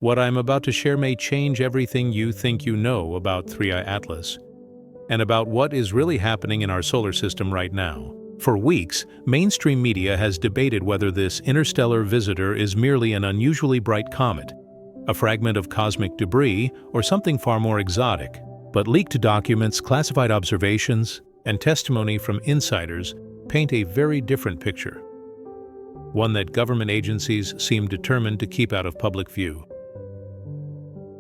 What I'm about to share may change everything you think you know about 3i Atlas, and about what is really happening in our solar system right now. For weeks, mainstream media has debated whether this interstellar visitor is merely an unusually bright comet, a fragment of cosmic debris, or something far more exotic. But leaked documents, classified observations, and testimony from insiders paint a very different picture, one that government agencies seem determined to keep out of public view.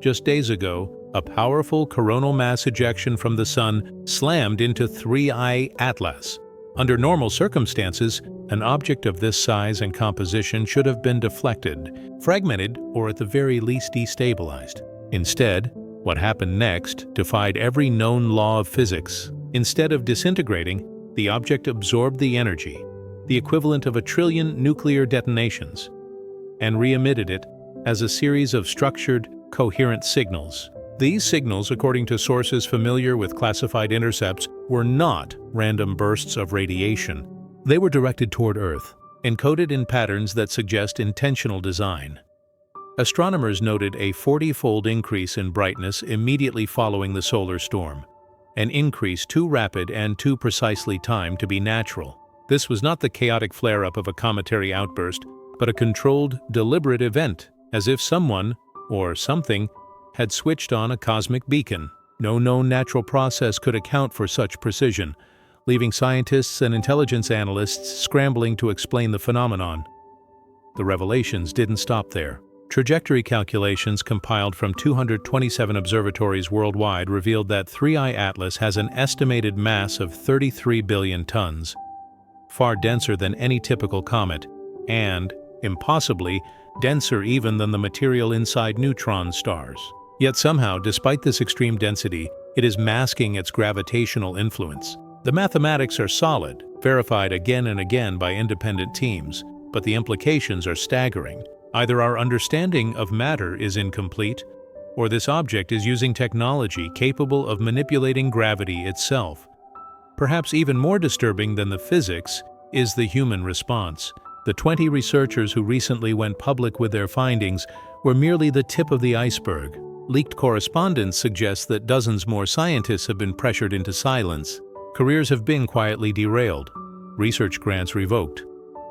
Just days ago, a powerful coronal mass ejection from the Sun slammed into 3i Atlas. Under normal circumstances, an object of this size and composition should have been deflected, fragmented, or at the very least destabilized. Instead, what happened next defied every known law of physics. Instead of disintegrating, the object absorbed the energy, the equivalent of 1 trillion nuclear detonations, and re-emitted it as a series of structured, coherent signals. These signals, according to sources familiar with classified intercepts, were not random bursts of radiation. They were directed toward Earth, encoded in patterns that suggest intentional design. Astronomers noted a 40-fold increase in brightness immediately following the solar storm, an increase too rapid and too precisely timed to be natural. This was not the chaotic flare-up of a cometary outburst, but a controlled, deliberate event, as if someone, or something, had switched on a cosmic beacon. No known natural process could account for such precision, leaving scientists and intelligence analysts scrambling to explain the phenomenon. The revelations didn't stop there. Trajectory calculations compiled from 227 observatories worldwide revealed that 3i Atlas has an estimated mass of 33 billion tons, far denser than any typical comet, and, impossibly, denser even than the material inside neutron stars. Yet somehow, despite this extreme density, it is masking its gravitational influence. The mathematics are solid, verified again and again by independent teams, but the implications are staggering. Either our understanding of matter is incomplete, or this object is using technology capable of manipulating gravity itself. Perhaps even more disturbing than the physics is the human response. The 20 researchers who recently went public with their findings were merely the tip of the iceberg. Leaked correspondence suggests that dozens more scientists have been pressured into silence. Careers have been quietly derailed, research grants revoked,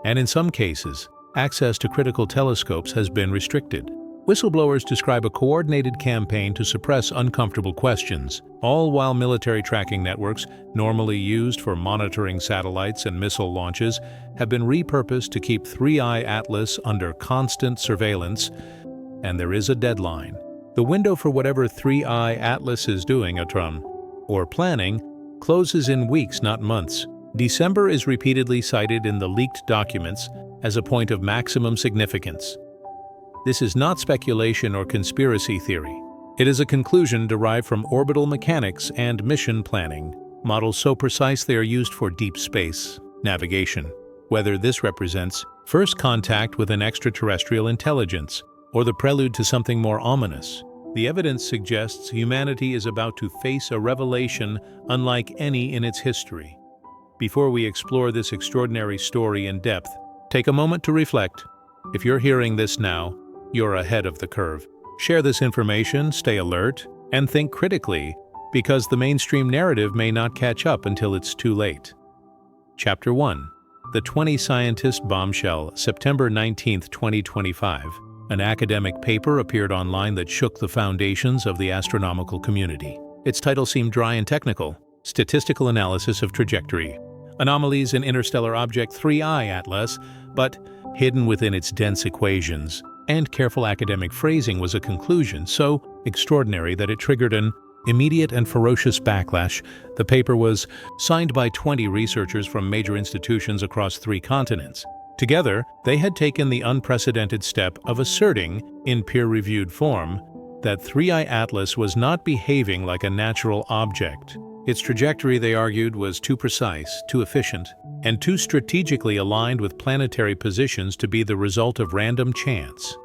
and in some cases, access to critical telescopes has been restricted. Whistleblowers describe a coordinated campaign to suppress uncomfortable questions, all while military tracking networks, normally used for monitoring satellites and missile launches, have been repurposed to keep 3i Atlas under constant surveillance, and there is a deadline. The window for whatever 3i Atlas is doing, or planning, closes in weeks, not months. December is repeatedly cited in the leaked documents as a point of maximum significance. This is not speculation or conspiracy theory. It is a conclusion derived from orbital mechanics and mission planning, models so precise they are used for deep space navigation. Whether this represents first contact with an extraterrestrial intelligence, or the prelude to something more ominous, the evidence suggests humanity is about to face a revelation unlike any in its history. Before we explore this extraordinary story in depth, take a moment to reflect. If you're hearing this now, you're ahead of the curve. Share this information, stay alert, and think critically, because the mainstream narrative may not catch up until it's too late. Chapter 1. The 20-Scientist Bombshell, September 19, 2025. An academic paper appeared online that shook the foundations of the astronomical community. Its title seemed dry and technical: Statistical Analysis of Trajectory. Anomalies in Interstellar Object 3i Atlas, but hidden within its dense equations. And careful academic phrasing was a conclusion so extraordinary that it triggered an immediate and ferocious backlash. The paper was signed by 20 researchers from major institutions across 3 continents. Together, they had taken the unprecedented step of asserting, in peer-reviewed form, that 3i Atlas was not behaving like a natural object. Its trajectory, they argued, was too precise, too efficient, and too strategically aligned with planetary positions to be the result of random chance.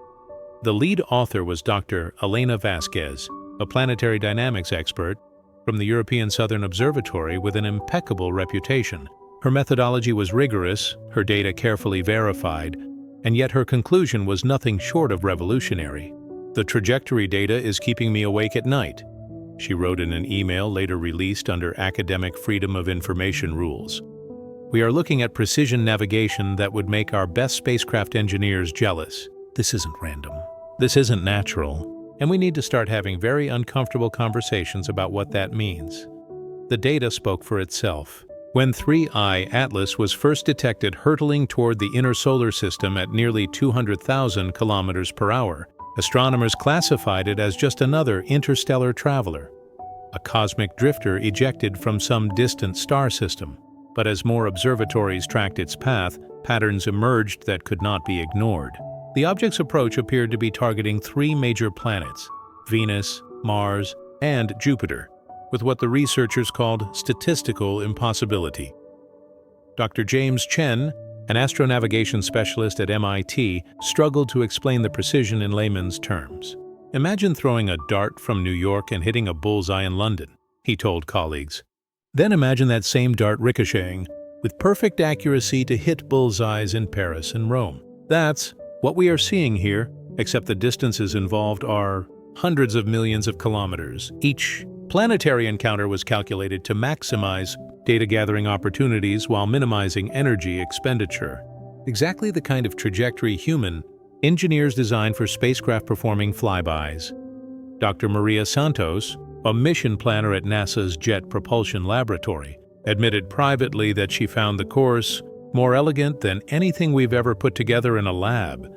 The lead author was Dr. Elena Vasquez, a planetary dynamics expert from the European Southern Observatory with an impeccable reputation. Her methodology was rigorous, her data carefully verified, and yet her conclusion was nothing short of revolutionary. "The trajectory data is keeping me awake at night," she wrote in an email later released under academic Freedom of Information rules. "We are looking at precision navigation that would make our best spacecraft engineers jealous. This isn't random. This isn't natural, and we need to start having very uncomfortable conversations about what that means." The data spoke for itself. When 3I Atlas was first detected hurtling toward the inner solar system at nearly 200,000 kilometers per hour, astronomers classified it as just another interstellar traveler, a cosmic drifter ejected from some distant star system. But as more observatories tracked its path, patterns emerged that could not be ignored. The object's approach appeared to be targeting three major planets: Venus, Mars, and Jupiter, with what the researchers called statistical impossibility. Dr. James Chen, an astronavigation specialist at MIT, struggled to explain the precision in layman's terms. "Imagine throwing a dart from New York and hitting a bullseye in London," he told colleagues. "Then imagine that same dart ricocheting with perfect accuracy to hit bullseyes in Paris and Rome. That's what we are seeing here, except the distances involved are hundreds of millions of kilometers. Each planetary encounter was calculated to maximize data-gathering opportunities while minimizing energy expenditure. Exactly the kind of trajectory human engineers design for spacecraft performing flybys." Dr. Maria Santos, a mission planner at NASA's Jet Propulsion Laboratory, admitted privately that she found the course more elegant than anything we've ever put together in a lab.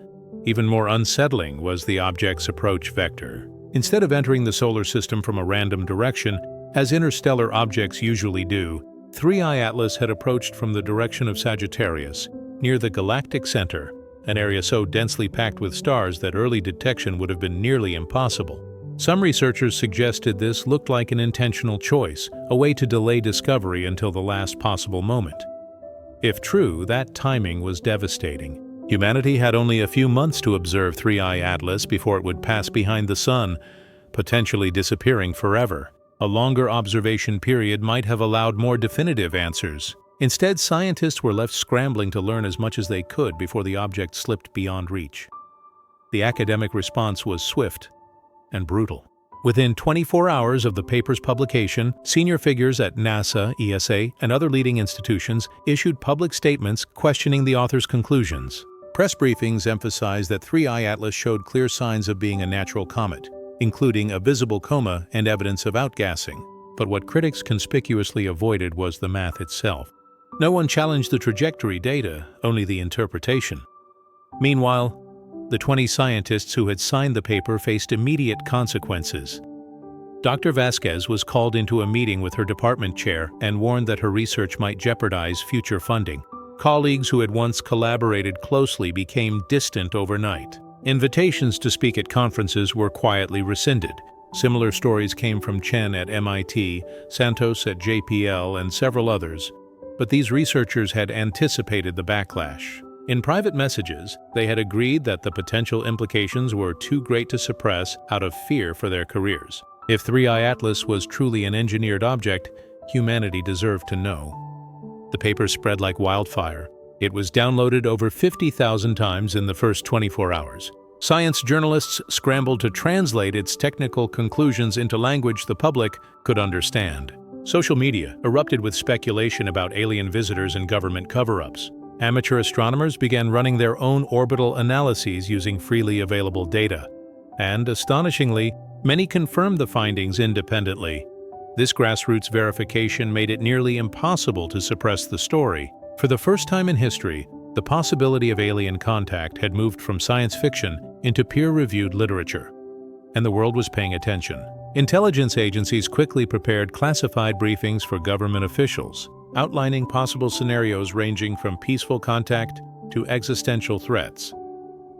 Even more unsettling was the object's approach vector. Instead of entering the solar system from a random direction, as interstellar objects usually do, 3I Atlas had approached from the direction of Sagittarius, near the galactic center, an area so densely packed with stars that early detection would have been nearly impossible. Some researchers suggested this looked like an intentional choice, a way to delay discovery until the last possible moment. If true, that timing was devastating. Humanity had only a few months to observe 3I Atlas before it would pass behind the Sun, potentially disappearing forever. A longer observation period might have allowed more definitive answers. Instead, scientists were left scrambling to learn as much as they could before the object slipped beyond reach. The academic response was swift and brutal. Within 24 hours of the paper's publication, senior figures at NASA, ESA, and other leading institutions issued public statements questioning the author's conclusions. Press briefings emphasized that 3I Atlas showed clear signs of being a natural comet, including a visible coma and evidence of outgassing. But what critics conspicuously avoided was the math itself. No one challenged the trajectory data, only the interpretation. Meanwhile, the 20 scientists who had signed the paper faced immediate consequences. Dr. Vasquez was called into a meeting with her department chair and warned that her research might jeopardize future funding. Colleagues who had once collaborated closely became distant overnight. Invitations to speak at conferences were quietly rescinded. Similar stories came from Chen at MIT, Santos at JPL, and several others. But these researchers had anticipated the backlash. In private messages, they had agreed that the potential implications were too great to suppress out of fear for their careers. If 3I Atlas was truly an engineered object, humanity deserved to know. The paper spread like wildfire. It was downloaded over 50,000 times in the first 24 hours. Science journalists scrambled to translate its technical conclusions into language the public could understand. Social media erupted with speculation about alien visitors and government cover-ups. Amateur astronomers began running their own orbital analyses using freely available data. And, astonishingly, many confirmed the findings independently. This grassroots verification made it nearly impossible to suppress the story. For the first time in history, the possibility of alien contact had moved from science fiction into peer-reviewed literature. And the world was paying attention. Intelligence agencies quickly prepared classified briefings for government officials, outlining possible scenarios ranging from peaceful contact to existential threats.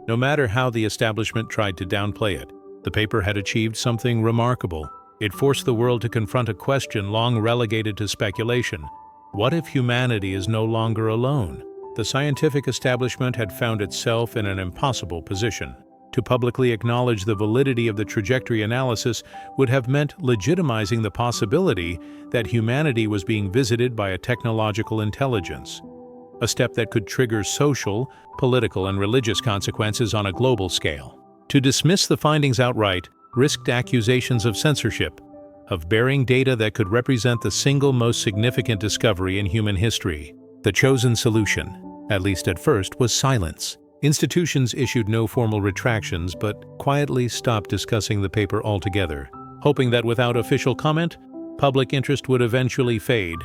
No matter how the establishment tried to downplay it, the paper had achieved something remarkable. It forced the world to confront a question long relegated to speculation. What if humanity is no longer alone? The scientific establishment had found itself in an impossible position. To publicly acknowledge the validity of the trajectory analysis would have meant legitimizing the possibility that humanity was being visited by a technological intelligence, a step that could trigger social, political, and religious consequences on a global scale. To dismiss the findings outright risked accusations of censorship, of burying data that could represent the single most significant discovery in human history. The chosen solution, at least at first, was silence. Institutions issued no formal retractions but quietly stopped discussing the paper altogether, hoping that without official comment, public interest would eventually fade.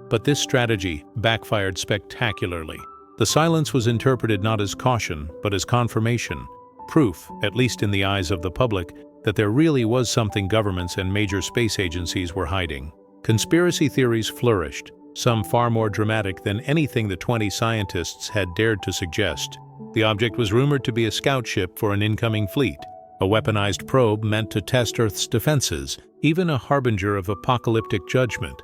But this strategy backfired spectacularly. The silence was interpreted not as caution, but as confirmation, proof, at least in the eyes of the public, that there really was something governments and major space agencies were hiding. Conspiracy theories flourished, some far more dramatic than anything the 20 scientists had dared to suggest. The object was rumored to be a scout ship for an incoming fleet, a weaponized probe meant to test Earth's defenses, even a harbinger of apocalyptic judgment.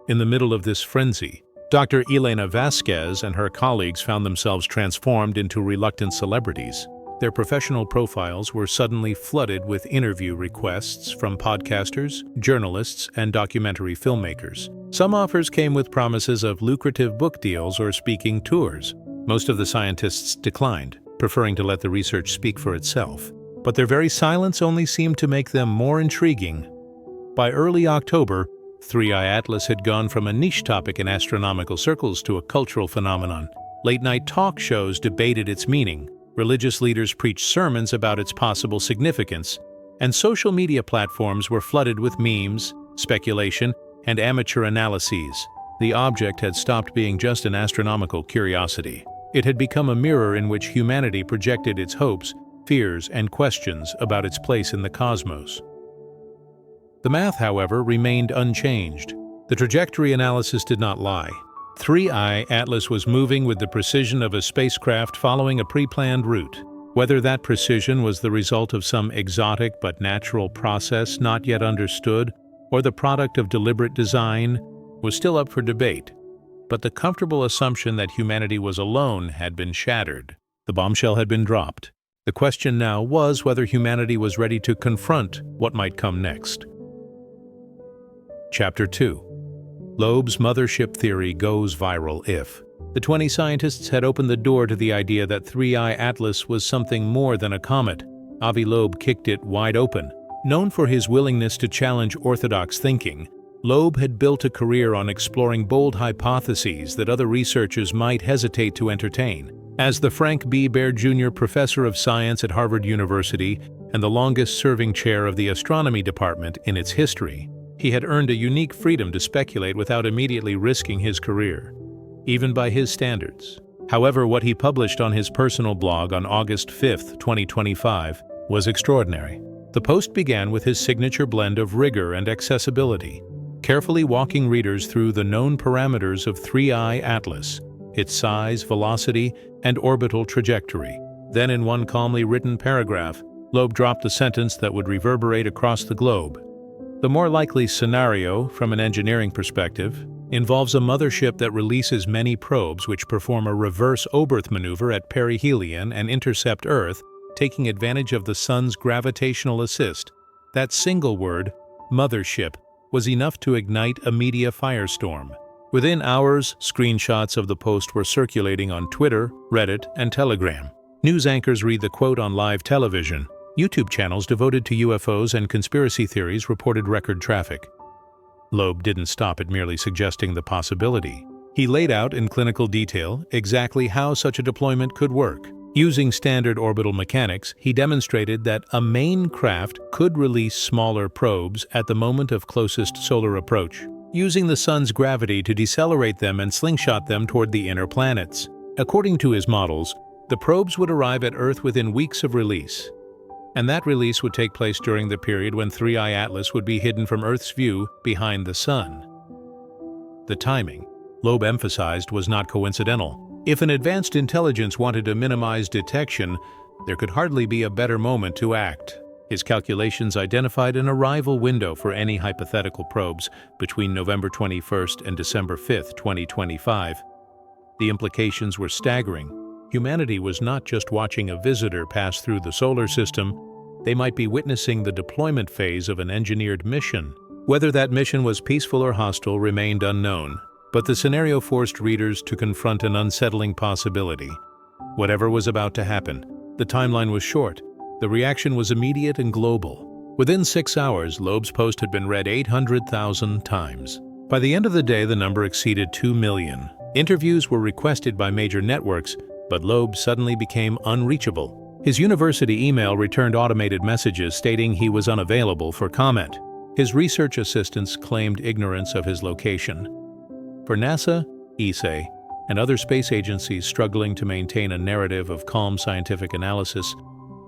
In the middle of this frenzy, Dr. Elena Vasquez and her colleagues found themselves transformed into reluctant celebrities. Their professional profiles were suddenly flooded with interview requests from podcasters, journalists, and documentary filmmakers. Some offers came with promises of lucrative book deals or speaking tours. Most of the scientists declined, preferring to let the research speak for itself. But their very silence only seemed to make them more intriguing. By early October, 3i Atlas had gone from a niche topic in astronomical circles to a cultural phenomenon. Late-night talk shows debated its meaning, religious leaders preached sermons about its possible significance, and social media platforms were flooded with memes, speculation, and amateur analyses. The object had stopped being just an astronomical curiosity. It had become a mirror in which humanity projected its hopes, fears, and questions about its place in the cosmos. The math, however, remained unchanged. The trajectory analysis did not lie. 3i Atlas was moving with the precision of a spacecraft following a pre-planned route. Whether that precision was the result of some exotic but natural process not yet understood, or the product of deliberate design, was still up for debate. But the comfortable assumption that humanity was alone had been shattered. The bombshell had been dropped. The question now was whether humanity was ready to confront what might come next. Chapter 2. Loeb's mothership theory goes viral if. The 20 scientists had opened the door to the idea that 3i Atlas was something more than a comet. Avi Loeb kicked it wide open. Known for his willingness to challenge orthodox thinking, Loeb had built a career on exploring bold hypotheses that other researchers might hesitate to entertain. As the Frank B. Baird Jr. Professor of Science at Harvard University and the longest-serving chair of the astronomy department in its history, he had earned a unique freedom to speculate without immediately risking his career, even by his standards. However, what he published on his personal blog on August 5, 2025, was extraordinary. The post began with his signature blend of rigor and accessibility, carefully walking readers through the known parameters of 3i Atlas, its size, velocity, and orbital trajectory. Then, in one calmly written paragraph, Loeb dropped a sentence that would reverberate across the globe. The more likely scenario, from an engineering perspective, involves a mothership that releases many probes which perform a reverse Oberth maneuver at perihelion and intercept Earth, taking advantage of the Sun's gravitational assist. That single word, mothership, was enough to ignite a media firestorm. Within hours, screenshots of the post were circulating on Twitter, Reddit, and Telegram. News anchors read the quote on live television. YouTube channels devoted to UFOs and conspiracy theories reported record traffic. Loeb didn't stop at merely suggesting the possibility. He laid out in clinical detail exactly how such a deployment could work. Using standard orbital mechanics, he demonstrated that a main craft could release smaller probes at the moment of closest solar approach, using the Sun's gravity to decelerate them and slingshot them toward the inner planets. According to his models, the probes would arrive at Earth within weeks of release, and that release would take place during the period when 3i Atlas would be hidden from Earth's view behind the Sun. The timing, Loeb emphasized, was not coincidental. If an advanced intelligence wanted to minimize detection, there could hardly be a better moment to act. His calculations identified an arrival window for any hypothetical probes between November 21st and December 5th, 2025. The implications were staggering. Humanity was not just watching a visitor pass through the solar system, they might be witnessing the deployment phase of an engineered mission. Whether that mission was peaceful or hostile remained unknown, but the scenario forced readers to confront an unsettling possibility. Whatever was about to happen, the timeline was short. The reaction was immediate and global. Within 6 hours, Loeb's post had been read 800,000 times. By the end of the day, the number exceeded 2 million. Interviews were requested by major networks, but Loeb suddenly became unreachable. His university email returned automated messages stating he was unavailable for comment. His research assistants claimed ignorance of his location. For NASA, ESA, and other space agencies struggling to maintain a narrative of calm scientific analysis,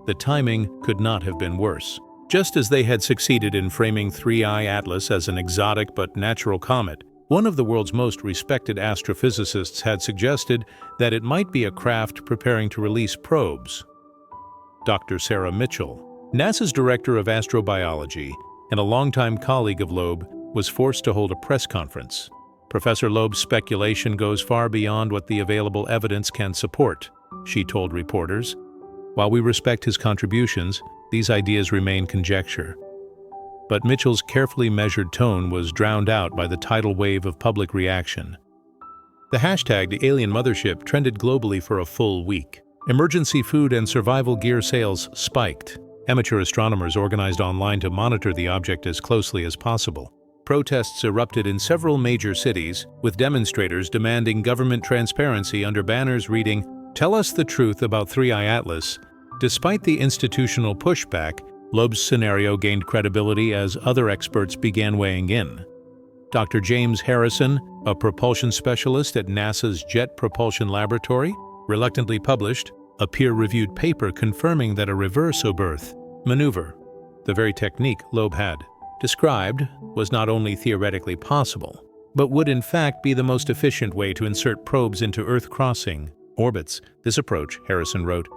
the timing could not have been worse. Just as they had succeeded in framing 3I Atlas as an exotic but natural comet, one of the world's most respected astrophysicists had suggested that it might be a craft preparing to release probes. Dr. Sarah Mitchell, NASA's director of astrobiology and a longtime colleague of Loeb, was forced to hold a press conference. Professor Loeb's speculation goes far beyond what the available evidence can support, she told reporters. While we respect his contributions, these ideas remain conjecture. But Mitchell's carefully measured tone was drowned out by the tidal wave of public reaction. The hashtag "The Alien Mothership" trended globally for a full week. Emergency food and survival gear sales spiked. Amateur astronomers organized online to monitor the object as closely as possible. Protests erupted in several major cities, with demonstrators demanding government transparency under banners reading, "Tell us the truth about 3I Atlas." Despite the institutional pushback, Loeb's scenario gained credibility as other experts began weighing in. Dr. James Harrison, a propulsion specialist at NASA's Jet Propulsion Laboratory, reluctantly published a peer-reviewed paper confirming that a reverse Oberth maneuver, the very technique Loeb had described, was not only theoretically possible, but would in fact be the most efficient way to insert probes into Earth-crossing orbits. This approach, Harrison wrote,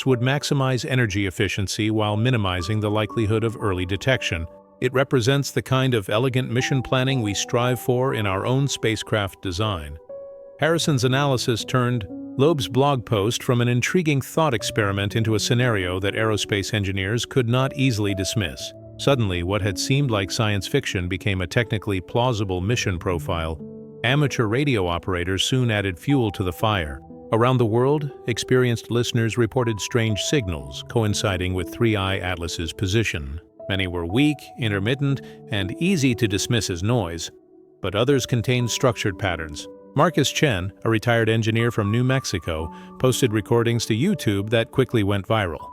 would maximize energy efficiency while minimizing the likelihood of early detection. It represents the kind of elegant mission planning we strive for in our own spacecraft design. Harrison's analysis turned Loeb's blog post from an intriguing thought experiment into a scenario that aerospace engineers could not easily dismiss. Suddenly, what had seemed like science fiction became a technically plausible mission profile. Amateur radio operators soon added fuel to the fire. Around the world, experienced listeners reported strange signals coinciding with 3I Atlas's position. Many were weak, intermittent, and easy to dismiss as noise, but others contained structured patterns. Marcus Chen, a retired engineer from New Mexico, posted recordings to YouTube that quickly went viral.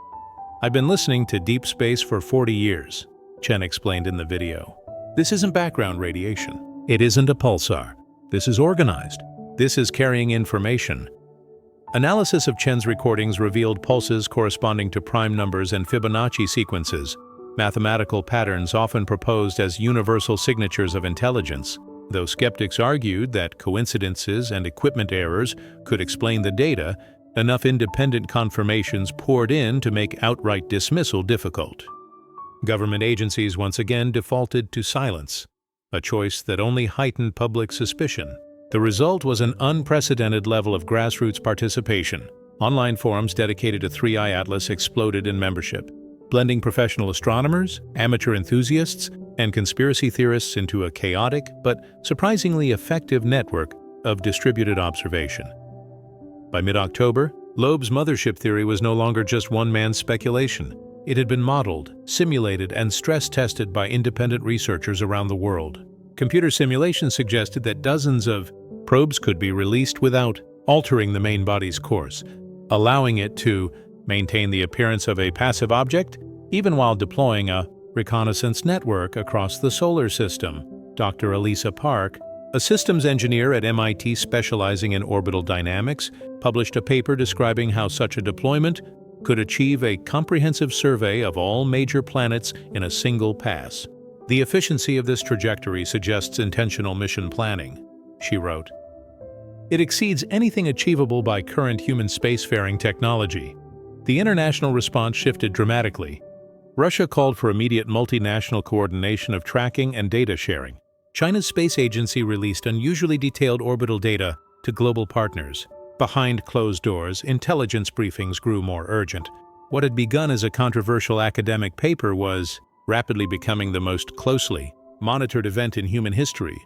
"I've been listening to deep space for 40 years, Chen explained in the video. "This isn't background radiation. It isn't a pulsar. This is organized. This is carrying information." Analysis of Chen's recordings revealed pulses corresponding to prime numbers and Fibonacci sequences, mathematical patterns often proposed as universal signatures of intelligence. Though skeptics argued that coincidences and equipment errors could explain the data, enough independent confirmations poured in to make outright dismissal difficult. Government agencies once again defaulted to silence, a choice that only heightened public suspicion. The result was an unprecedented level of grassroots participation. Online forums dedicated to 3I Atlas exploded in membership, blending professional astronomers, amateur enthusiasts, and conspiracy theorists into a chaotic but surprisingly effective network of distributed observation. By mid-October, Loeb's mothership theory was no longer just one man's speculation. It had been modeled, simulated, and stress-tested by independent researchers around the world. Computer simulations suggested that dozens of probes could be released without altering the main body's course, allowing it to maintain the appearance of a passive object, even while deploying a reconnaissance network across the solar system. Dr. Elisa Park, a systems engineer at MIT specializing in orbital dynamics, published a paper describing how such a deployment could achieve a comprehensive survey of all major planets in a single pass. "The efficiency of this trajectory suggests intentional mission planning," she wrote. "It exceeds anything achievable by current human spacefaring technology." The international response shifted dramatically. Russia called for immediate multinational coordination of tracking and data sharing. China's space agency released unusually detailed orbital data to global partners. Behind closed doors, intelligence briefings grew more urgent. What had begun as a controversial academic paper was rapidly becoming the most closely monitored event in human history.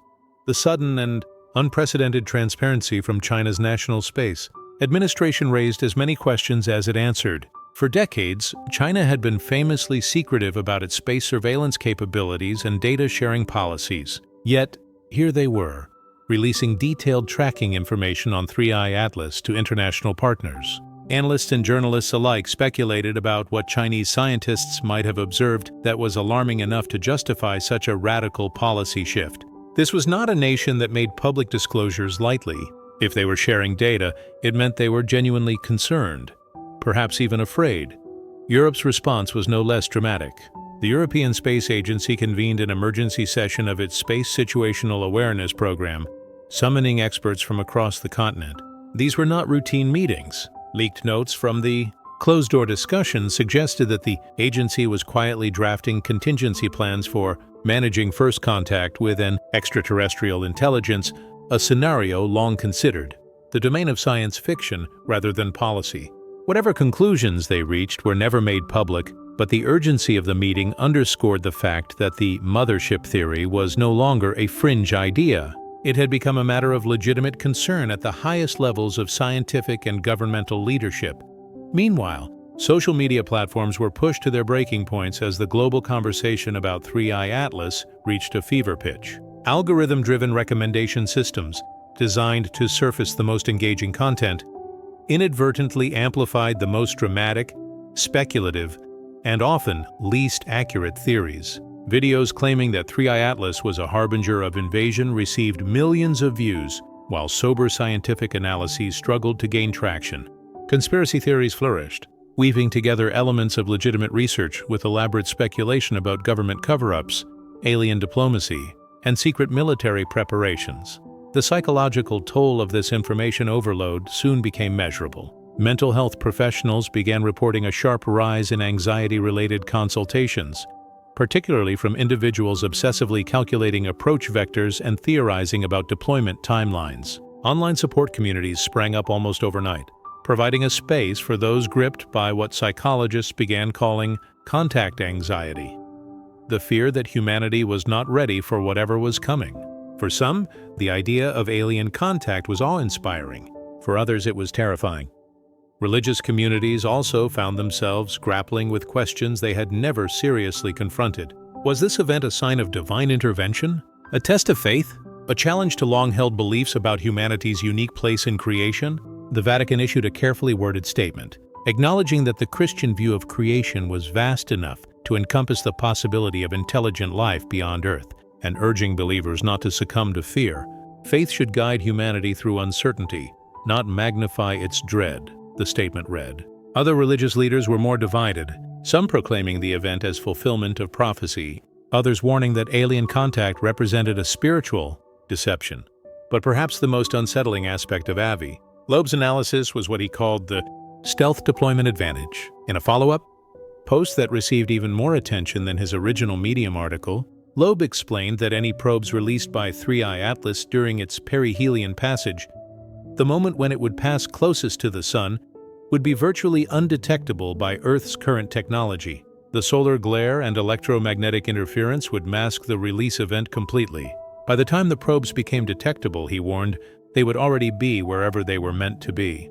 The sudden and unprecedented transparency from China's national space administration raised as many questions as it answered. For decades, China had been famously secretive about its space surveillance capabilities and data-sharing policies. Yet, here they were, releasing detailed tracking information on 3I Atlas to international partners. Analysts and journalists alike speculated about what Chinese scientists might have observed that was alarming enough to justify such a radical policy shift. This was not a nation that made public disclosures lightly. If they were sharing data, it meant they were genuinely concerned, perhaps even afraid. Europe's response was no less dramatic. The European Space Agency convened an emergency session of its Space Situational Awareness program, summoning experts from across the continent. These were not routine meetings. Leaked notes from the closed-door discussion suggested that the agency was quietly drafting contingency plans for managing first contact with an extraterrestrial intelligence, a scenario long considered, the domain of science fiction rather than policy. Whatever conclusions they reached were never made public, but the urgency of the meeting underscored the fact that the mothership theory was no longer a fringe idea. It had become a matter of legitimate concern at the highest levels of scientific and governmental leadership. Meanwhile, social media platforms were pushed to their breaking points as the global conversation about 3I Atlas reached a fever pitch. Algorithm-driven recommendation systems, designed to surface the most engaging content, inadvertently amplified the most dramatic, speculative, and often least accurate theories. Videos claiming that 3I Atlas was a harbinger of invasion received millions of views, while sober scientific analyses struggled to gain traction. Conspiracy theories flourished, weaving together elements of legitimate research with elaborate speculation about government cover-ups, alien diplomacy, and secret military preparations. The psychological toll of this information overload soon became measurable. Mental health professionals began reporting a sharp rise in anxiety-related consultations, particularly from individuals obsessively calculating approach vectors and theorizing about deployment timelines. Online support communities sprang up almost overnight, providing a space for those gripped by what psychologists began calling contact anxiety, the fear that humanity was not ready for whatever was coming. For some, the idea of alien contact was awe-inspiring. For others, it was terrifying. Religious communities also found themselves grappling with questions they had never seriously confronted. Was this event a sign of divine intervention? A test of faith? A challenge to long-held beliefs about humanity's unique place in creation? The Vatican issued a carefully worded statement, acknowledging that the Christian view of creation was vast enough to encompass the possibility of intelligent life beyond Earth, and urging believers not to succumb to fear. Faith should guide humanity through uncertainty, not magnify its dread, the statement read. Other religious leaders were more divided, some proclaiming the event as fulfillment of prophecy, others warning that alien contact represented a spiritual deception. But perhaps the most unsettling aspect of Avi Loeb's analysis was what he called the stealth deployment advantage. In a follow-up post that received even more attention than his original Medium article, Loeb explained that any probes released by 3I Atlas during its perihelion passage, the moment when it would pass closest to the Sun, would be virtually undetectable by Earth's current technology. The solar glare and electromagnetic interference would mask the release event completely. By the time the probes became detectable, he warned, they would already be wherever they were meant to be.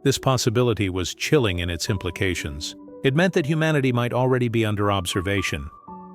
This possibility was chilling in its implications. It meant that humanity might already be under observation,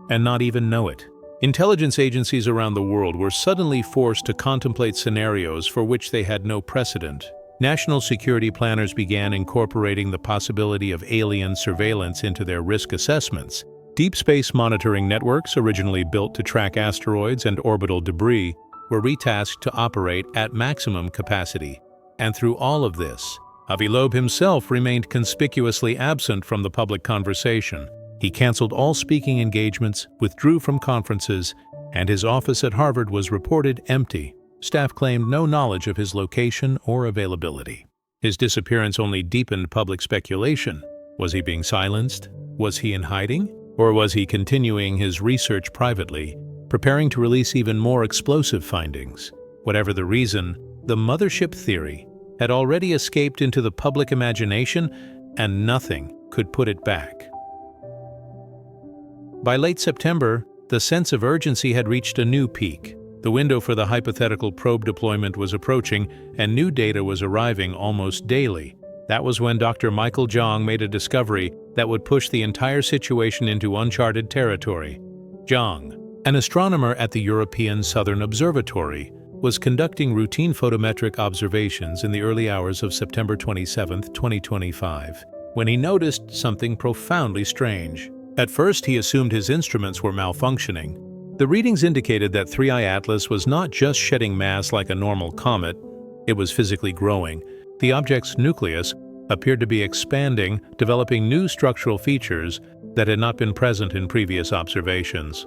and not even know it. Intelligence agencies around the world were suddenly forced to contemplate scenarios for which they had no precedent. National security planners began incorporating the possibility of alien surveillance into their risk assessments. Deep space monitoring networks, originally built to track asteroids and orbital debris, were retasked to operate at maximum capacity. And through all of this, Avi Loeb himself remained conspicuously absent from the public conversation. He canceled all speaking engagements, withdrew from conferences, and his office at Harvard was reported empty. Staff claimed no knowledge of his location or availability. His disappearance only deepened public speculation. Was he being silenced? Was he in hiding? Or was he continuing his research privately, preparing to release even more explosive findings? Whatever the reason, the mothership theory had already escaped into the public imagination, and nothing could put it back. By late September, the sense of urgency had reached a new peak. The window for the hypothetical probe deployment was approaching, and new data was arriving almost daily. That was when Dr. Michael Zhang made a discovery that would push the entire situation into uncharted territory. Zhang, an astronomer at the European Southern Observatory, was conducting routine photometric observations in the early hours of September 27, 2025, when he noticed something profoundly strange. At first, he assumed his instruments were malfunctioning. The readings indicated that 3I Atlas was not just shedding mass like a normal comet, it was physically growing. The object's nucleus appeared to be expanding, developing new structural features that had not been present in previous observations.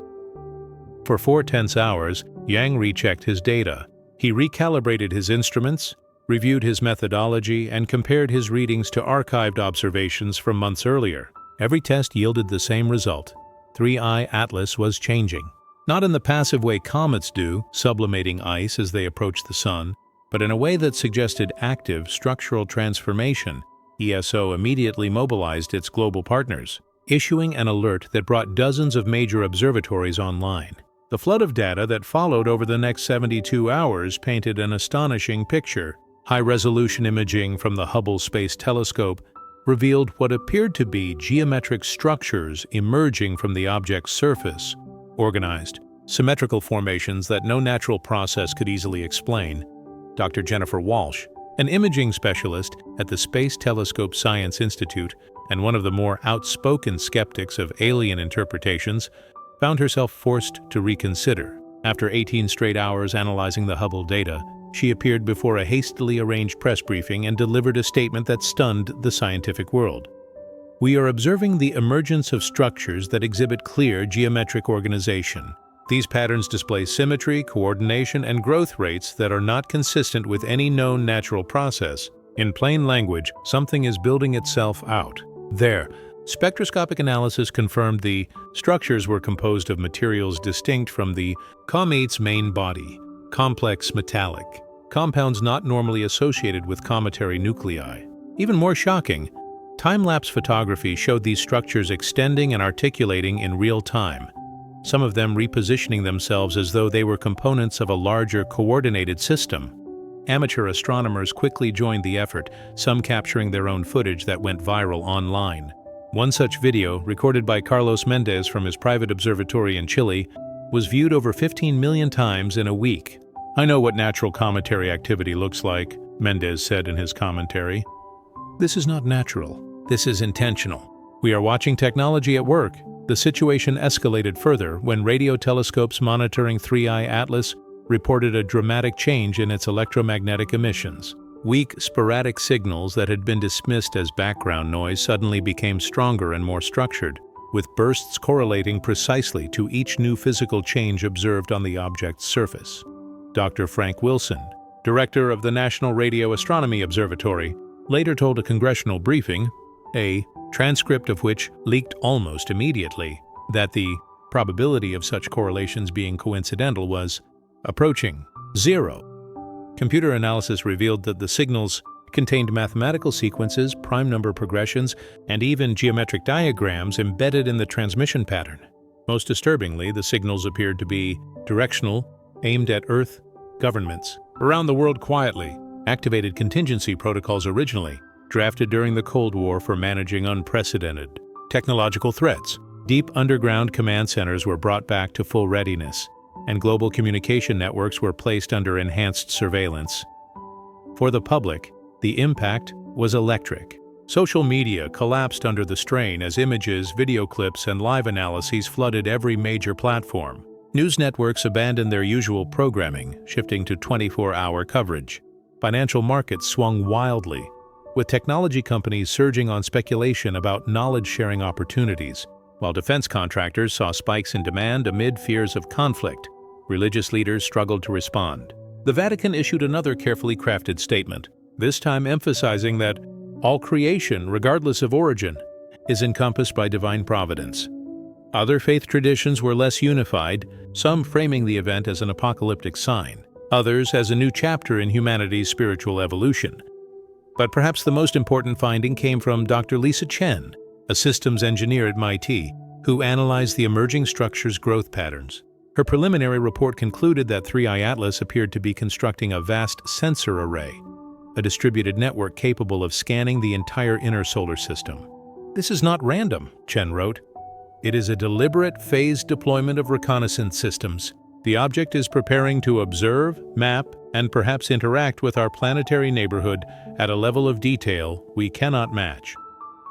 For 4 tense hours, Yang rechecked his data. He recalibrated his instruments, reviewed his methodology, and compared his readings to archived observations from months earlier. Every test yielded the same result. 3I Atlas was changing. Not in the passive way comets do, sublimating ice as they approach the sun, but in a way that suggested active structural transformation. ESO immediately mobilized its global partners, issuing an alert that brought dozens of major observatories online. The flood of data that followed over the next 72 hours painted an astonishing picture. High-resolution imaging from the Hubble Space Telescope revealed what appeared to be geometric structures emerging from the object's surface, organized, symmetrical formations that no natural process could easily explain. Dr. Jennifer Walsh, an imaging specialist at the Space Telescope Science Institute and one of the more outspoken skeptics of alien interpretations, found herself forced to reconsider. After 18 straight hours analyzing the Hubble data, she appeared before a hastily arranged press briefing and delivered a statement that stunned the scientific world. "We are observing the emergence of structures that exhibit clear geometric organization. These patterns display symmetry, coordination, and growth rates that are not consistent with any known natural process. In plain language, something is building itself out." There, spectroscopic analysis confirmed the structures were composed of materials distinct from the comet's main body, complex metallic, compounds not normally associated with cometary nuclei. Even more shocking, time-lapse photography showed these structures extending and articulating in real time, some of them repositioning themselves as though they were components of a larger coordinated system. Amateur astronomers quickly joined the effort, some capturing their own footage that went viral online. One such video, recorded by Carlos Mendez from his private observatory in Chile, was viewed over 15 million times in a week. "I know what natural cometary activity looks like," Mendez said in his commentary. "This is not natural. This is intentional. We are watching technology at work." The situation escalated further when radio telescopes monitoring 3I Atlas reported a dramatic change in its electromagnetic emissions. Weak, sporadic signals that had been dismissed as background noise suddenly became stronger and more structured, with bursts correlating precisely to each new physical change observed on the object's surface. Dr. Frank Wilson, director of the National Radio Astronomy Observatory, later told a congressional briefing, a transcript of which leaked almost immediately, that the probability of such correlations being coincidental was approaching zero. Computer analysis revealed that the signals contained mathematical sequences, prime number progressions, and even geometric diagrams embedded in the transmission pattern. Most disturbingly, the signals appeared to be directional, aimed at Earth governments around the world quietly, activated contingency protocols originally drafted during the Cold War for managing unprecedented technological threats. Deep underground command centers were brought back to full readiness, and global communication networks were placed under enhanced surveillance. For the public, the impact was electric. Social media collapsed under the strain as images, video clips, and live analyses flooded every major platform. News networks abandoned their usual programming, shifting to 24-hour coverage. Financial markets swung wildly, with technology companies surging on speculation about knowledge-sharing opportunities, while defense contractors saw spikes in demand amid fears of conflict. Religious leaders struggled to respond. The Vatican issued another carefully crafted statement, this time emphasizing that all creation, regardless of origin, is encompassed by divine providence. Other faith traditions were less unified, some framing the event as an apocalyptic sign, others as a new chapter in humanity's spiritual evolution. But perhaps the most important finding came from Dr. Lisa Chen, a systems engineer at MIT, who analyzed the emerging structure's growth patterns. Her preliminary report concluded that 3I Atlas appeared to be constructing a vast sensor array, a distributed network capable of scanning the entire inner solar system. "This is not random," Chen wrote. "It is a deliberate, phased deployment of reconnaissance systems. The object is preparing to observe, map, and perhaps interact with our planetary neighborhood at a level of detail we cannot match."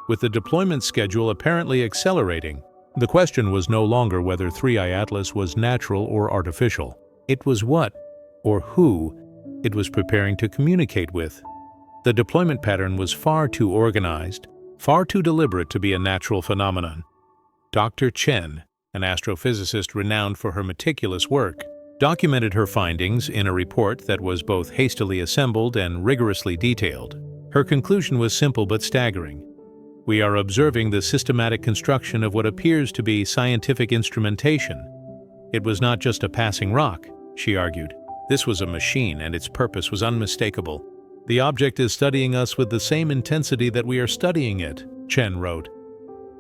With the deployment schedule apparently accelerating, the question was no longer whether 3I Atlas was natural or artificial. It was what, or who, it was preparing to communicate with. The deployment pattern was far too organized, far too deliberate to be a natural phenomenon. Dr. Chen, an astrophysicist renowned for her meticulous work, documented her findings in a report that was both hastily assembled and rigorously detailed. Her conclusion was simple but staggering. "We are observing the systematic construction of what appears to be scientific instrumentation. It was not just a passing rock," she argued. "This was a machine, and its purpose was unmistakable. The object is studying us with the same intensity that we are studying it," Chen wrote.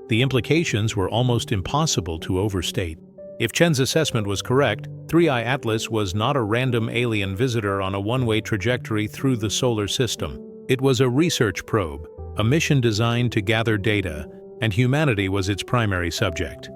The implications were almost impossible to overstate. If Chen's assessment was correct, 3I Atlas was not a random alien visitor on a one-way trajectory through the solar system. It was a research probe, a mission designed to gather data, and humanity was its primary subject.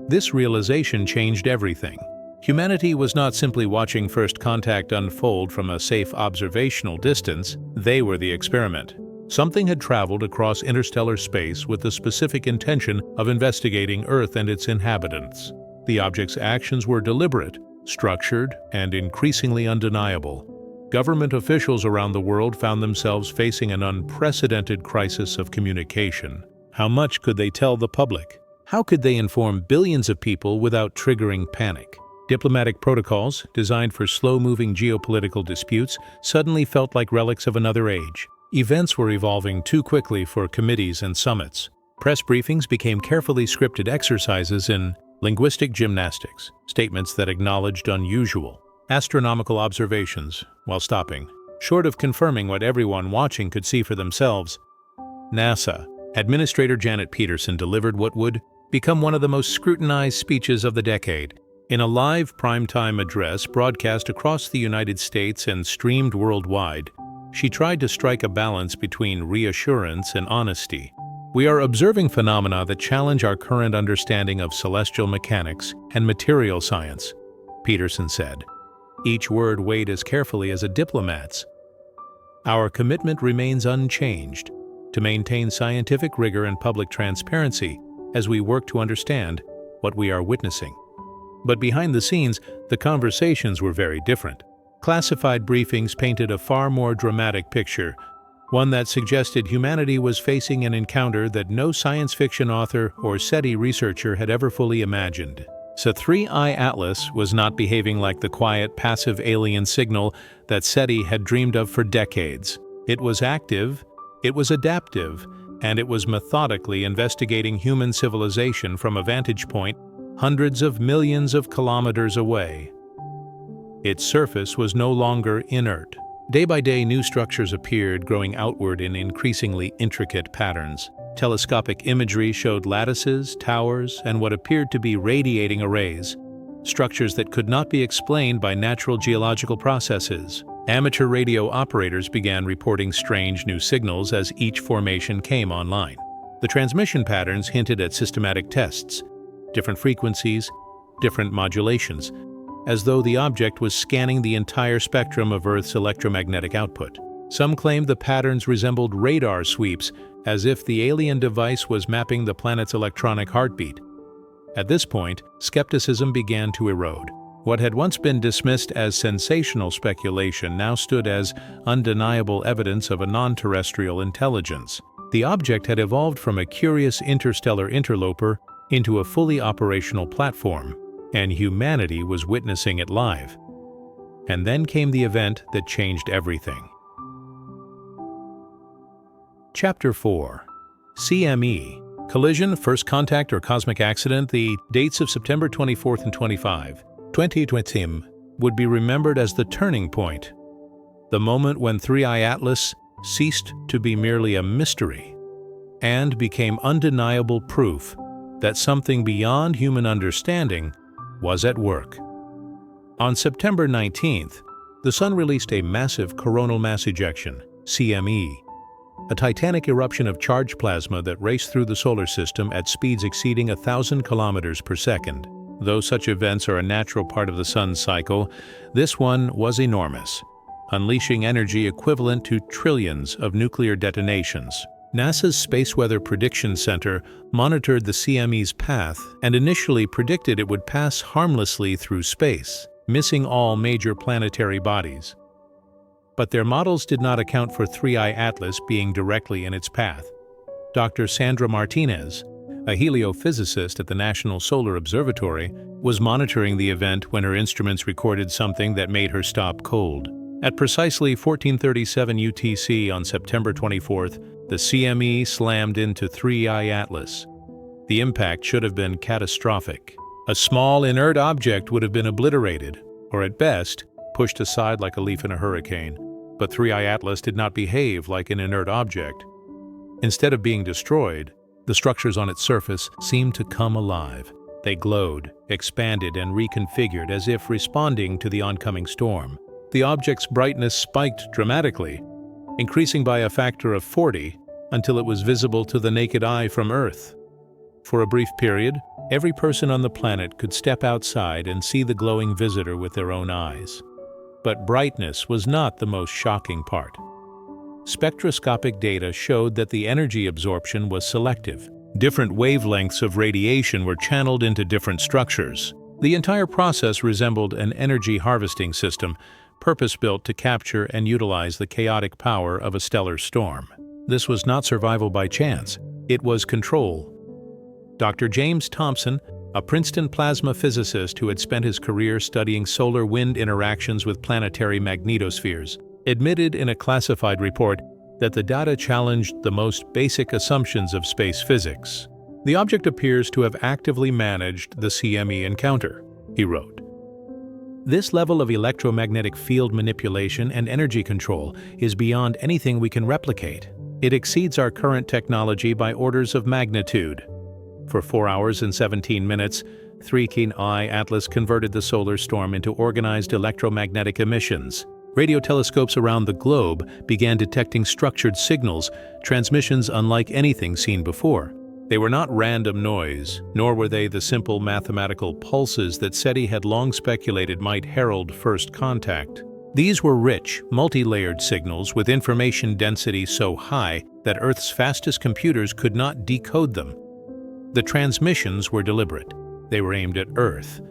This realization changed everything. Humanity was not simply watching first contact unfold from a safe observational distance, they were the experiment. Something had traveled across interstellar space with the specific intention of investigating Earth and its inhabitants. The object's actions were deliberate, structured, and increasingly undeniable. Government officials around the world found themselves facing an unprecedented crisis of communication. How much could they tell the public? How could they inform billions of people without triggering panic? Diplomatic protocols, designed for slow-moving geopolitical disputes, suddenly felt like relics of another age. Events were evolving too quickly for committees and summits. Press briefings became carefully scripted exercises in linguistic gymnastics, statements that acknowledged unusual astronomical observations while stopping, short of confirming what everyone watching could see for themselves. NASA Administrator Janet Peterson delivered what would become one of the most scrutinized speeches of the decade. In a live primetime address broadcast across the United States and streamed worldwide, she tried to strike a balance between reassurance and honesty. "We are observing phenomena that challenge our current understanding of celestial mechanics and material science," Peterson said. Each word weighed as carefully as a diplomat's. "Our commitment remains unchanged to maintain scientific rigor and public transparency as we work to understand what we are witnessing." But behind the scenes, the conversations were very different. Classified briefings painted a far more dramatic picture, one that suggested humanity was facing an encounter that no science fiction author or SETI researcher had ever fully imagined. So 3I Atlas was not behaving like the quiet, passive alien signal that SETI had dreamed of for decades. It was active, it was adaptive, and it was methodically investigating human civilization from a vantage point hundreds of millions of kilometers away. Its surface was no longer inert. Day by day, new structures appeared, growing outward in increasingly intricate patterns. Telescopic imagery showed lattices, towers, and what appeared to be radiating arrays, structures that could not be explained by natural geological processes. Amateur radio operators began reporting strange new signals as each formation came online. The transmission patterns hinted at systematic tests, different frequencies, different modulations, as though the object was scanning the entire spectrum of Earth's electromagnetic output. Some claimed the patterns resembled radar sweeps, as if the alien device was mapping the planet's electronic heartbeat. At this point, skepticism began to erode. What had once been dismissed as sensational speculation now stood as undeniable evidence of a non-terrestrial intelligence. The object had evolved from a curious interstellar interloper into a fully operational platform, and humanity was witnessing it live. And then came the event that changed everything. Chapter 4. CME. Collision, First Contact or Cosmic Accident. The dates of September 24th and 25, 2020 would be remembered as the turning point, the moment when 3I Atlas ceased to be merely a mystery and became undeniable proof that something beyond human understanding was at work. On September 19th, the Sun released a massive coronal mass ejection, CME, a titanic eruption of charged plasma that raced through the solar system at speeds exceeding 1,000 kilometers per second. Though such events are a natural part of the sun's cycle, this one was enormous, unleashing energy equivalent to trillions of nuclear detonations. NASA's Space Weather Prediction Center monitored the CME's path and initially predicted it would pass harmlessly through space, missing all major planetary bodies. But their models did not account for 3I Atlas being directly in its path. Dr. Sandra Martinez, a heliophysicist at the National Solar Observatory, was monitoring the event when her instruments recorded something that made her stop cold. At precisely 14:37 UTC on September 24th, the CME slammed into 3I Atlas. The impact should have been catastrophic. A small, inert object would have been obliterated, or at best, pushed aside like a leaf in a hurricane. But 3I Atlas did not behave like an inert object. Instead of being destroyed, the structures on its surface seemed to come alive. They glowed, expanded, and reconfigured as if responding to the oncoming storm. The object's brightness spiked dramatically, increasing by a factor of 40 until it was visible to the naked eye from Earth. For a brief period, every person on the planet could step outside and see the glowing visitor with their own eyes. But brightness was not the most shocking part. Spectroscopic data showed that the energy absorption was selective. Different wavelengths of radiation were channeled into different structures. The entire process resembled an energy harvesting system, purpose-built to capture and utilize the chaotic power of a stellar storm. This was not survival by chance. It was control. Dr. James Thompson, a Princeton plasma physicist who had spent his career studying solar wind interactions with planetary magnetospheres, admitted in a classified report that the data challenged the most basic assumptions of space physics. The object appears to have actively managed the CME encounter, he wrote. This level of electromagnetic field manipulation and energy control is beyond anything we can replicate. It exceeds our current technology by orders of magnitude. For 4 hours and 17 minutes, 3I Atlas converted the solar storm into organized electromagnetic emissions. Radio telescopes around the globe began detecting structured signals, transmissions unlike anything seen before. They were not random noise, nor were they the simple mathematical pulses that SETI had long speculated might herald first contact. These were rich, multi-layered signals with information density so high that Earth's fastest computers could not decode them. The transmissions were deliberate. They were aimed at Earth.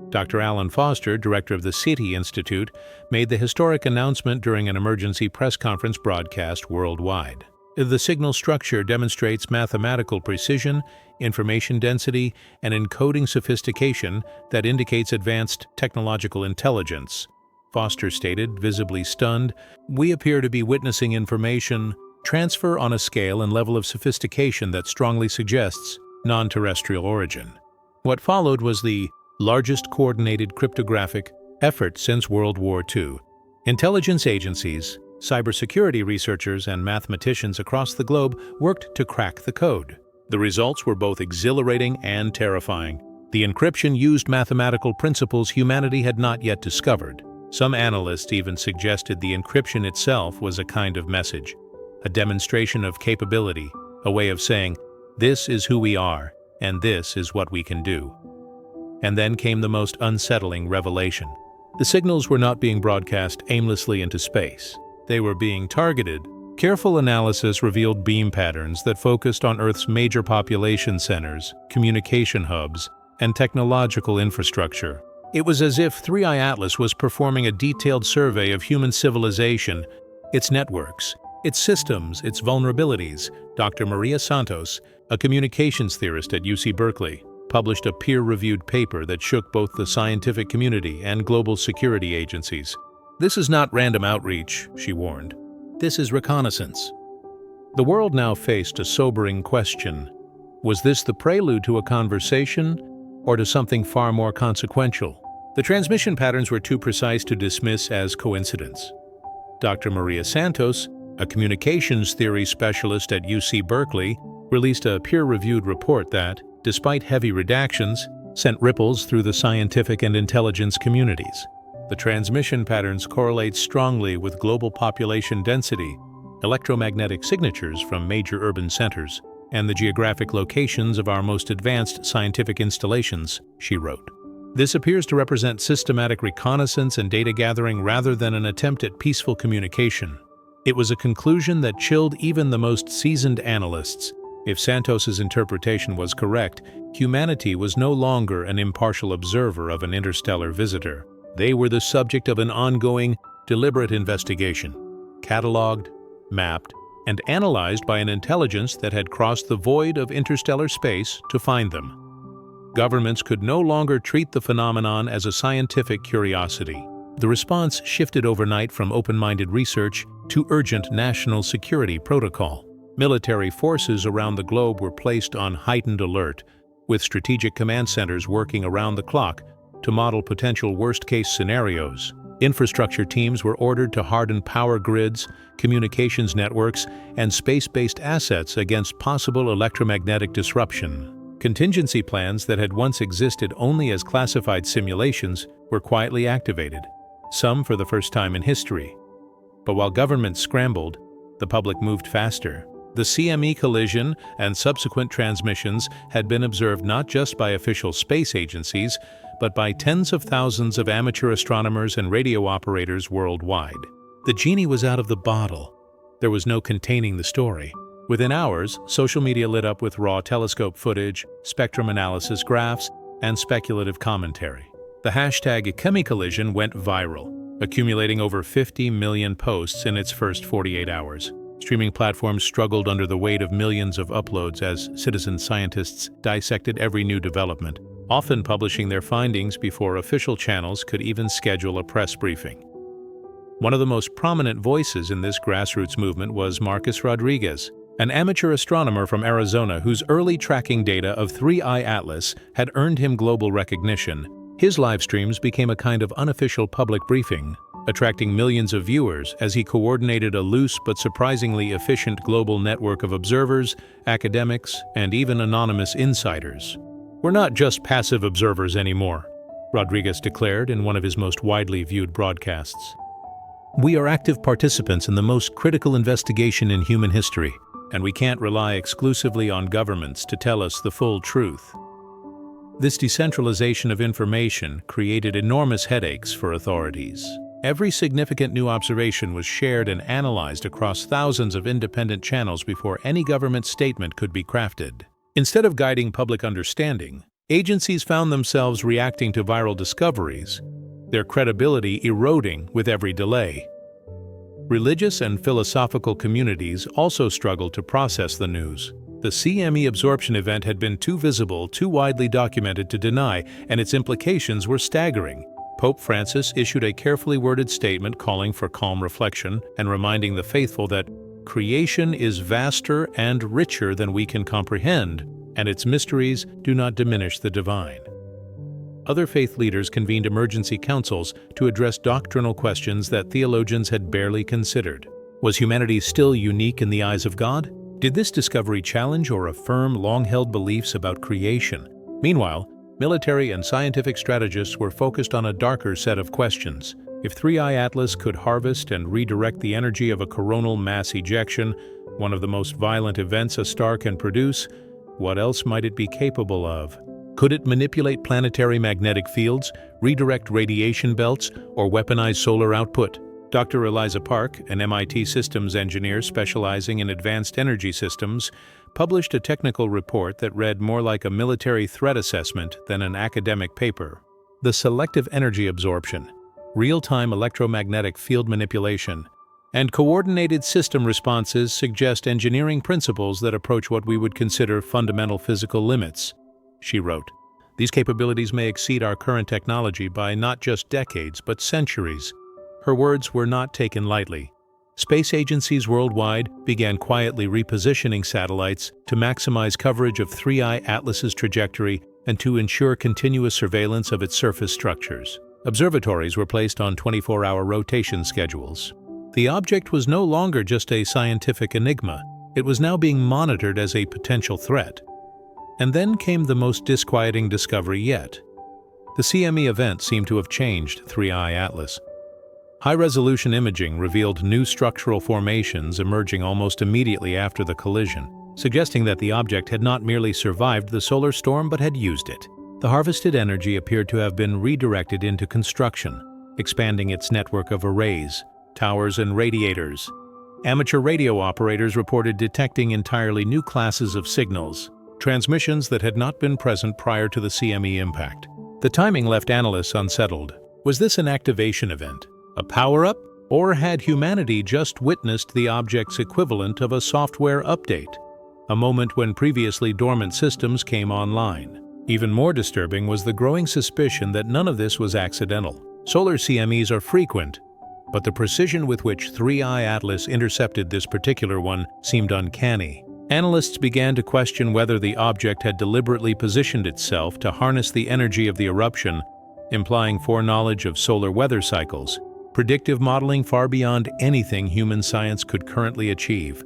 Dr. Alan Foster, director of the SETI Institute, made the historic announcement during an emergency press conference broadcast worldwide. The signal structure demonstrates mathematical precision, information density, and encoding sophistication that indicates advanced technological intelligence. Foster stated, visibly stunned, "We appear to be witnessing information transfer on a scale and level of sophistication that strongly suggests non-terrestrial origin." What followed was the largest coordinated cryptographic effort since World War II. Intelligence agencies, cybersecurity researchers, and mathematicians across the globe worked to crack the code. The results were both exhilarating and terrifying. The encryption used mathematical principles humanity had not yet discovered. Some analysts even suggested the encryption itself was a kind of message, a demonstration of capability, a way of saying, "This is who we are, and this is what we can do." And then came the most unsettling revelation. The signals were not being broadcast aimlessly into space. They were being targeted. Careful analysis revealed beam patterns that focused on Earth's major population centers, communication hubs, and technological infrastructure. It was as if 3I Atlas was performing a detailed survey of human civilization, its networks, its systems, its vulnerabilities. Dr. Maria Santos, a communications theorist at UC Berkeley, published a peer-reviewed paper that shook both the scientific community and global security agencies. "This is not random outreach," she warned. "This is reconnaissance." The world now faced a sobering question. Was this the prelude to a conversation, or to something far more consequential? The transmission patterns were too precise to dismiss as coincidence. Dr. Maria Santos, a communications theory specialist at UC Berkeley, released a peer-reviewed report that, despite heavy redactions, sent ripples through the scientific and intelligence communities. The transmission patterns correlate strongly with global population density, electromagnetic signatures from major urban centers, and the geographic locations of our most advanced scientific installations, she wrote. This appears to represent systematic reconnaissance and data gathering rather than an attempt at peaceful communication. It was a conclusion that chilled even the most seasoned analysts. If Santos's interpretation was correct, humanity was no longer an impartial observer of an interstellar visitor. They were the subject of an ongoing, deliberate investigation, catalogued, mapped, and analyzed by an intelligence that had crossed the void of interstellar space to find them. Governments could no longer treat the phenomenon as a scientific curiosity. The response shifted overnight from open-minded research to urgent national security protocol. Military forces around the globe were placed on heightened alert, with strategic command centers working around the clock to model potential worst-case scenarios. Infrastructure teams were ordered to harden power grids, communications networks, and space-based assets against possible electromagnetic disruption. Contingency plans that had once existed only as classified simulations were quietly activated, some for the first time in history. But while governments scrambled, the public moved faster. The CME collision and subsequent transmissions had been observed not just by official space agencies, but by tens of thousands of amateur astronomers and radio operators worldwide. The genie was out of the bottle. There was no containing the story. Within hours, social media lit up with raw telescope footage, spectrum analysis graphs, and speculative commentary. The hashtag #ChemiCollision went viral, accumulating over 50 million posts in its first 48 hours. Streaming platforms struggled under the weight of millions of uploads as citizen scientists dissected every new development, often publishing their findings before official channels could even schedule a press briefing. One of the most prominent voices in this grassroots movement was Marcus Rodriguez, an amateur astronomer from Arizona whose early tracking data of 3I Atlas had earned him global recognition. His live streams became a kind of unofficial public briefing, attracting millions of viewers as he coordinated a loose but surprisingly efficient global network of observers, academics, and even anonymous insiders. "We're not just passive observers anymore," Rodriguez declared in one of his most widely viewed broadcasts. "We are active participants in the most critical investigation in human history, and we can't rely exclusively on governments to tell us the full truth." This decentralization of information created enormous headaches for authorities. Every significant new observation was shared and analyzed across thousands of independent channels before any government statement could be crafted. Instead of guiding public understanding, agencies found themselves reacting to viral discoveries, their credibility eroding with every delay. Religious and philosophical communities also struggled to process the news. The CME absorption event had been too visible, too widely documented to deny, and its implications were staggering. Pope Francis issued a carefully worded statement calling for calm reflection and reminding the faithful that creation is vaster and richer than we can comprehend, and its mysteries do not diminish the divine. Other faith leaders convened emergency councils to address doctrinal questions that theologians had barely considered. Was humanity still unique in the eyes of God? Did this discovery challenge or affirm long-held beliefs about creation? Meanwhile, military and scientific strategists were focused on a darker set of questions. If 3I Atlas could harvest and redirect the energy of a coronal mass ejection, one of the most violent events a star can produce, what else might it be capable of? Could it manipulate planetary magnetic fields, redirect radiation belts, or weaponize solar output? Dr. Eliza Park, an MIT systems engineer specializing in advanced energy systems, published a technical report that read more like a military threat assessment than an academic paper. The selective energy absorption, real-time electromagnetic field manipulation, and coordinated system responses suggest engineering principles that approach what we would consider fundamental physical limits, she wrote. These capabilities may exceed our current technology by not just decades, but centuries. Her words were not taken lightly. Space agencies worldwide began quietly repositioning satellites to maximize coverage of 3I Atlas's trajectory and to ensure continuous surveillance of its surface structures. Observatories were placed on 24-hour rotation schedules. The object was no longer just a scientific enigma. It was now being monitored as a potential threat. And then came the most disquieting discovery yet. The CME event seemed to have changed 3I Atlas. High-resolution imaging revealed new structural formations emerging almost immediately after the collision, suggesting that the object had not merely survived the solar storm but had used it. The harvested energy appeared to have been redirected into construction, expanding its network of arrays, towers, and radiators. Amateur radio operators reported detecting entirely new classes of signals, transmissions that had not been present prior to the CME impact. The timing left analysts unsettled. Was this an activation event, a power-up, or had humanity just witnessed the object's equivalent of a software update, a moment when previously dormant systems came online? Even more disturbing was the growing suspicion that none of this was accidental. Solar CMEs are frequent, but the precision with which 3I Atlas intercepted this particular one seemed uncanny. Analysts began to question whether the object had deliberately positioned itself to harness the energy of the eruption, implying foreknowledge of solar weather cycles, predictive modeling far beyond anything human science could currently achieve.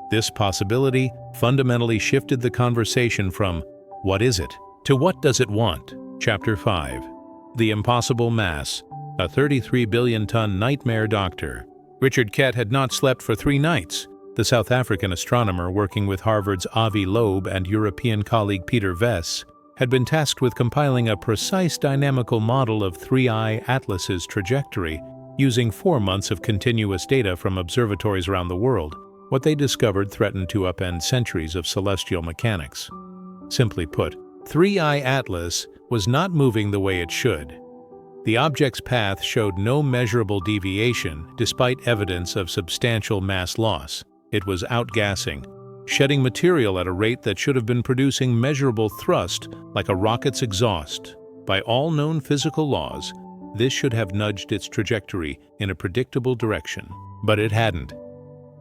This possibility fundamentally shifted the conversation from "what is it?" to "what does it want?" Chapter 5. The Impossible Mass, a 33 billion-ton nightmare doctor. Richard Kett had not slept for 3 nights. The South African astronomer, working with Harvard's Avi Loeb and European colleague Peter Vess, had been tasked with compiling a precise dynamical model of 3I Atlas's trajectory using 4 months of continuous data from observatories around the world. What they discovered threatened to upend centuries of celestial mechanics. Simply put, 3I Atlas was not moving the way it should. The object's path showed no measurable deviation despite evidence of substantial mass loss. It was outgassing, shedding material at a rate that should have been producing measurable thrust like a rocket's exhaust. By all known physical laws, this should have nudged its trajectory in a predictable direction, but it hadn't.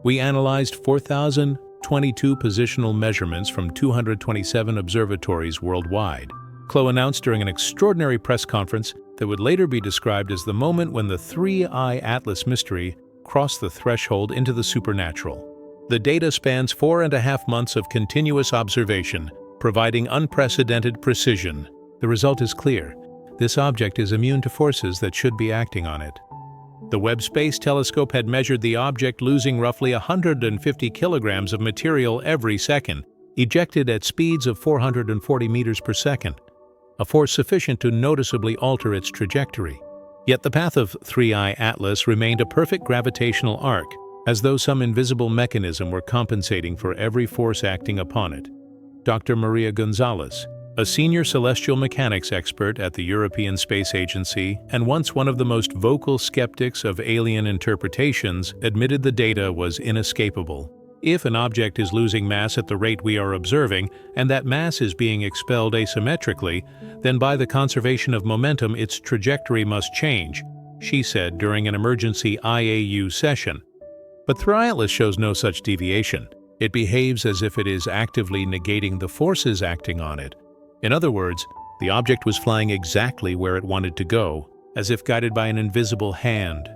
We analyzed 4,022 positional measurements from 227 observatories worldwide. Clough announced during an extraordinary press conference that would later be described as the moment when the 3I Atlas mystery crossed the threshold into the supernatural. The data spans 4.5 months of continuous observation, providing unprecedented precision. The result is clear. This object is immune to forces that should be acting on it. The Webb Space Telescope had measured the object losing roughly 150 kilograms of material every second, ejected at speeds of 440 meters per second, a force sufficient to noticeably alter its trajectory. Yet the path of 3I Atlas remained a perfect gravitational arc, as though some invisible mechanism were compensating for every force acting upon it. Dr. Maria Gonzalez, a senior celestial mechanics expert at the European Space Agency and once one of the most vocal skeptics of alien interpretations, admitted the data was inescapable. If an object is losing mass at the rate we are observing, and that mass is being expelled asymmetrically, then by the conservation of momentum its trajectory must change, she said during an emergency IAU session. But 3I Atlas shows no such deviation. It behaves as if it is actively negating the forces acting on it. In other words, the object was flying exactly where it wanted to go, as if guided by an invisible hand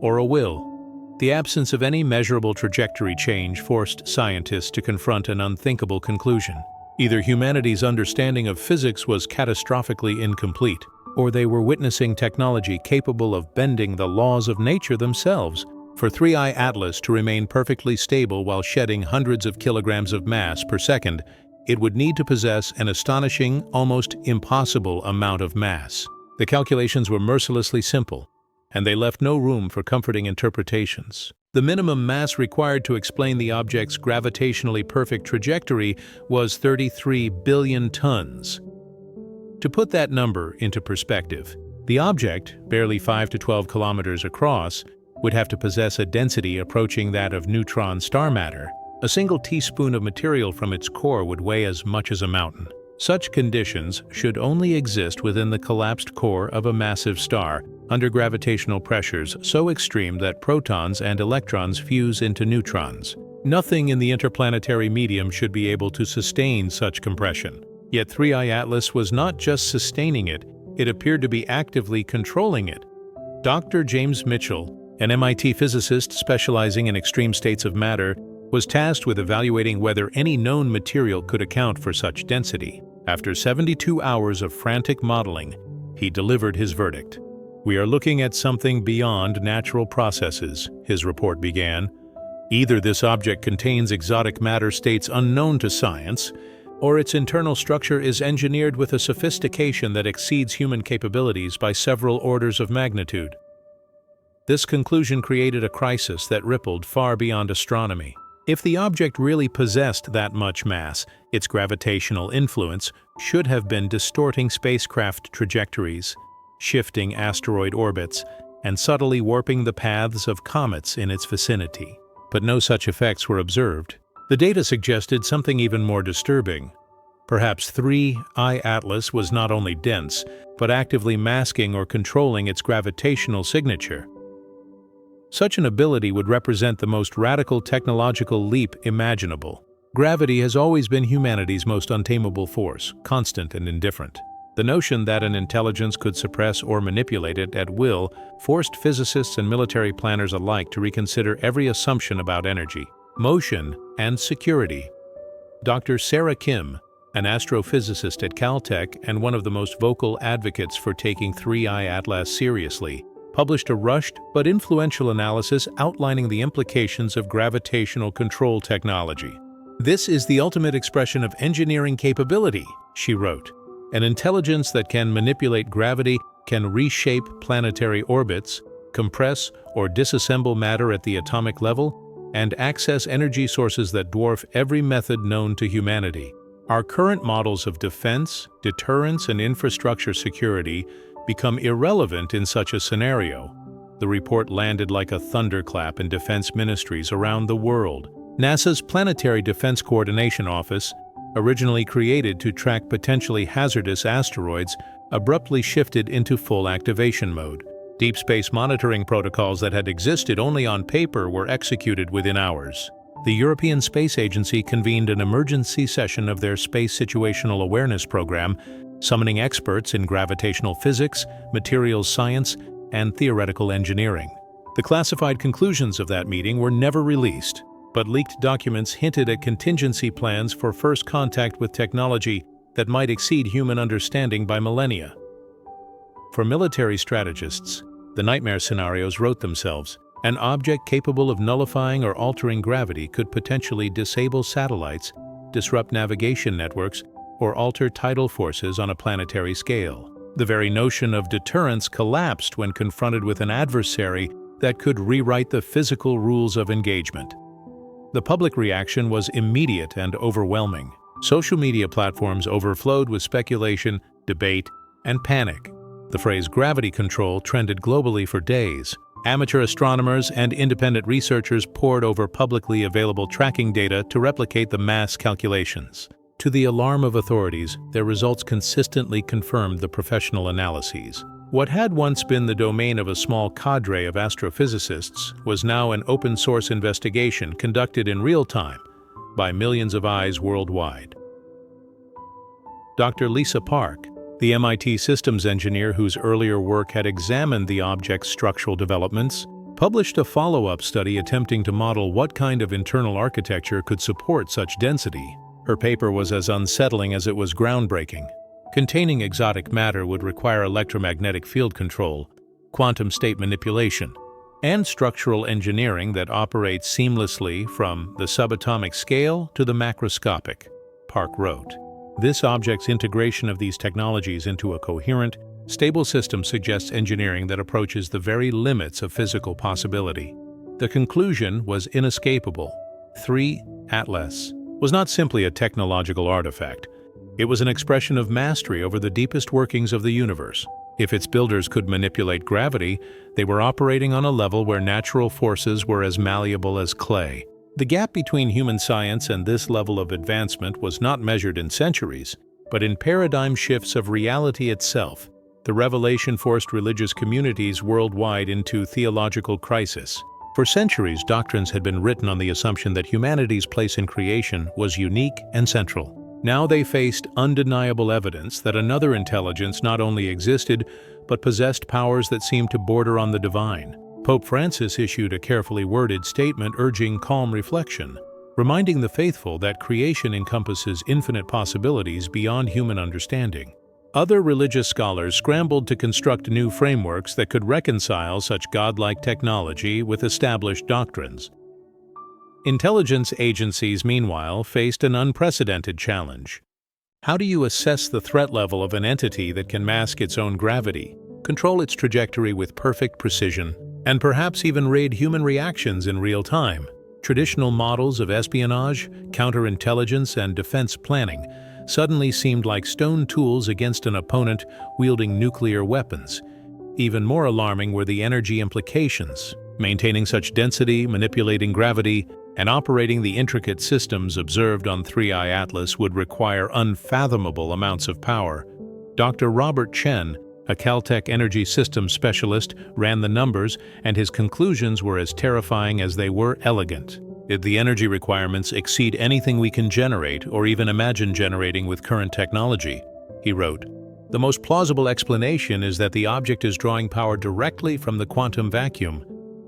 or a will. The absence of any measurable trajectory change forced scientists to confront an unthinkable conclusion. Either humanity's understanding of physics was catastrophically incomplete, or they were witnessing technology capable of bending the laws of nature themselves. For 3I Atlas to remain perfectly stable while shedding hundreds of kilograms of mass per second, it would need to possess an astonishing, almost impossible amount of mass. The calculations were mercilessly simple, and they left no room for comforting interpretations. The minimum mass required to explain the object's gravitationally perfect trajectory was 33 billion tons. To put that number into perspective, the object, barely 5 to 12 kilometers across, would have to possess a density approaching that of neutron star matter. A single teaspoon of material from its core would weigh as much as a mountain. Such conditions should only exist within the collapsed core of a massive star, under gravitational pressures so extreme that protons and electrons fuse into neutrons. Nothing in the interplanetary medium should be able to sustain such compression. Yet 3I Atlas was not just sustaining it, it appeared to be actively controlling it. Dr. James Mitchell, an MIT physicist specializing in extreme states of matter, was tasked with evaluating whether any known material could account for such density. After 72 hours of frantic modeling, he he delivered his verdict. "We are looking at something beyond natural processes," his report began. "Either this object contains exotic matter states unknown to science, or its internal structure is engineered with a sophistication that exceeds human capabilities by several orders of magnitude." This conclusion created a crisis that rippled far beyond astronomy. If the object really possessed that much mass, its gravitational influence should have been distorting spacecraft trajectories, shifting asteroid orbits, and subtly warping the paths of comets in its vicinity. But no such effects were observed. The data suggested something even more disturbing. Perhaps 3I Atlas was not only dense, but actively masking or controlling its gravitational signature. Such an ability would represent the most radical technological leap imaginable. Gravity has always been humanity's most untamable force, constant and indifferent. The notion that an intelligence could suppress or manipulate it at will forced physicists and military planners alike to reconsider every assumption about energy, motion, and security. Dr. Sarah Kim, an astrophysicist at Caltech and one of the most vocal advocates for taking 3I Atlas seriously, published a rushed but influential analysis outlining the implications of gravitational control technology. "This is the ultimate expression of engineering capability," she wrote. "An intelligence that can manipulate gravity, can reshape planetary orbits, compress or disassemble matter at the atomic level, and access energy sources that dwarf every method known to humanity. Our current models of defense, deterrence, and infrastructure security become irrelevant in such a scenario." The report landed like a thunderclap in defense ministries around the world. NASA's Planetary Defense Coordination Office, originally created to track potentially hazardous asteroids, abruptly shifted into full activation mode. Deep space monitoring protocols that had existed only on paper were executed within hours. The European Space Agency convened an emergency session of their Space Situational Awareness Program, summoning experts in gravitational physics, materials science, and theoretical engineering. The classified conclusions of that meeting were never released, but leaked documents hinted at contingency plans for first contact with technology that might exceed human understanding by millennia. For military strategists, the nightmare scenarios wrote themselves. An object capable of nullifying or altering gravity could potentially disable satellites, disrupt navigation networks, or alter tidal forces on a planetary scale. The very notion of deterrence collapsed when confronted with an adversary that could rewrite the physical rules of engagement. The public reaction was immediate and overwhelming. Social media platforms overflowed with speculation, debate, and panic. The phrase gravity control trended globally for days. Amateur astronomers and independent researchers pored over publicly available tracking data to replicate the mass calculations. To the alarm of authorities, their results consistently confirmed the professional analyses. What had once been the domain of a small cadre of astrophysicists was now an open-source investigation conducted in real time by millions of eyes worldwide. Dr. Lisa Park, the MIT systems engineer whose earlier work had examined the object's structural developments, published a follow-up study attempting to model what kind of internal architecture could support such density. Her paper was as unsettling as it was groundbreaking. Containing exotic matter would require electromagnetic field control, quantum state manipulation, and structural engineering that operates seamlessly from the subatomic scale to the macroscopic, Park wrote. This object's integration of these technologies into a coherent, stable system suggests engineering that approaches the very limits of physical possibility. The conclusion was inescapable. 3 Atlas was not simply a technological artifact. It was an expression of mastery over the deepest workings of the universe. If its builders could manipulate gravity, they were operating on a level where natural forces were as malleable as clay. The gap between human science and this level of advancement was not measured in centuries, but in paradigm shifts of reality itself. The revelation forced religious communities worldwide into theological crisis. For centuries, doctrines had been written on the assumption that humanity's place in creation was unique and central. Now they faced undeniable evidence that another intelligence not only existed, but possessed powers that seemed to border on the divine. Pope Francis issued a carefully worded statement urging calm reflection, reminding the faithful that creation encompasses infinite possibilities beyond human understanding. Other religious scholars scrambled to construct new frameworks that could reconcile such godlike technology with established doctrines. Intelligence agencies, meanwhile, faced an unprecedented challenge. How do you assess the threat level of an entity that can mask its own gravity, control its trajectory with perfect precision, and perhaps even read human reactions in real time? Traditional models of espionage, counterintelligence, and defense planning suddenly seemed like stone tools against an opponent wielding nuclear weapons. Even more alarming were the energy implications. Maintaining such density, manipulating gravity, and operating the intricate systems observed on 3I Atlas would require unfathomable amounts of power. Dr. Robert Chen, a Caltech energy systems specialist, ran the numbers, and his conclusions were as terrifying as they were elegant. The energy requirements exceed anything we can generate or even imagine generating with current technology, he wrote. The most plausible explanation is that the object is drawing power directly from the quantum vacuum,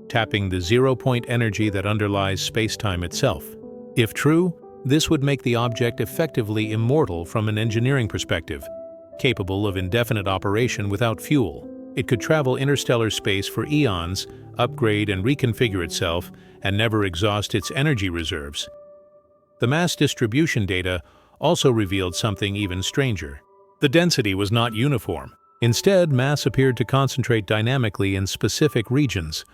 tapping the zero-point energy that underlies space-time itself. If true, this would make the object effectively immortal from an engineering perspective, capable of indefinite operation without fuel. It could travel interstellar space for eons, upgrade and reconfigure itself, and never exhaust its energy reserves. The mass distribution data also revealed something even stranger. The density was not uniform. Instead, mass appeared to concentrate dynamically in specific regions,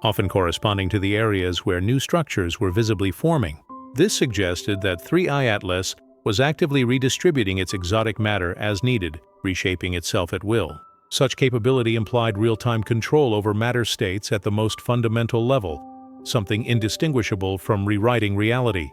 often corresponding to the areas where new structures were visibly forming. This suggested that 3I Atlas was actively redistributing its exotic matter as needed, reshaping itself at will. Such capability implied real-time control over matter states at the most fundamental level, something indistinguishable from rewriting reality.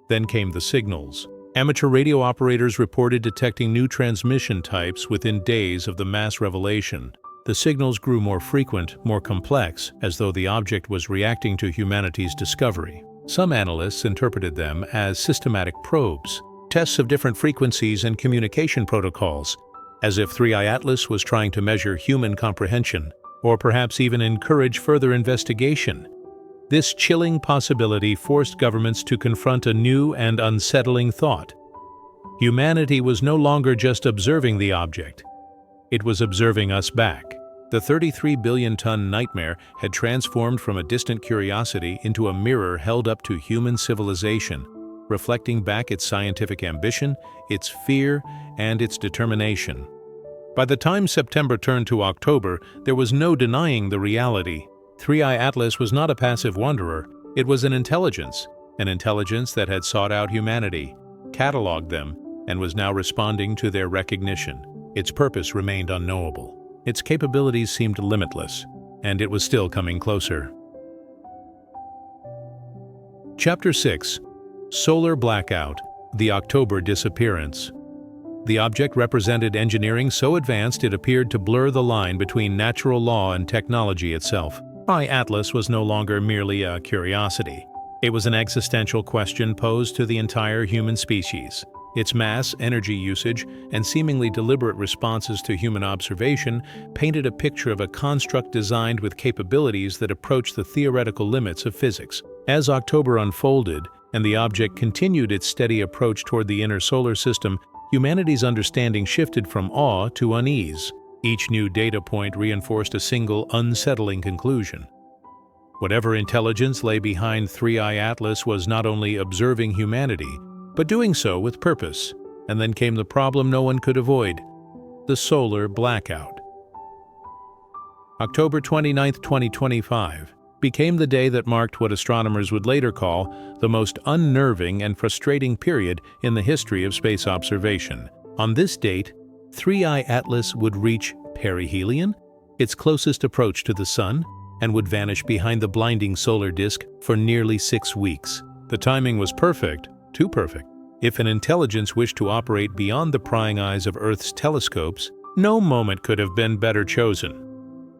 Then came the signals. Amateur radio operators reported detecting new transmission types within days of the mass revelation. The signals grew more frequent, more complex, as though the object was reacting to humanity's discovery. Some analysts interpreted them as systematic probes, tests of different frequencies and communication protocols, as if 3I Atlas was trying to measure human comprehension, or perhaps even encourage further investigation. This chilling possibility forced governments to confront a new and unsettling thought. Humanity was no longer just observing the object. It was observing us back. The 33-billion-ton nightmare had transformed from a distant curiosity into a mirror held up to human civilization, reflecting back its scientific ambition, its fear, and its determination. By the time September turned to October, there was no denying the reality. 3I Atlas was not a passive wanderer. It was an intelligence that had sought out humanity, cataloged them, and was now responding to their recognition. Its purpose remained unknowable. Its capabilities seemed limitless, and it was still coming closer. Chapter 6. Solar Blackout, the October Disappearance. The object represented engineering so advanced it appeared to blur the line between natural law and technology itself. 3I Atlas was no longer merely a curiosity. It was an existential question posed to the entire human species. Its mass, energy usage, and seemingly deliberate responses to human observation painted a picture of a construct designed with capabilities that approached the theoretical limits of physics. As October unfolded, and the object continued its steady approach toward the inner solar system, humanity's understanding shifted from awe to unease. Each new data point reinforced a single, unsettling conclusion. Whatever intelligence lay behind 3I Atlas was not only observing humanity, but doing so with purpose. And then came the problem no one could avoid: the solar blackout. October 29, 2025, became the day that marked what astronomers would later call the most unnerving and frustrating period in the history of space observation. On this date, 3I Atlas would reach perihelion, its closest approach to the Sun, and would vanish behind the blinding solar disk for nearly 6 weeks. The timing was perfect, too perfect. If an intelligence wished to operate beyond the prying eyes of Earth's telescopes, no moment could have been better chosen.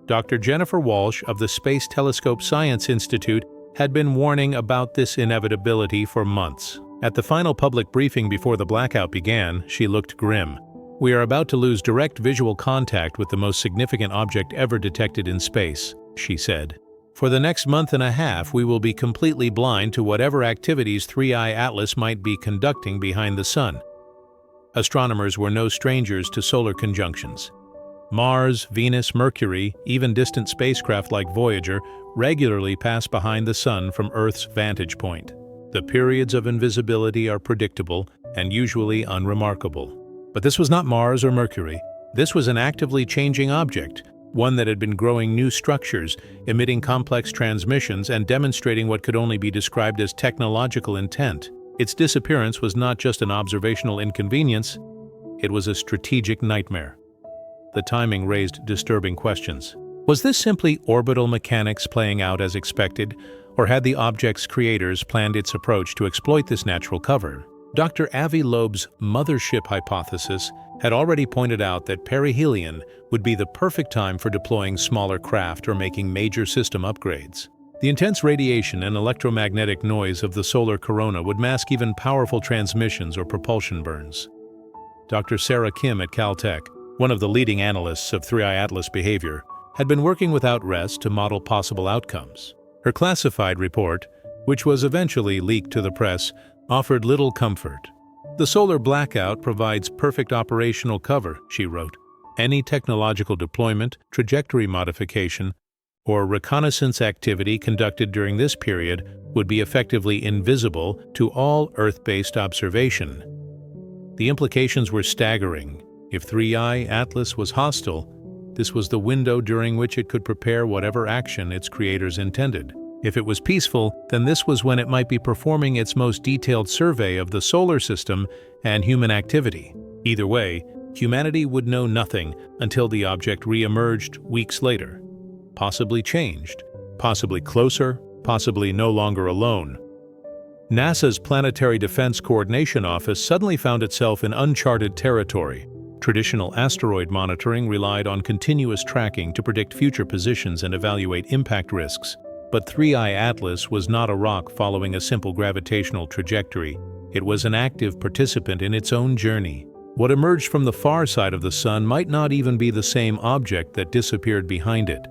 Dr. Jennifer Walsh of the Space Telescope Science Institute had been warning about this inevitability for months. At the final public briefing before the blackout began, she looked grim. "We are about to lose direct visual contact with the most significant object ever detected in space," she said. "For the next month and a half, we will be completely blind to whatever activities 3I Atlas might be conducting behind the Sun." Astronomers were no strangers to solar conjunctions. Mars, Venus, Mercury, even distant spacecraft like Voyager regularly pass behind the Sun from Earth's vantage point. The periods of invisibility are predictable and usually unremarkable. But this was not Mars or Mercury. This was an actively changing object, one that had been growing new structures, emitting complex transmissions and demonstrating what could only be described as technological intent. Its disappearance was not just an observational inconvenience, it was a strategic nightmare. The timing raised disturbing questions. Was this simply orbital mechanics playing out as expected, or had the object's creators planned its approach to exploit this natural cover? Dr. Avi Loeb's mothership hypothesis had already pointed out that perihelion would be the perfect time for deploying smaller craft or making major system upgrades. The intense radiation and electromagnetic noise of the solar corona would mask even powerful transmissions or propulsion burns. Dr. Sarah Kim at Caltech, one of the leading analysts of 3I Atlas behavior, had been working without rest to model possible outcomes. Her classified report, which was eventually leaked to the press, offered little comfort. The solar blackout provides perfect operational cover, she wrote. Any technological deployment, trajectory modification, or reconnaissance activity conducted during this period would be effectively invisible to all Earth-based observation. The implications were staggering. If 3I Atlas was hostile, this was the window during which it could prepare whatever action its creators intended. If it was peaceful, then this was when it might be performing its most detailed survey of the solar system and human activity. Either way, humanity would know nothing until the object re-emerged weeks later. Possibly changed, possibly closer, possibly no longer alone. NASA's Planetary Defense Coordination Office suddenly found itself in uncharted territory. Traditional asteroid monitoring relied on continuous tracking to predict future positions and evaluate impact risks. But 3I Atlas was not a rock following a simple gravitational trajectory. It was an active participant in its own journey. What emerged from the far side of the Sun might not even be the same object that disappeared behind it.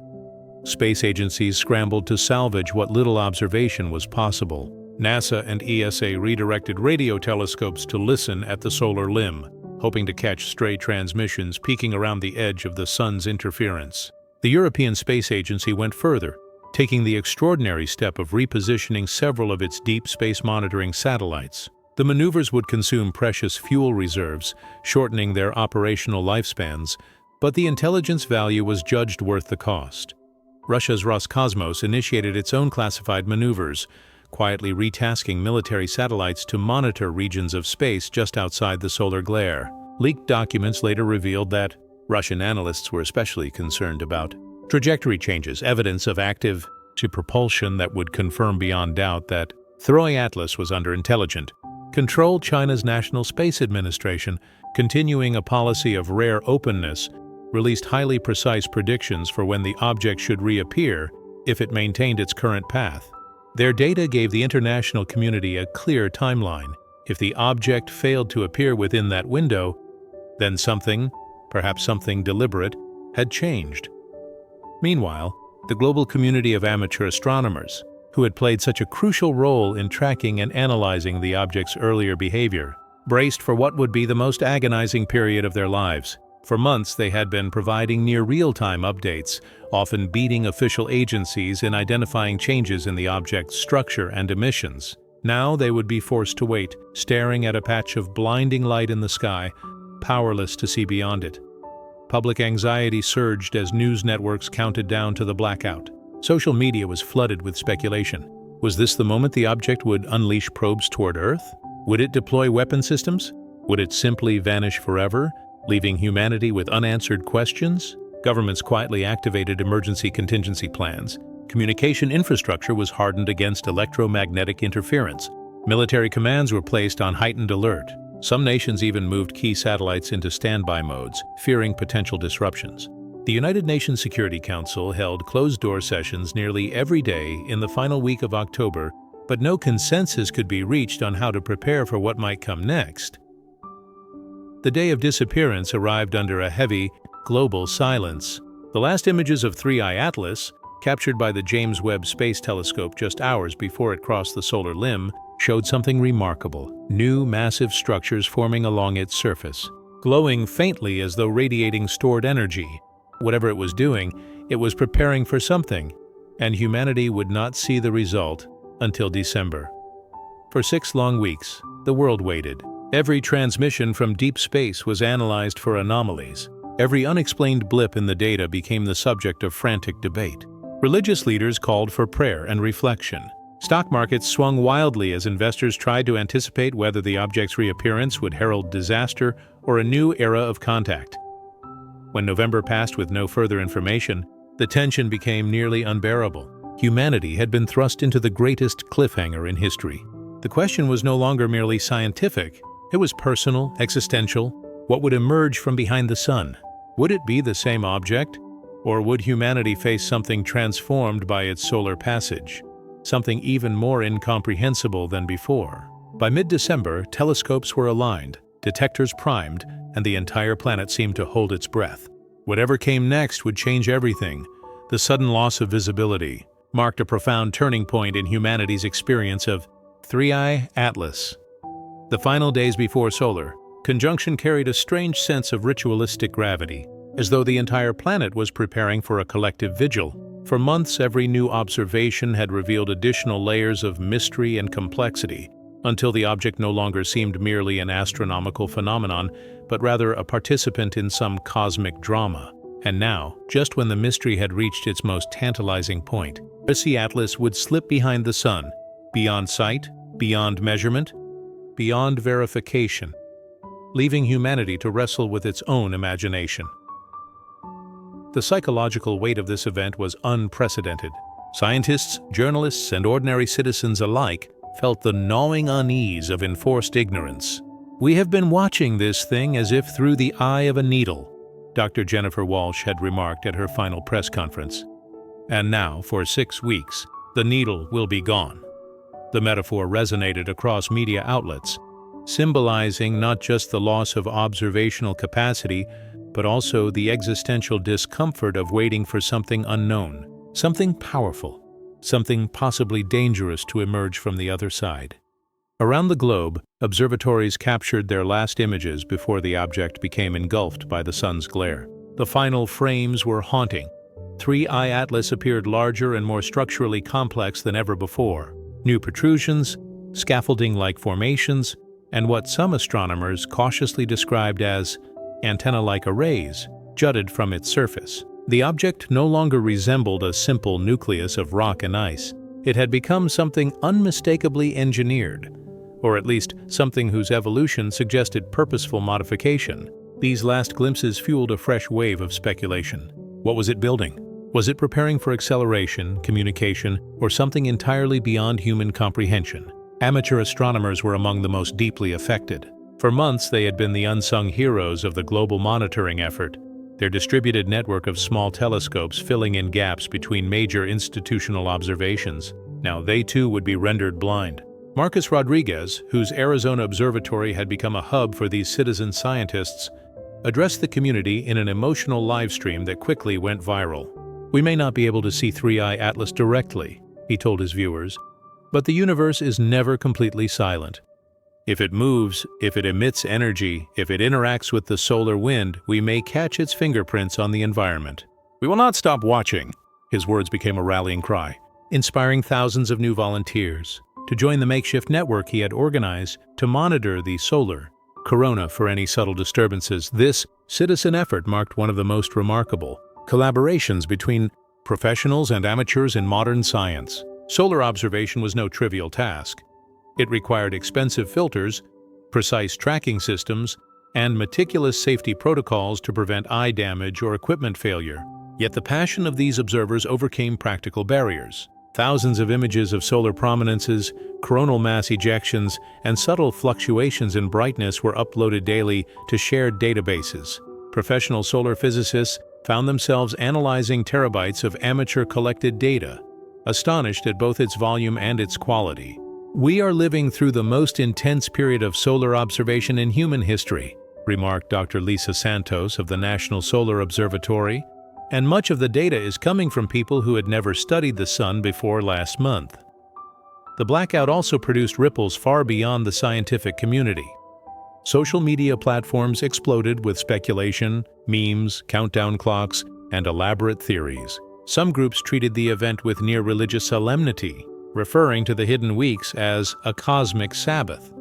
Space agencies scrambled to salvage what little observation was possible. NASA and ESA redirected radio telescopes to listen at the solar limb, hoping to catch stray transmissions peeking around the edge of the Sun's interference. The European Space Agency went further, taking the extraordinary step of repositioning several of its deep space monitoring satellites. The maneuvers would consume precious fuel reserves, shortening their operational lifespans, but the intelligence value was judged worth the cost. Russia's Roscosmos initiated its own classified maneuvers, quietly retasking military satellites to monitor regions of space just outside the solar glare. Leaked documents later revealed that Russian analysts were especially concerned about trajectory changes, evidence of active to propulsion that would confirm beyond doubt that 3I Atlas was under intelligent control. China's National Space Administration, continuing a policy of rare openness, released highly precise predictions for when the object should reappear if it maintained its current path. Their data gave the international community a clear timeline. If the object failed to appear within that window, then something, perhaps something deliberate, had changed. Meanwhile, the global community of amateur astronomers, who had played such a crucial role in tracking and analyzing the object's earlier behavior, braced for what would be the most agonizing period of their lives. For months, they had been providing near real-time updates, often beating official agencies in identifying changes in the object's structure and emissions. Now they would be forced to wait, staring at a patch of blinding light in the sky, powerless to see beyond it. Public anxiety surged as news networks counted down to the blackout. Social media was flooded with speculation. Was this the moment the object would unleash probes toward Earth? Would it deploy weapon systems? Would it simply vanish forever, leaving humanity with unanswered questions? Governments quietly activated emergency contingency plans. Communication infrastructure was hardened against electromagnetic interference. Military commands were placed on heightened alert. Some nations even moved key satellites into standby modes, fearing potential disruptions. The United Nations Security Council held closed-door sessions nearly every day in the final week of October, but no consensus could be reached on how to prepare for what might come next. The day of disappearance arrived under a heavy, global silence. The last images of 3I Atlas, captured by the James Webb Space Telescope just hours before it crossed the solar limb, showed something remarkable: new massive structures forming along its surface, glowing faintly as though radiating stored energy. Whatever it was doing, it was preparing for something, and humanity would not see the result until December. For 6 long weeks, the world waited. Every transmission from deep space was analyzed for anomalies. Every unexplained blip in the data became the subject of frantic debate. Religious leaders called for prayer and reflection. Stock markets swung wildly as investors tried to anticipate whether the object's reappearance would herald disaster or a new era of contact. When November passed with no further information, the tension became nearly unbearable. Humanity had been thrust into the greatest cliffhanger in history. The question was no longer merely scientific. It was personal, existential. What would emerge from behind the sun? Would it be the same object? Or would humanity face something transformed by its solar passage? Something even more incomprehensible than before. By mid-December, telescopes were aligned, detectors primed, and the entire planet seemed to hold its breath. Whatever came next would change everything. The sudden loss of visibility marked a profound turning point in humanity's experience of 3I Atlas. The final days before solar conjunction carried a strange sense of ritualistic gravity, as though the entire planet was preparing for a collective vigil. For months, every new observation had revealed additional layers of mystery and complexity, until the object no longer seemed merely an astronomical phenomenon, but rather a participant in some cosmic drama. And now, just when the mystery had reached its most tantalizing point, 3I Atlas would slip behind the sun, beyond sight, beyond measurement, beyond verification, leaving humanity to wrestle with its own imagination. The psychological weight of this event was unprecedented. Scientists, journalists, and ordinary citizens alike felt the gnawing unease of enforced ignorance. "We have been watching this thing as if through the eye of a needle," Dr. Jennifer Walsh had remarked at her final press conference. And now, for 6 weeks, the needle will be gone. The metaphor resonated across media outlets, symbolizing not just the loss of observational capacity, but also the existential discomfort of waiting for something unknown, something powerful, something possibly dangerous to emerge from the other side. Around the globe, observatories captured their last images before the object became engulfed by the sun's glare. The final frames were haunting. 3I Atlas appeared larger and more structurally complex than ever before. New protrusions, scaffolding-like formations, and what some astronomers cautiously described as antenna-like arrays jutted from its surface. The object no longer resembled a simple nucleus of rock and ice. It had become something unmistakably engineered, or at least something whose evolution suggested purposeful modification. These last glimpses fueled a fresh wave of speculation. What was it building? Was it preparing for acceleration, communication, or something entirely beyond human comprehension? Amateur astronomers were among the most deeply affected. For months, they had been the unsung heroes of the global monitoring effort, their distributed network of small telescopes filling in gaps between major institutional observations. Now they too would be rendered blind. Marcus Rodriguez, whose Arizona observatory had become a hub for these citizen scientists, addressed the community in an emotional live stream that quickly went viral. "We may not be able to see 3I Atlas directly," he told his viewers, "but the universe is never completely silent. If it moves, if it emits energy, if it interacts with the solar wind, we may catch its fingerprints on the environment. We will not stop watching." His words became a rallying cry, inspiring thousands of new volunteers to join the makeshift network he had organized to monitor the solar corona for any subtle disturbances. This citizen effort marked one of the most remarkable collaborations between professionals and amateurs in modern science. Solar observation was no trivial task. It required expensive filters, precise tracking systems, and meticulous safety protocols to prevent eye damage or equipment failure. Yet the passion of these observers overcame practical barriers. Thousands of images of solar prominences, coronal mass ejections, and subtle fluctuations in brightness were uploaded daily to shared databases. Professional solar physicists found themselves analyzing terabytes of amateur-collected data, astonished at both its volume and its quality. "We are living through the most intense period of solar observation in human history," remarked Dr. Lisa Santos of the National Solar Observatory, "and much of the data is coming from people who had never studied the sun before last month." the blackout also produced ripples far beyond the scientific community. Social media platforms exploded with speculation, memes, countdown clocks, and elaborate theories. Some groups treated the event with near religious solemnity, referring to the hidden weeks as a cosmic Sabbath.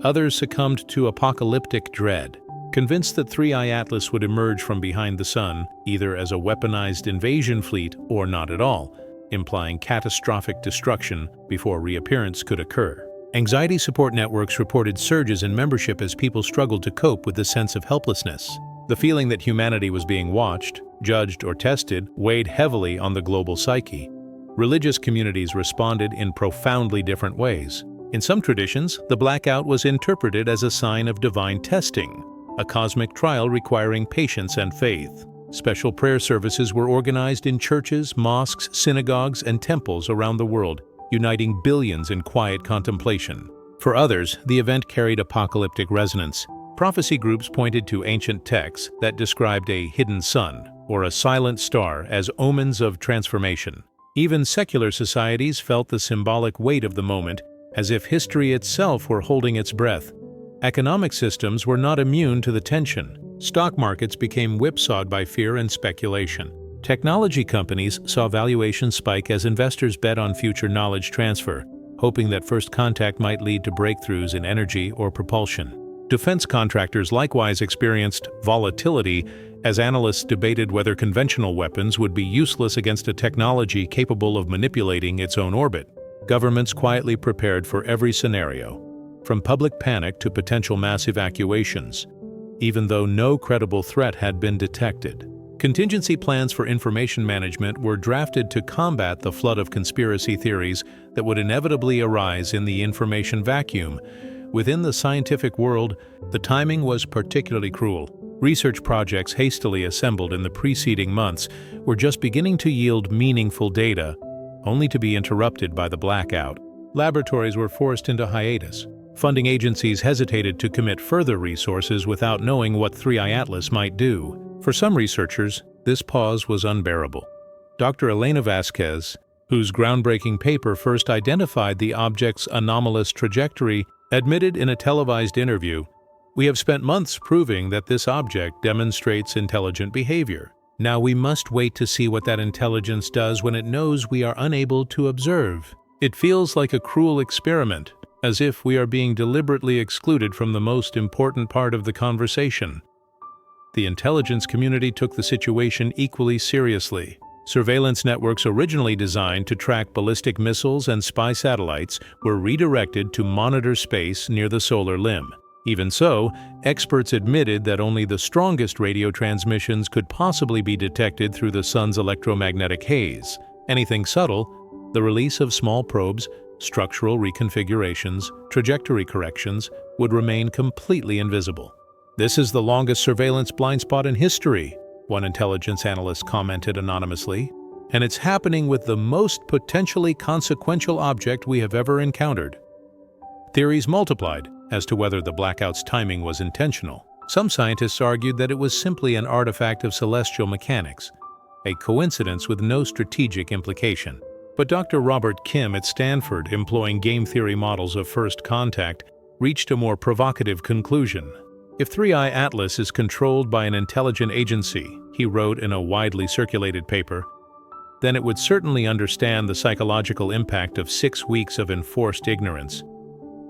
Others succumbed to apocalyptic dread, convinced that 3I Atlas would emerge from behind the sun, either as a weaponized invasion fleet or not at all, implying catastrophic destruction before reappearance could occur. Anxiety support networks reported surges in membership as people struggled to cope with the sense of helplessness. The feeling that humanity was being watched, judged, or tested weighed heavily on the global psyche. Religious communities responded in profoundly different ways. In some traditions, the blackout was interpreted as a sign of divine testing, a cosmic trial requiring patience and faith. Special prayer services were organized in churches, mosques, synagogues, and temples around the world, uniting billions in quiet contemplation. For others, the event carried apocalyptic resonance. Prophecy groups pointed to ancient texts that described a hidden sun or a silent star as omens of transformation. Even secular societies felt the symbolic weight of the moment, as if history itself were holding its breath. Economic systems were not immune to the tension. Stock markets became whipsawed by fear and speculation. Technology companies saw valuations spike as investors bet on future knowledge transfer, hoping that first contact might lead to breakthroughs in energy or propulsion. Defense contractors likewise experienced volatility as analysts debated whether conventional weapons would be useless against a technology capable of manipulating its own orbit. Governments quietly prepared for every scenario, from public panic to potential mass evacuations, even though no credible threat had been detected. Contingency plans for information management were drafted to combat the flood of conspiracy theories that would inevitably arise in the information vacuum. Within the scientific world, the timing was particularly cruel. Research projects hastily assembled in the preceding months were just beginning to yield meaningful data, only to be interrupted by the blackout. Laboratories were forced into hiatus. Funding agencies hesitated to commit further resources without knowing what 3I Atlas might do. For some researchers, this pause was unbearable. Dr. Elena Vasquez, whose groundbreaking paper first identified the object's anomalous trajectory, admitted in a televised interview, "We have spent months proving that this object demonstrates intelligent behavior. Now we must wait to see what that intelligence does when it knows we are unable to observe. It feels like a cruel experiment, as if we are being deliberately excluded from the most important part of the conversation." The intelligence community took the situation equally seriously. Surveillance networks originally designed to track ballistic missiles and spy satellites were redirected to monitor space near the solar limb. Even so, experts admitted that only the strongest radio transmissions could possibly be detected through the sun's electromagnetic haze. Anything subtle, the release of small probes, structural reconfigurations, trajectory corrections, would remain completely invisible. "This is the longest surveillance blind spot in history," one intelligence analyst commented anonymously, "and it's happening with the most potentially consequential object we have ever encountered." Theories multiplied as to whether the blackout's timing was intentional. Some scientists argued that it was simply an artifact of celestial mechanics, a coincidence with no strategic implication. But Dr. Robert Kim at Stanford, employing game theory models of first contact, reached a more provocative conclusion. If 3I Atlas is controlled by an intelligent agency, he wrote in a widely circulated paper, then it would certainly understand the psychological impact of 6 weeks of enforced ignorance.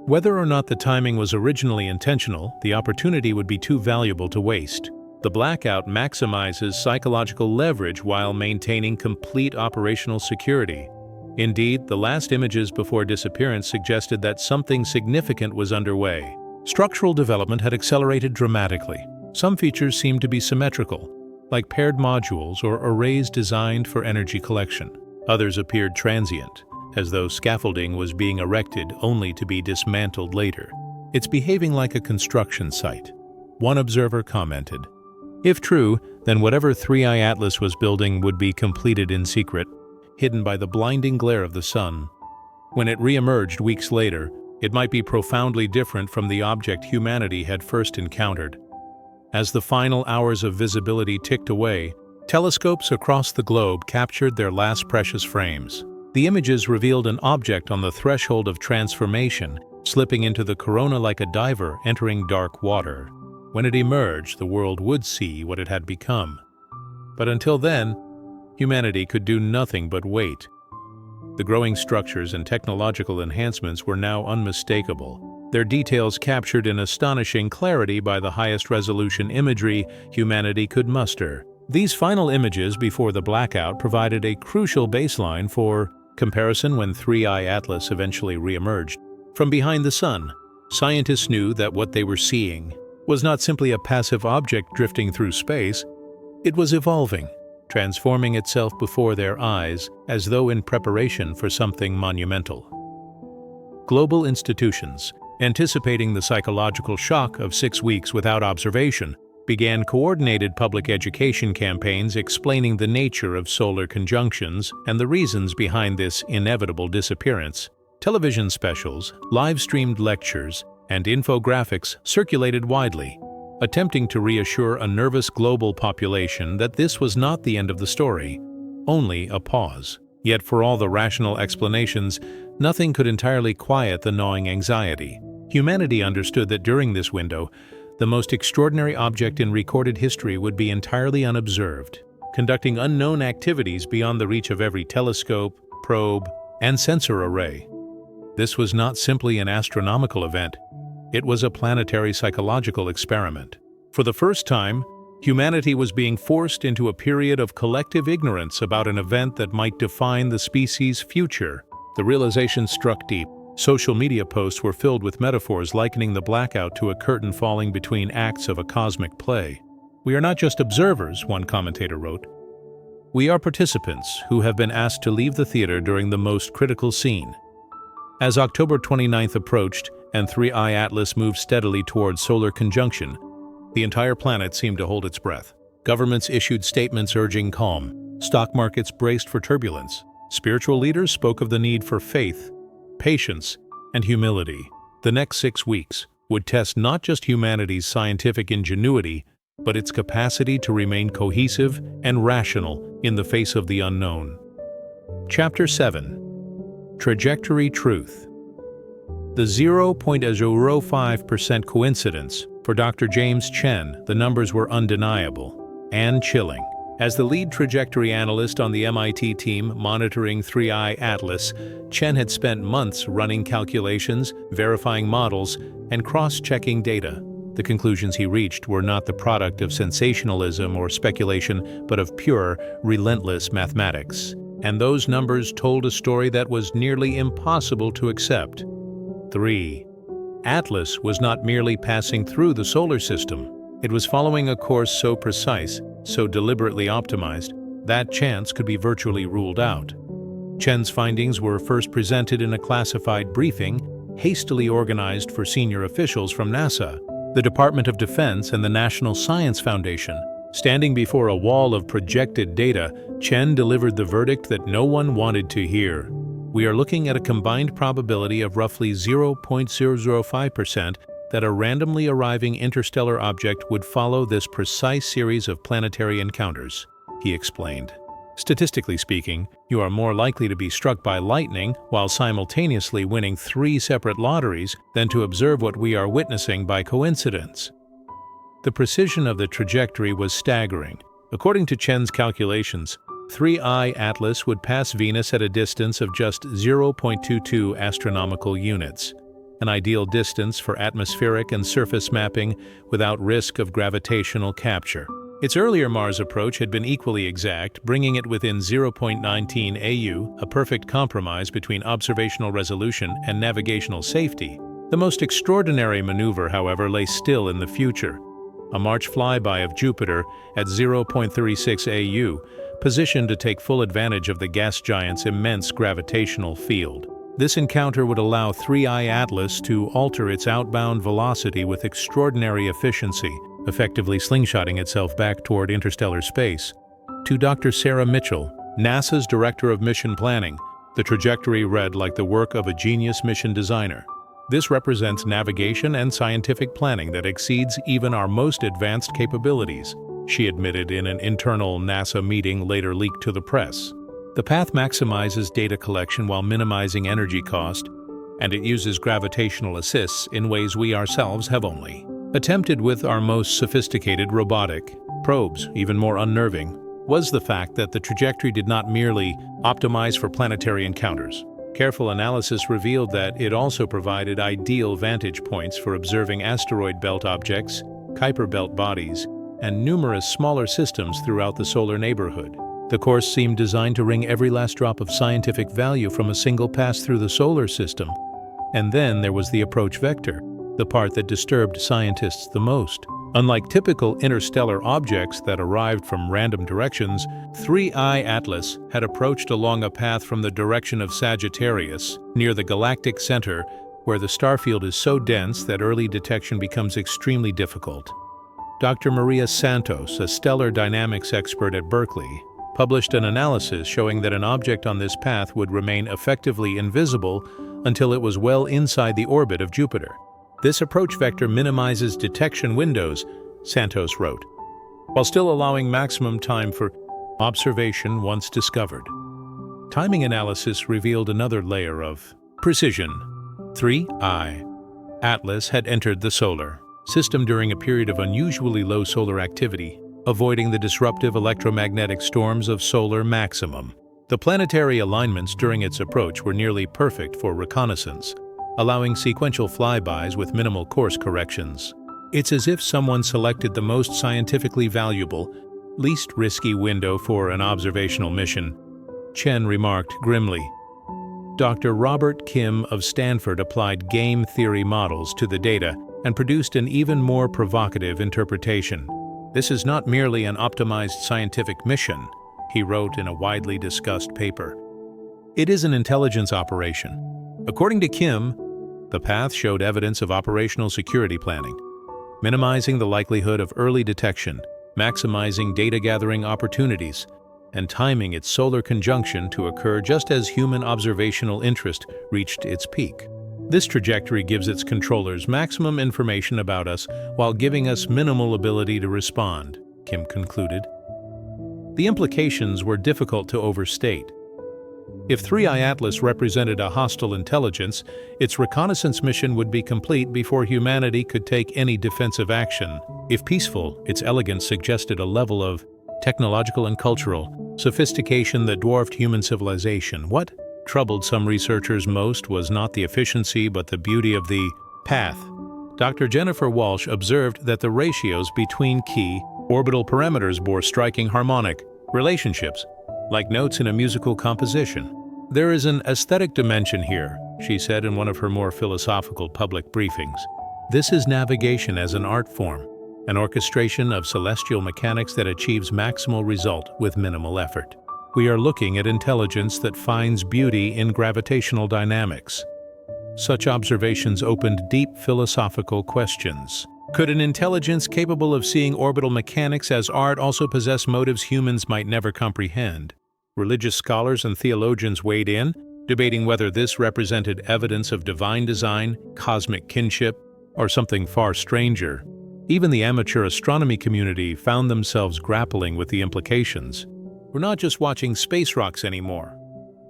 Whether or not the timing was originally intentional, the opportunity would be too valuable to waste. The blackout maximizes psychological leverage while maintaining complete operational security. Indeed, the last images before disappearance suggested that something significant was underway. Structural development had accelerated dramatically. Some features seemed to be symmetrical, like paired modules or arrays designed for energy collection. Others appeared transient, as though scaffolding was being erected only to be dismantled later. "It's behaving like a construction site," one observer commented. If true, then whatever 3I Atlas was building would be completed in secret, hidden by the blinding glare of the sun. When it re-emerged weeks later, it might be profoundly different from the object humanity had first encountered. As the final hours of visibility ticked away, telescopes across the globe captured their last precious frames. The images revealed an object on the threshold of transformation, slipping into the corona like a diver entering dark water. When it emerged, the world would see what it had become. But until then, humanity could do nothing but wait. The growing structures and technological enhancements were now unmistakable, their details captured in astonishing clarity by the highest resolution imagery humanity could muster. These final images before the blackout provided a crucial baseline for comparison when 3I Atlas eventually re-emerged. From behind the sun, scientists knew that what they were seeing was not simply a passive object drifting through space, it was evolving, transforming itself before their eyes as though in preparation for something monumental. Global institutions, anticipating the psychological shock of 6 weeks without observation, began coordinated public education campaigns explaining the nature of solar conjunctions and the reasons behind this inevitable disappearance. Television specials, live-streamed lectures, and infographics circulated widely, attempting to reassure a nervous global population that this was not the end of the story, only a pause. Yet for all the rational explanations, nothing could entirely quiet the gnawing anxiety. Humanity understood that during this window, the most extraordinary object in recorded history would be entirely unobserved, conducting unknown activities beyond the reach of every telescope, probe, and sensor array. This was not simply an astronomical event, it was a planetary psychological experiment. For the first time, humanity was being forced into a period of collective ignorance about an event that might define the species' future. The realization struck deep. Social media posts were filled with metaphors likening the blackout to a curtain falling between acts of a cosmic play. "We are not just observers," one commentator wrote. "We are participants who have been asked to leave the theater during the most critical scene." As October 29th approached and 3I Atlas moved steadily towards solar conjunction, the entire planet seemed to hold its breath. Governments issued statements urging calm. Stock markets braced for turbulence. Spiritual leaders spoke of the need for faith, patience, and humility. The next 6 weeks would test not just humanity's scientific ingenuity, but its capacity to remain cohesive and rational in the face of the unknown. Chapter 7. Trajectory Truth. The 0.05% coincidence. For Dr. James Chen, the numbers were undeniable and chilling. As the lead trajectory analyst on the MIT team monitoring 3I Atlas, Chen had spent months running calculations, verifying models, and cross-checking data. The conclusions he reached were not the product of sensationalism or speculation, but of pure, relentless mathematics. And those numbers told a story that was nearly impossible to accept. 3. Atlas was not merely passing through the solar system. It was following a course so precise, so deliberately optimized, that chance could be virtually ruled out. Chen's findings were first presented in a classified briefing, hastily organized for senior officials from NASA, the Department of Defense, and the National Science Foundation. Standing before a wall of projected data, Chen delivered the verdict that no one wanted to hear. We are looking at a combined probability of roughly 0.005% that a randomly arriving interstellar object would follow this precise series of planetary encounters, he explained. Statistically speaking, you are more likely to be struck by lightning while simultaneously winning 3 separate lotteries than to observe what we are witnessing by coincidence. The precision of the trajectory was staggering. According to Chen's calculations, 3I Atlas would pass Venus at a distance of just 0.22 astronomical units, an ideal distance for atmospheric and surface mapping without risk of gravitational capture. Its earlier Mars approach had been equally exact, bringing it within 0.19 AU, a perfect compromise between observational resolution and navigational safety. The most extraordinary maneuver, however, lay still in the future. A March flyby of Jupiter at 0.36 AU, positioned to take full advantage of the gas giant's immense gravitational field. This encounter would allow 3I Atlas to alter its outbound velocity with extraordinary efficiency, effectively slingshotting itself back toward interstellar space. To Dr. Sarah Mitchell, NASA's Director of Mission Planning, the trajectory read like the work of a genius mission designer. This represents navigation and scientific planning that exceeds even our most advanced capabilities, she admitted in an internal NASA meeting later leaked to the press. The path maximizes data collection while minimizing energy cost, and it uses gravitational assists in ways we ourselves have only attempted with our most sophisticated robotic probes. Even more unnerving was the fact that the trajectory did not merely optimize for planetary encounters. Careful analysis revealed that it also provided ideal vantage points for observing asteroid belt objects, Kuiper belt bodies, and numerous smaller systems throughout the solar neighborhood. The course seemed designed to wring every last drop of scientific value from a single pass through the solar system. And then there was the approach vector, the part that disturbed scientists the most. Unlike typical interstellar objects that arrived from random directions, 3I Atlas had approached along a path from the direction of Sagittarius, near the galactic center, where the starfield is so dense that early detection becomes extremely difficult. Dr. Maria Santos, a stellar dynamics expert at Berkeley, published an analysis showing that an object on this path would remain effectively invisible until it was well inside the orbit of Jupiter. This approach vector minimizes detection windows, Santos wrote, while still allowing maximum time for observation once discovered. Timing analysis revealed another layer of precision. 3I Atlas had entered the solar system during a period of unusually low solar activity, avoiding the disruptive electromagnetic storms of solar maximum. The planetary alignments during its approach were nearly perfect for reconnaissance, allowing sequential flybys with minimal course corrections. It's as if someone selected the most scientifically valuable, least risky window for an observational mission, Chen remarked grimly. Dr. Robert Kim of Stanford applied game theory models to the data and produced an even more provocative interpretation. This is not merely an optimized scientific mission, he wrote in a widely discussed paper. It is an intelligence operation. According to Kim, the path showed evidence of operational security planning, minimizing the likelihood of early detection, maximizing data gathering opportunities, and timing its solar conjunction to occur just as human observational interest reached its peak. This trajectory gives its controllers maximum information about us while giving us minimal ability to respond, Kim concluded. The implications were difficult to overstate. If 3I Atlas represented a hostile intelligence, its reconnaissance mission would be complete before humanity could take any defensive action. If peaceful, its elegance suggested a level of technological and cultural sophistication that dwarfed human civilization. What troubled some researchers most was not the efficiency but the beauty of the path. Dr. Jennifer Walsh observed that the ratios between key orbital parameters bore striking harmonic relationships, like notes in a musical composition. There is an aesthetic dimension here, she said in one of her more philosophical public briefings. This is navigation as an art form, an orchestration of celestial mechanics that achieves maximal result with minimal effort. We are looking at intelligence that finds beauty in gravitational dynamics. Such observations opened deep philosophical questions. Could an intelligence capable of seeing orbital mechanics as art also possess motives humans might never comprehend? Religious scholars and theologians weighed in, debating whether this represented evidence of divine design, cosmic kinship, or something far stranger. Even the amateur astronomy community found themselves grappling with the implications. We're not just watching space rocks anymore,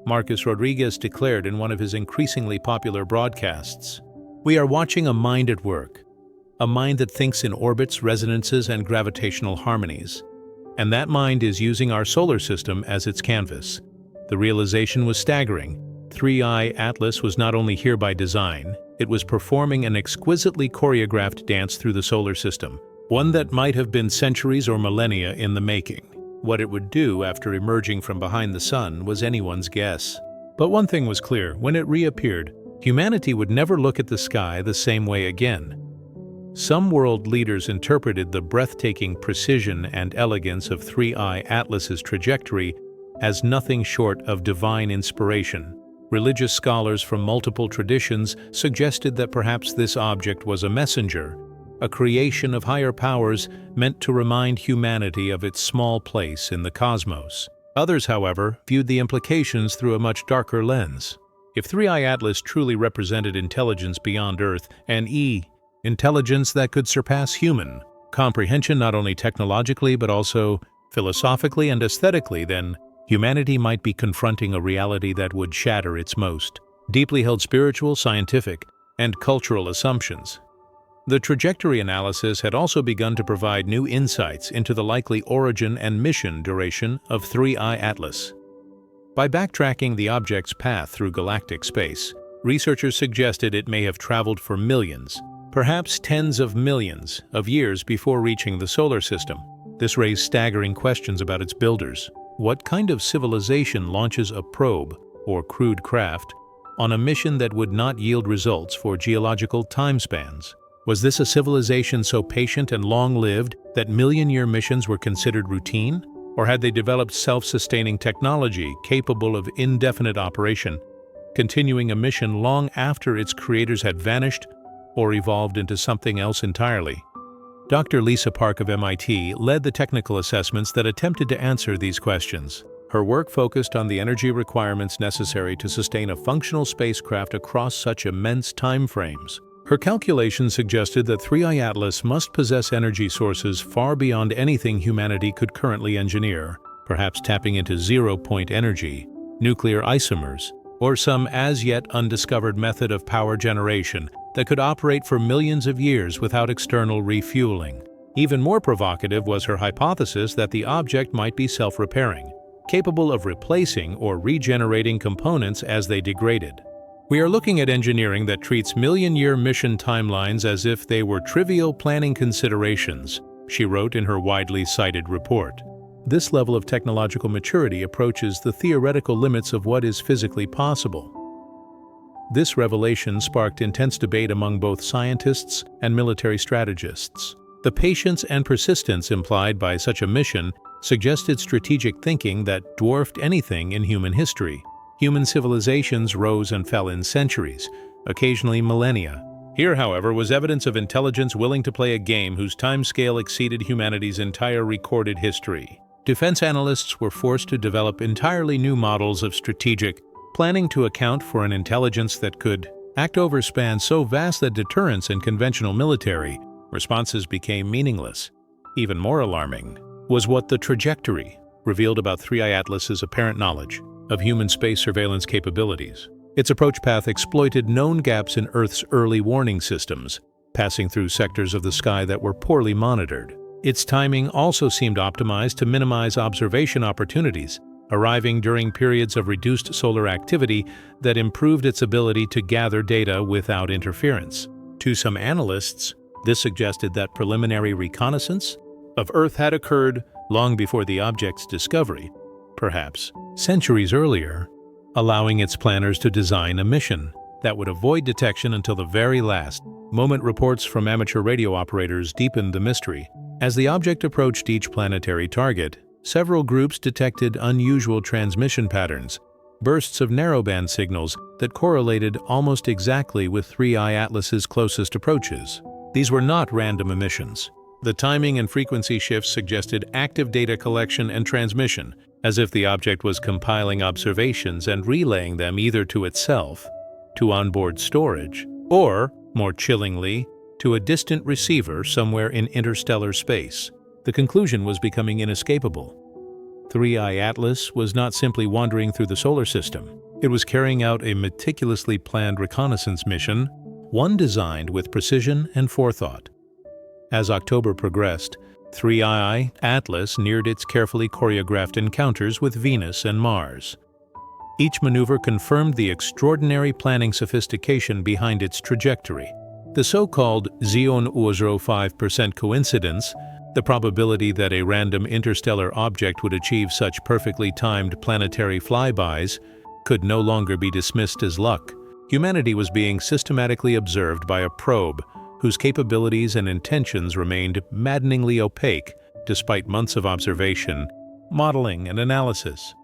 Marcus Rodriguez declared in one of his increasingly popular broadcasts. We are watching a mind at work, a mind that thinks in orbits, resonances, and gravitational harmonies. And that mind is using our solar system as its canvas. The realization was staggering. 3I Atlas was not only here by design, it was performing an exquisitely choreographed dance through the solar system, one that might have been centuries or millennia in the making. What it would do after emerging from behind the sun was anyone's guess. But one thing was clear: when it reappeared, humanity would never look at the sky the same way again. Some world leaders interpreted the breathtaking precision and elegance of 3I Atlas's trajectory as nothing short of divine inspiration. Religious scholars from multiple traditions suggested that perhaps this object was a messenger, a creation of higher powers meant to remind humanity of its small place in the cosmos. Others, however, viewed the implications through a much darker lens. If 3I Atlas truly represented intelligence beyond Earth, an intelligence that could surpass human comprehension not only technologically but also philosophically and aesthetically, then humanity might be confronting a reality that would shatter its most deeply held spiritual, scientific, and cultural assumptions. The trajectory analysis had also begun to provide new insights into the likely origin and mission duration of 3I Atlas. By backtracking the object's path through galactic space, researchers suggested it may have traveled for millions, perhaps tens of millions, of years before reaching the solar system. This raised staggering questions about its builders. What kind of civilization launches a probe, or crewed craft, on a mission that would not yield results for geological timespans? Was this a civilization so patient and long-lived that million-year missions were considered routine? Or had they developed self-sustaining technology capable of indefinite operation, continuing a mission long after its creators had vanished or evolved into something else entirely? Dr. Lisa Park of MIT led the technical assessments that attempted to answer these questions. Her work focused on the energy requirements necessary to sustain a functional spacecraft across such immense time frames. Her calculations suggested that 3I Atlas must possess energy sources far beyond anything humanity could currently engineer, perhaps tapping into zero-point energy, nuclear isomers, or some as-yet undiscovered method of power generation that could operate for millions of years without external refueling. Even more provocative was her hypothesis that the object might be self-repairing, capable of replacing or regenerating components as they degraded. We are looking at engineering that treats million-year mission timelines as if they were trivial planning considerations, she wrote in her widely cited report. This level of technological maturity approaches the theoretical limits of what is physically possible. This revelation sparked intense debate among both scientists and military strategists. The patience and persistence implied by such a mission suggested strategic thinking that dwarfed anything in human history. Human civilizations rose and fell in centuries, occasionally millennia. Here, however, was evidence of intelligence willing to play a game whose timescale exceeded humanity's entire recorded history. Defense analysts were forced to develop entirely new models of strategic planning to account for an intelligence that could act over spans so vast that deterrence and conventional military responses became meaningless. Even more alarming was what the trajectory revealed about 3I Atlas's apparent knowledge of human space surveillance capabilities. Its approach path exploited known gaps in Earth's early warning systems, passing through sectors of the sky that were poorly monitored. Its timing also seemed optimized to minimize observation opportunities, arriving during periods of reduced solar activity that improved its ability to gather data without interference. To some analysts, this suggested that preliminary reconnaissance of Earth had occurred long before the object's discovery, perhaps centuries earlier, allowing its planners to design a mission that would avoid detection until the very last moment. Reports from amateur radio operators deepened the mystery. As the object approached each planetary target, several groups detected unusual transmission patterns, bursts of narrowband signals that correlated almost exactly with 3I Atlas's closest approaches. These were not random emissions. The timing and frequency shifts suggested active data collection and transmission, as if the object was compiling observations and relaying them either to itself, to onboard storage, or, more chillingly, to a distant receiver somewhere in interstellar space. The conclusion was becoming inescapable. 3I Atlas was not simply wandering through the solar system. It was carrying out a meticulously planned reconnaissance mission, one designed with precision and forethought. As October progressed, 3I Atlas neared its carefully choreographed encounters with Venus and Mars. Each maneuver confirmed the extraordinary planning sophistication behind its trajectory. The so-called 0.05% coincidence, the probability that a random interstellar object would achieve such perfectly timed planetary flybys, could no longer be dismissed as luck. Humanity was being systematically observed by a probe whose capabilities and intentions remained maddeningly opaque despite months of observation, modeling, and analysis.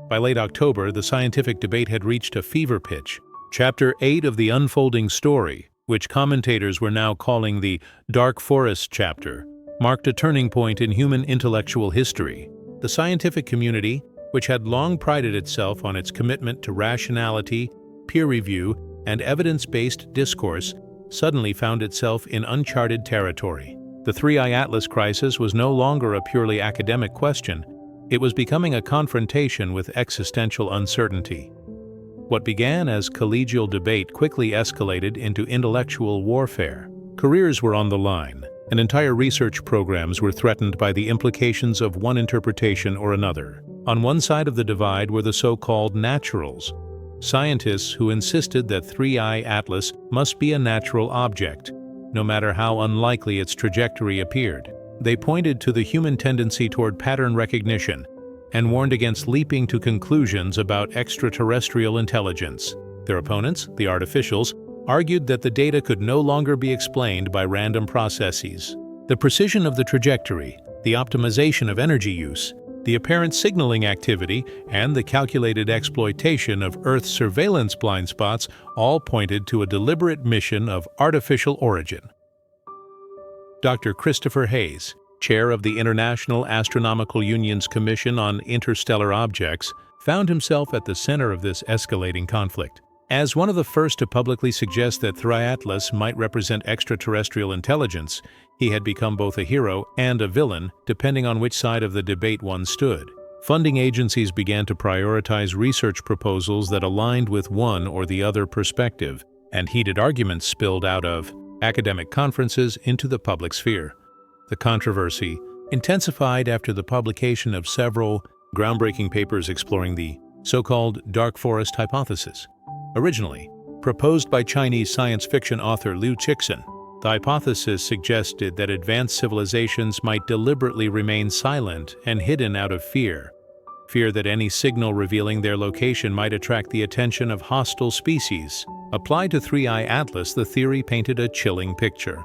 By late October, the scientific debate had reached a fever pitch. Chapter 8 of the unfolding story, which commentators were now calling the Dark Forest chapter, marked a turning point in human intellectual history. The scientific community, which had long prided itself on its commitment to rationality, peer review, and evidence-based discourse, suddenly found itself in uncharted territory. The 3I Atlas crisis was no longer a purely academic question. It was becoming a confrontation with existential uncertainty. What began as collegial debate quickly escalated into intellectual warfare. Careers were on the line, and entire research programs were threatened by the implications of one interpretation or another. On one side of the divide were the so-called naturals, scientists who insisted that 3I Atlas must be a natural object, no matter how unlikely its trajectory appeared. They pointed to the human tendency toward pattern recognition and warned against leaping to conclusions about extraterrestrial intelligence. Their opponents, the artificials, argued that the data could no longer be explained by random processes. The precision of the trajectory, the optimization of energy use, the apparent signaling activity, and the calculated exploitation of Earth's surveillance blind spots all pointed to a deliberate mission of artificial origin. Dr. Christopher Hayes, chair of the International Astronomical Union's Commission on Interstellar Objects, found himself at the center of this escalating conflict. As one of the first to publicly suggest that 3I Atlas might represent extraterrestrial intelligence, he had become both a hero and a villain, depending on which side of the debate one stood. Funding agencies began to prioritize research proposals that aligned with one or the other perspective, and heated arguments spilled out of academic conferences into the public sphere. The controversy intensified after the publication of several groundbreaking papers exploring the so-called dark forest hypothesis. Originally proposed by Chinese science fiction author Liu Cixin, the hypothesis suggested that advanced civilizations might deliberately remain silent and hidden out of fear that any signal revealing their location might attract the attention of hostile species. Applied to 3I Atlas, the theory painted a chilling picture.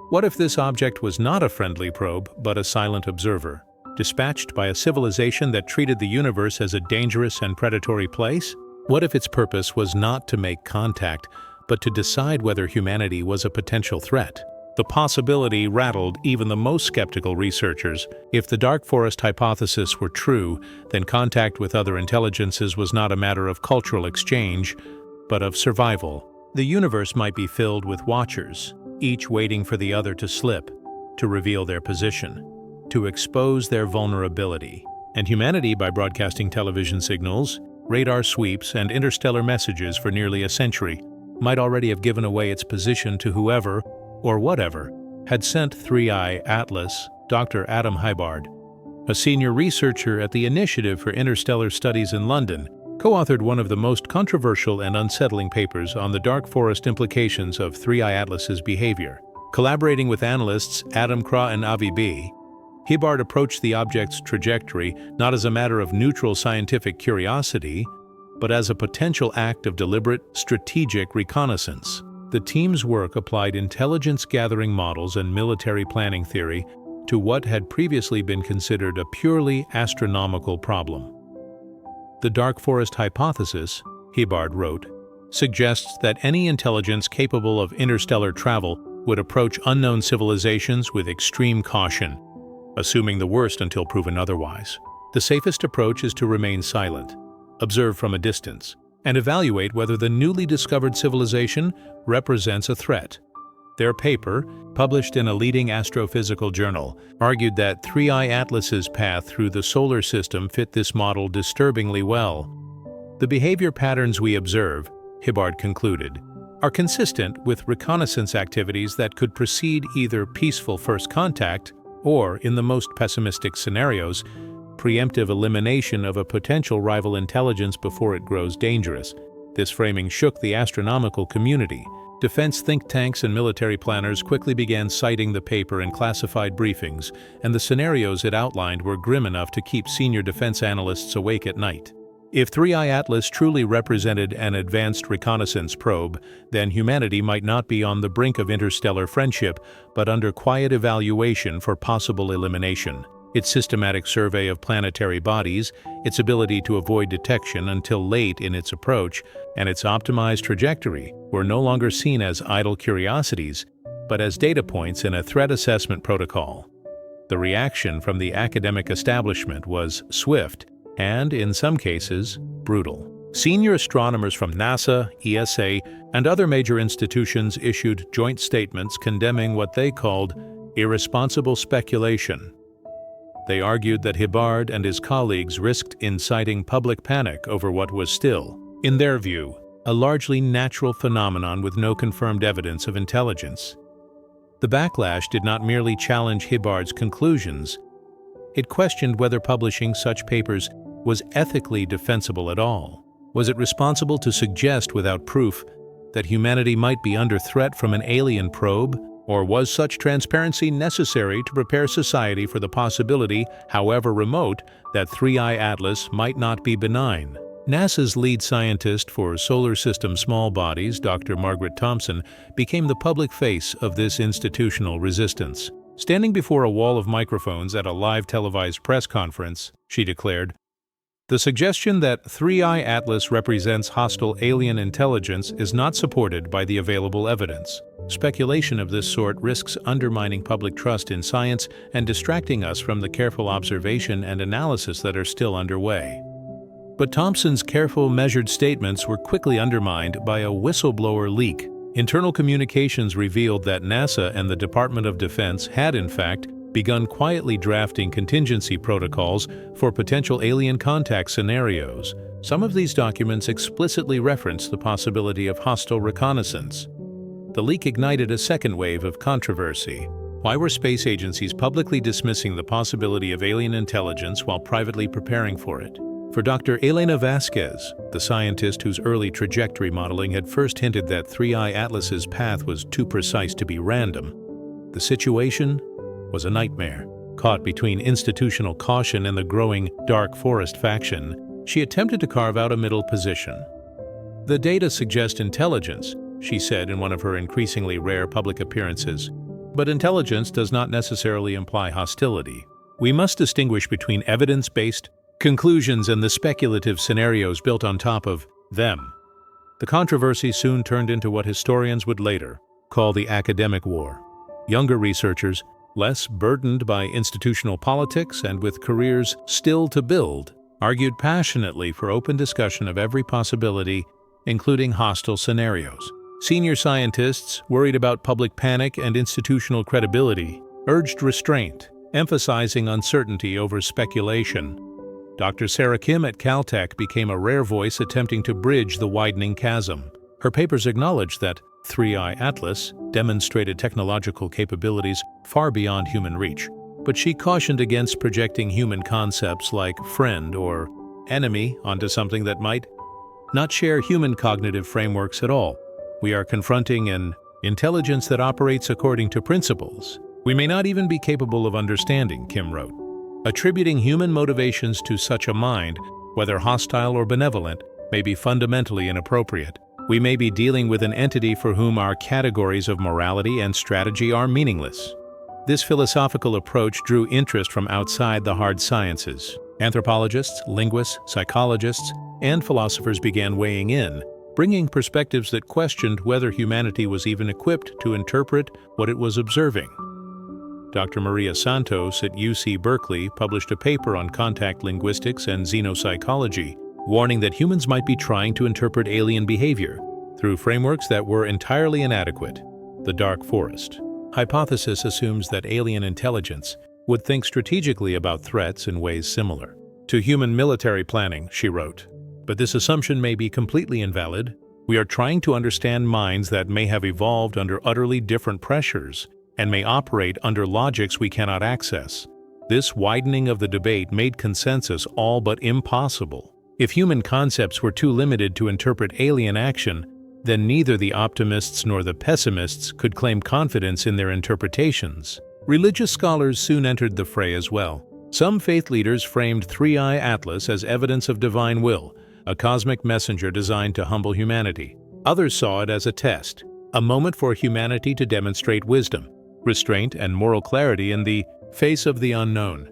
What if this object was not a friendly probe, but a silent observer, dispatched by a civilization that treated the universe as a dangerous and predatory place? What if its purpose was not to make contact, but to decide whether humanity was a potential threat? The possibility rattled even the most skeptical researchers. If the dark forest hypothesis were true, then contact with other intelligences was not a matter of cultural exchange, but of survival. The universe might be filled with watchers, each waiting for the other to slip, to reveal their position, to expose their vulnerability. And humanity, by broadcasting television signals, radar sweeps, and interstellar messages for nearly a century, might already have given away its position to whoever, or whatever, had sent 3I Atlas. Dr. Adam Hybard, a senior researcher at the Initiative for Interstellar Studies in London, co-authored one of the most controversial and unsettling papers on the dark forest implications of 3I Atlas's behavior. Collaborating with analysts Adam Kra and Avi B., Hybard approached the object's trajectory not as a matter of neutral scientific curiosity, but as a potential act of deliberate, strategic reconnaissance. The team's work applied intelligence-gathering models and military planning theory to what had previously been considered a purely astronomical problem. The dark forest hypothesis, Hybard wrote, suggests that any intelligence capable of interstellar travel would approach unknown civilizations with extreme caution, assuming the worst until proven otherwise. The safest approach is to remain silent, observe from a distance, and evaluate whether the newly discovered civilization represents a threat. Their paper, published in a leading astrophysical journal, argued that 3I Atlas's path through the solar system fit this model disturbingly well. The behavior patterns we observe, Hybard concluded, are consistent with reconnaissance activities that could precede either peaceful first contact or, in the most pessimistic scenarios, preemptive elimination of a potential rival intelligence before it grows dangerous. This framing shook the astronomical community. Defense think tanks and military planners quickly began citing the paper in classified briefings, and the scenarios it outlined were grim enough to keep senior defense analysts awake at night. If 3I Atlas truly represented an advanced reconnaissance probe, then humanity might not be on the brink of interstellar friendship, but under quiet evaluation for possible elimination. Its systematic survey of planetary bodies, its ability to avoid detection until late in its approach, and its optimized trajectory were no longer seen as idle curiosities, but as data points in a threat assessment protocol. The reaction from the academic establishment was swift and, in some cases, brutal. Senior astronomers from NASA, ESA, and other major institutions issued joint statements condemning what they called irresponsible speculation. They argued that Hibbard and his colleagues risked inciting public panic over what was still, in their view, a largely natural phenomenon with no confirmed evidence of intelligence. The backlash did not merely challenge Hibbard's conclusions, it questioned whether publishing such papers was ethically defensible at all. Was it responsible to suggest without proof that humanity might be under threat from an alien probe? Or was such transparency necessary to prepare society for the possibility, however remote, that 3I Atlas might not be benign? NASA's lead scientist for solar system small bodies, Dr. Margaret Thompson, became the public face of this institutional resistance. Standing before a wall of microphones at a live televised press conference, she declared, "The suggestion that 3I Atlas represents hostile alien intelligence is not supported by the available evidence. Speculation of this sort risks undermining public trust in science and distracting us from the careful observation and analysis that are still underway." But Thompson's careful, measured statements were quickly undermined by a whistleblower leak. Internal communications revealed that NASA and the Department of Defense had, in fact, begun quietly drafting contingency protocols for potential alien contact scenarios. Some of these documents explicitly reference the possibility of hostile reconnaissance. The leak ignited a second wave of controversy. Why were space agencies publicly dismissing the possibility of alien intelligence while privately preparing for it? For Dr. Elena Vasquez, the scientist whose early trajectory modeling had first hinted that 3I Atlas's path was too precise to be random, the situation was a nightmare. Caught between institutional caution and the growing dark forest faction, she attempted to carve out a middle position. "The data suggest intelligence," she said in one of her increasingly rare public appearances. "But intelligence does not necessarily imply hostility. We must distinguish between evidence-based conclusions and the speculative scenarios built on top of them." The controversy soon turned into what historians would later call the academic war. Younger researchers, less burdened by institutional politics and with careers still to build, argued passionately for open discussion of every possibility, including hostile scenarios. Senior scientists, worried about public panic and institutional credibility, urged restraint, emphasizing uncertainty over speculation. Dr. Sarah Kim at Caltech became a rare voice attempting to bridge the widening chasm. Her papers acknowledged that 3I Atlas demonstrated technological capabilities far beyond human reach, but she cautioned against projecting human concepts like friend or enemy onto something that might not share human cognitive frameworks at all. "We are confronting an intelligence that operates according to principles we may not even be capable of understanding," Kim wrote. Attributing human motivations to such a mind, whether hostile or benevolent, may be fundamentally inappropriate. We may be dealing with an entity for whom our categories of morality and strategy are meaningless. This philosophical approach drew interest from outside the hard sciences. Anthropologists, linguists, psychologists, and philosophers began weighing in, bringing perspectives that questioned whether humanity was even equipped to interpret what it was observing. Dr. Maria Santos at UC Berkeley published a paper on contact linguistics and xenopsychology, warning that humans might be trying to interpret alien behavior through frameworks that were entirely inadequate. The dark forest hypothesis assumes that alien intelligence would think strategically about threats in ways similar to human military planning, she wrote. But this assumption may be completely invalid. We are trying to understand minds that may have evolved under utterly different pressures and may operate under logics we cannot access. This widening of the debate made consensus all but impossible. If human concepts were too limited to interpret alien action, then neither the optimists nor the pessimists could claim confidence in their interpretations. Religious scholars soon entered the fray as well. Some faith leaders framed 3I Atlas as evidence of divine will, a cosmic messenger designed to humble humanity. Others saw it as a test, a moment for humanity to demonstrate wisdom, restraint, and moral clarity in the face of the unknown.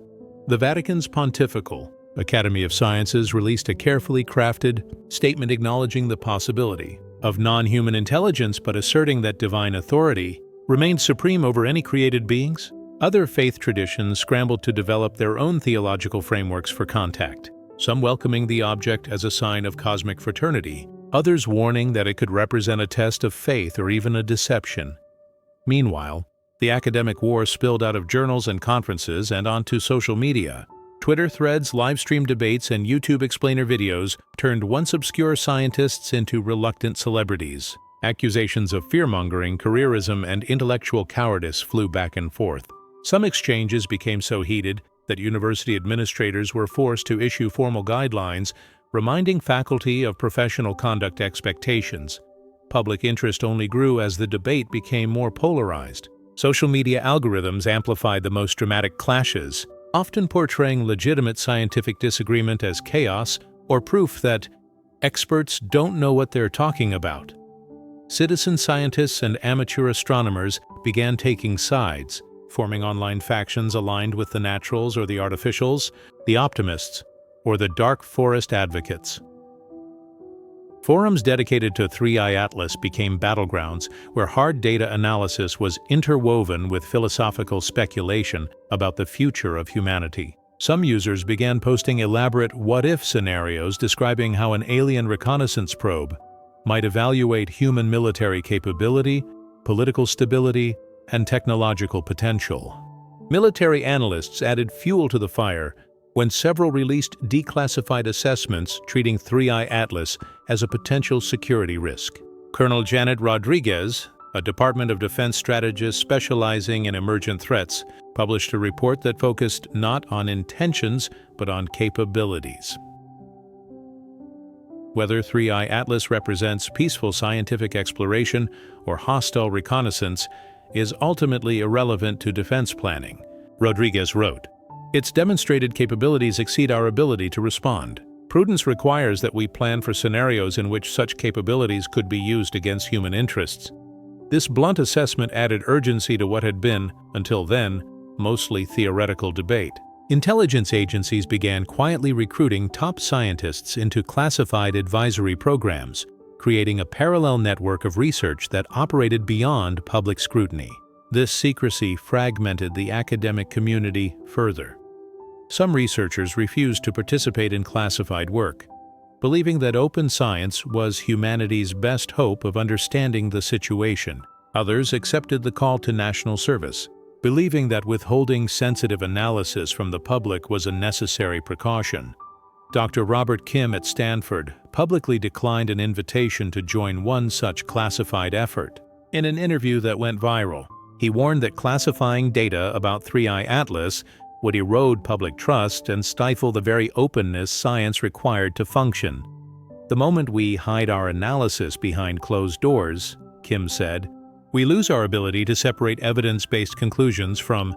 The Vatican's Pontifical Academy of Sciences released a carefully crafted statement acknowledging the possibility of non-human intelligence but asserting that divine authority remained supreme over any created beings. Other faith traditions scrambled to develop their own theological frameworks for contact, some welcoming the object as a sign of cosmic fraternity, others warning that it could represent a test of faith or even a deception. Meanwhile, The academic war spilled out of journals and conferences and onto social media. Twitter threads, live-stream debates, and YouTube explainer videos turned once obscure scientists into reluctant celebrities. Accusations of fear-mongering, careerism, and intellectual cowardice flew back and forth. Some exchanges became so heated that university administrators were forced to issue formal guidelines reminding faculty of professional conduct expectations. Public interest only grew as the debate became more polarized. Social media algorithms amplified the most dramatic clashes, often portraying legitimate scientific disagreement as chaos or proof that experts don't know what they're talking about. Citizen scientists and amateur astronomers began taking sides, forming online factions aligned with the naturals or the artificials, the optimists, or the dark forest advocates. Forums dedicated to 3i Atlas became battlegrounds where hard data analysis was interwoven with philosophical speculation about the future of humanity. Some users began posting elaborate what-if scenarios describing how an alien reconnaissance probe might evaluate human military capability, political stability, and technological potential. Military analysts added fuel to the fire when several released declassified assessments treating 3i Atlas as a potential security risk. Colonel Janet Rodriguez, a Department of Defense strategist specializing in emergent threats, published a report that focused not on intentions but on capabilities. Whether 3i Atlas represents peaceful scientific exploration or hostile reconnaissance is ultimately irrelevant to defense planning, Rodriguez wrote. Its demonstrated capabilities exceed our ability to respond. Prudence requires that we plan for scenarios in which such capabilities could be used against human interests. This blunt assessment added urgency to what had been, until then, mostly theoretical debate. Intelligence agencies began quietly recruiting top scientists into classified advisory programs, creating a parallel network of research that operated beyond public scrutiny. This secrecy fragmented the academic community further. Some researchers refused to participate in classified work, believing that open science was humanity's best hope of understanding the situation. Others accepted the call to national service, believing that withholding sensitive analysis from the public was a necessary precaution. Dr. Robert Kim at Stanford publicly declined an invitation to join one such classified effort. In an interview that went viral, he warned that classifying data about 3i Atlas would erode public trust and stifle the very openness science required to function. The moment we hide our analysis behind closed doors, Kim said, we lose our ability to separate evidence-based conclusions from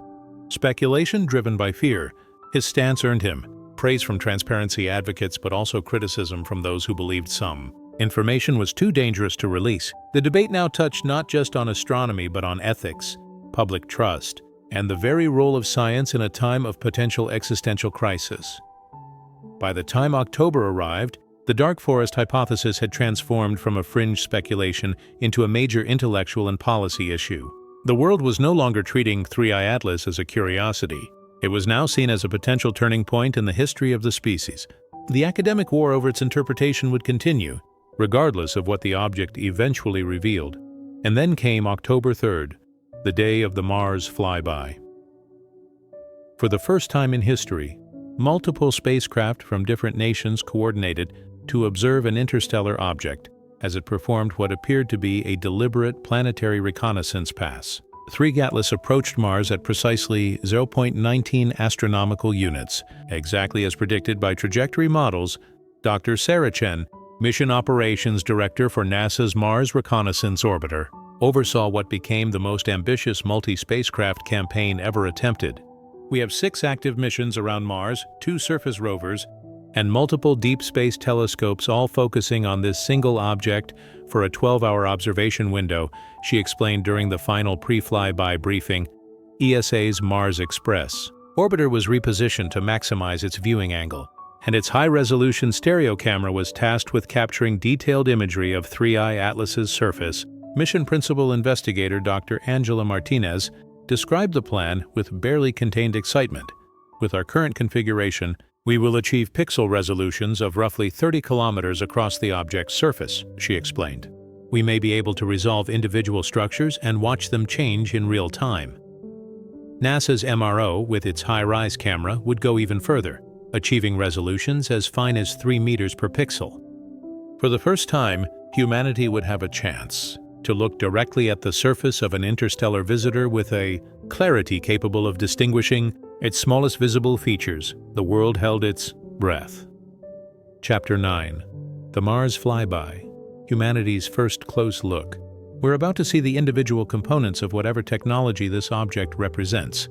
speculation driven by fear. His stance earned him praise from transparency advocates but also criticism from those who believed some information was too dangerous to release. The debate now touched not just on astronomy but on ethics, public trust, and the very role of science in a time of potential existential crisis. By the time October arrived, the dark forest hypothesis had transformed from a fringe speculation into a major intellectual and policy issue. The world was no longer treating 3i Atlas as a curiosity. It was now seen as a potential turning point in the history of the species. The academic war over its interpretation would continue, regardless of what the object eventually revealed. And then came October 3rd, the day of the Mars flyby. For the first time in history, multiple spacecraft from different nations coordinated to observe an interstellar object as it performed what appeared to be a deliberate planetary reconnaissance pass. 3i Atlas approached Mars at precisely 0.19 astronomical units, exactly as predicted by trajectory models. Dr. Sarah Chen, Mission Operations Director for NASA's Mars Reconnaissance Orbiter, oversaw what became the most ambitious multi-spacecraft campaign ever attempted. We have 6 active missions around Mars, 2 surface rovers, and multiple deep space telescopes all focusing on this single object for a 12-hour observation window, she explained during the final pre-flyby briefing, ESA's Mars Express. Orbiter was repositioned to maximize its viewing angle, and its high-resolution stereo camera was tasked with capturing detailed imagery of 3i Atlas's surface. Mission Principal Investigator Dr. Angela Martinez described the plan with barely contained excitement. With our current configuration, we will achieve pixel resolutions of roughly 30 kilometers across the object's surface, she explained. We may be able to resolve individual structures and watch them change in real time. NASA's MRO, with its high-rise camera, would go even further, achieving resolutions as fine as 3 meters per pixel. For the first time, humanity would have a chance to look directly at the surface of an interstellar visitor with a clarity capable of distinguishing its smallest visible features. The world held its breath. Chapter 9. The Mars Flyby. Humanity's first close look. We're about to see the individual components of whatever technology this object represents.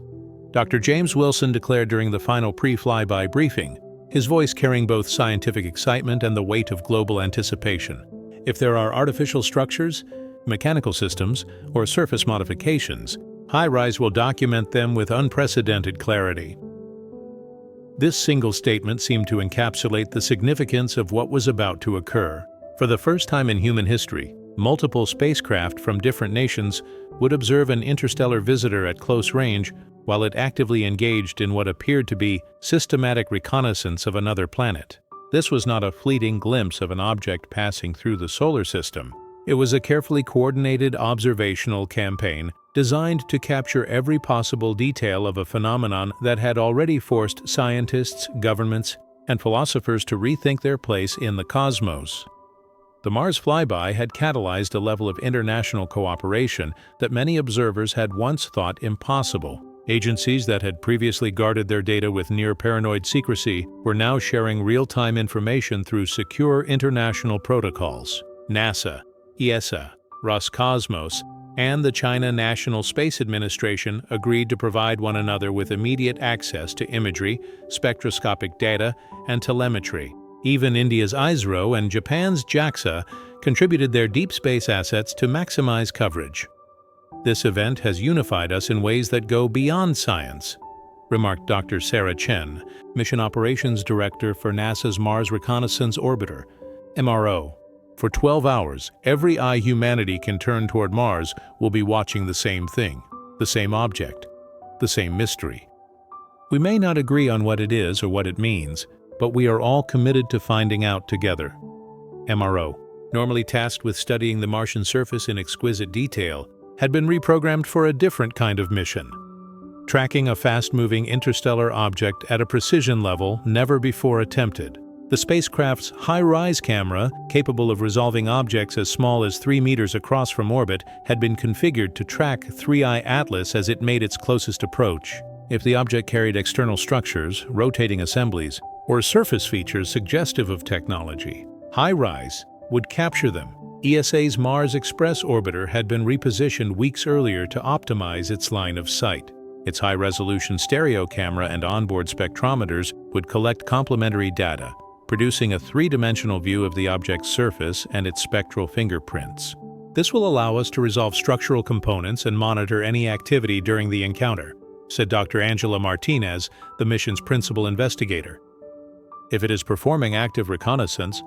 Dr. James Wilson declared during the final pre-flyby briefing, his voice carrying both scientific excitement and the weight of global anticipation. If there are artificial structures, mechanical systems, or surface modifications, HiRISE will document them with unprecedented clarity. This single statement seemed to encapsulate the significance of what was about to occur. For the first time in human history, multiple spacecraft from different nations would observe an interstellar visitor at close range while it actively engaged in what appeared to be systematic reconnaissance of another planet. This was not a fleeting glimpse of an object passing through the solar system. It was a carefully coordinated observational campaign designed to capture every possible detail of a phenomenon that had already forced scientists, governments, and philosophers to rethink their place in the cosmos. The Mars flyby had catalyzed a level of international cooperation that many observers had once thought impossible. Agencies that had previously guarded their data with near-paranoid secrecy were now sharing real-time information through secure international protocols. NASA, ESA, Roscosmos, and the China National Space Administration agreed to provide one another with immediate access to imagery, spectroscopic data, and telemetry. Even India's ISRO and Japan's JAXA contributed their deep space assets to maximize coverage. This event has unified us in ways that go beyond science, remarked Dr. Sarah Chen, Mission Operations Director for NASA's Mars Reconnaissance Orbiter, MRO. For 12 hours, every eye humanity can turn toward Mars will be watching the same thing, the same object, the same mystery. We may not agree on what it is or what it means, but we are all committed to finding out together. MRO, normally tasked with studying the Martian surface in exquisite detail, had been reprogrammed for a different kind of mission, tracking a fast-moving interstellar object at a precision level never before attempted. The spacecraft's high-rise camera, capable of resolving objects as small as 3 meters across from orbit, had been configured to track 3I Atlas as it made its closest approach. If the object carried external structures, rotating assemblies, or surface features suggestive of technology, HiRISE would capture them. ESA's Mars Express orbiter had been repositioned weeks earlier to optimize its line of sight. Its high-resolution stereo camera and onboard spectrometers would collect complementary data, producing a three-dimensional view of the object's surface and its spectral fingerprints. This will allow us to resolve structural components and monitor any activity during the encounter, said Dr. Angela Martinez, the mission's principal investigator. If it is performing active reconnaissance,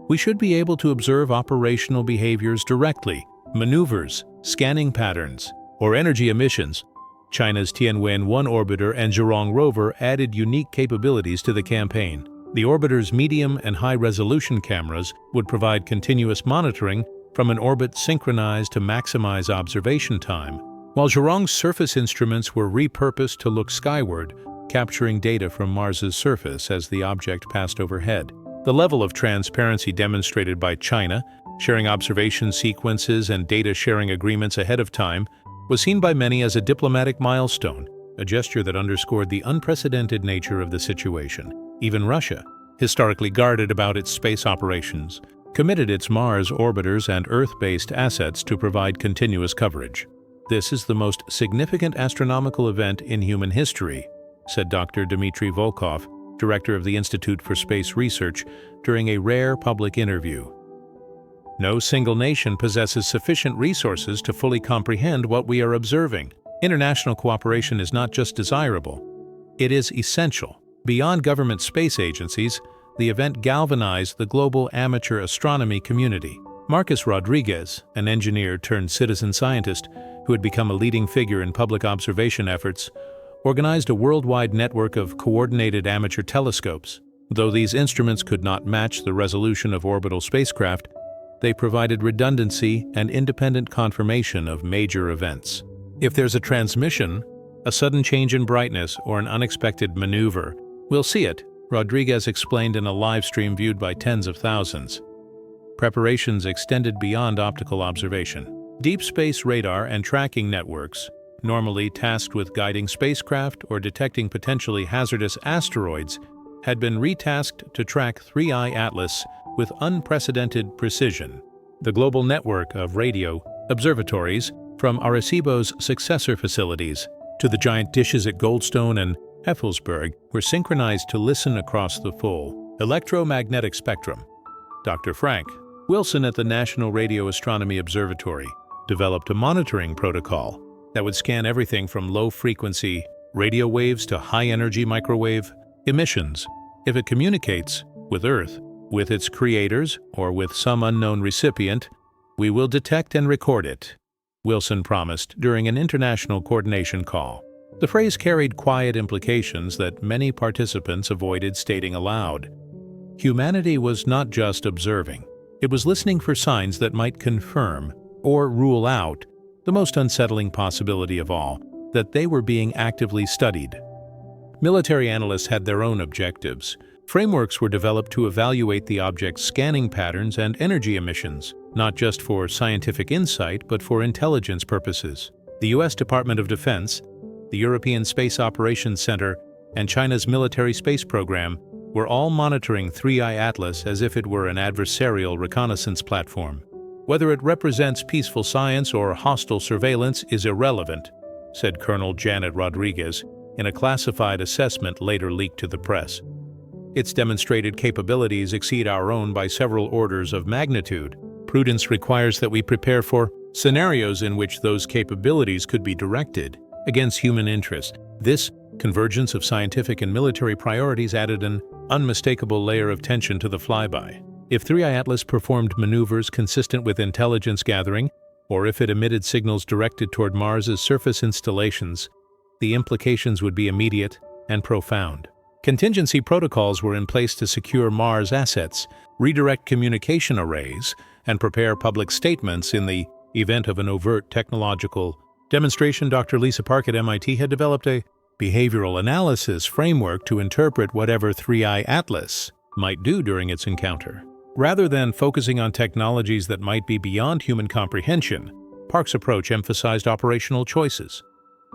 we should be able to observe operational behaviors directly, maneuvers, scanning patterns, or energy emissions. China's Tianwen-1 orbiter and Zhurong rover added unique capabilities to the campaign. The orbiter's medium and high-resolution cameras would provide continuous monitoring from an orbit synchronized to maximize observation time, while Zhurong's surface instruments were repurposed to look skyward, capturing data from Mars's surface as the object passed overhead. The level of transparency demonstrated by China, sharing observation sequences and data-sharing agreements ahead of time, was seen by many as a diplomatic milestone, a gesture that underscored the unprecedented nature of the situation. Even Russia, historically guarded about its space operations, committed its Mars orbiters and Earth-based assets to provide continuous coverage. This is the most significant astronomical event in human history, said Dr. Dmitry Volkov, director of the Institute for Space Research, during a rare public interview. No single nation possesses sufficient resources to fully comprehend what we are observing. International cooperation is not just desirable, it is essential. Beyond government space agencies, the event galvanized the global amateur astronomy community. Marcus Rodriguez, an engineer turned citizen scientist who had become a leading figure in public observation efforts, organized a worldwide network of coordinated amateur telescopes. Though these instruments could not match the resolution of orbital spacecraft, They provided redundancy and independent confirmation of major events. If there's a transmission, a sudden change in brightness, or an unexpected maneuver, we'll see it, Rodriguez explained in a live stream viewed by tens of thousands. Preparations extended beyond optical observation. Deep space radar and tracking networks, normally tasked with guiding spacecraft or detecting potentially hazardous asteroids, had been retasked to track 3I Atlas with unprecedented precision. The global network of radio observatories, from Arecibo's successor facilities to the giant dishes at Goldstone and Effelsberg, were synchronized to listen across the full electromagnetic spectrum. Dr. Frank Wilson at the National Radio Astronomy Observatory developed a monitoring protocol that would scan everything from low-frequency radio waves to high-energy microwave emissions. If it communicates with Earth, with its creators, or with some unknown recipient, we will detect and record it, Wilson promised during an international coordination call. The phrase carried quiet implications that many participants avoided stating aloud. Humanity was not just observing. It was listening for signs that might confirm or rule out the most unsettling possibility of all, that they were being actively studied. Military analysts had their own objectives. Frameworks were developed to evaluate the object's scanning patterns and energy emissions, not just for scientific insight but for intelligence purposes. The U.S. Department of Defense, the European Space Operations Center, and China's military space program were all monitoring 3I Atlas as if it were an adversarial reconnaissance platform. Whether it represents peaceful science or hostile surveillance is irrelevant, said Colonel Janet Rodriguez in a classified assessment later leaked to the press. Its demonstrated capabilities exceed our own by several orders of magnitude. Prudence requires that we prepare for scenarios in which those capabilities could be directed against human interest. This convergence of scientific and military priorities added an unmistakable layer of tension to the flyby. If 3I Atlas performed maneuvers consistent with intelligence gathering, or if it emitted signals directed toward Mars's surface installations, the implications would be immediate and profound. Contingency protocols were in place to secure Mars assets, redirect communication arrays, and prepare public statements in the event of an overt technological demonstration. Dr. Lisa Park at MIT had developed a behavioral analysis framework to interpret whatever 3I Atlas might do during its encounter. Rather than focusing on technologies that might be beyond human comprehension, Park's approach emphasized operational choices,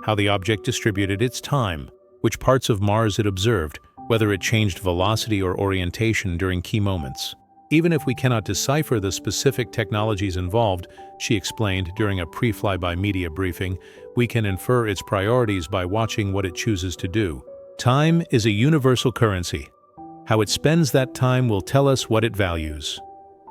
how the object distributed its time, which parts of Mars it observed, whether it changed velocity or orientation during key moments. Even if we cannot decipher the specific technologies involved, she explained during a pre-flyby media briefing, we can infer its priorities by watching what it chooses to do. Time is a universal currency. How it spends that time will tell us what it values.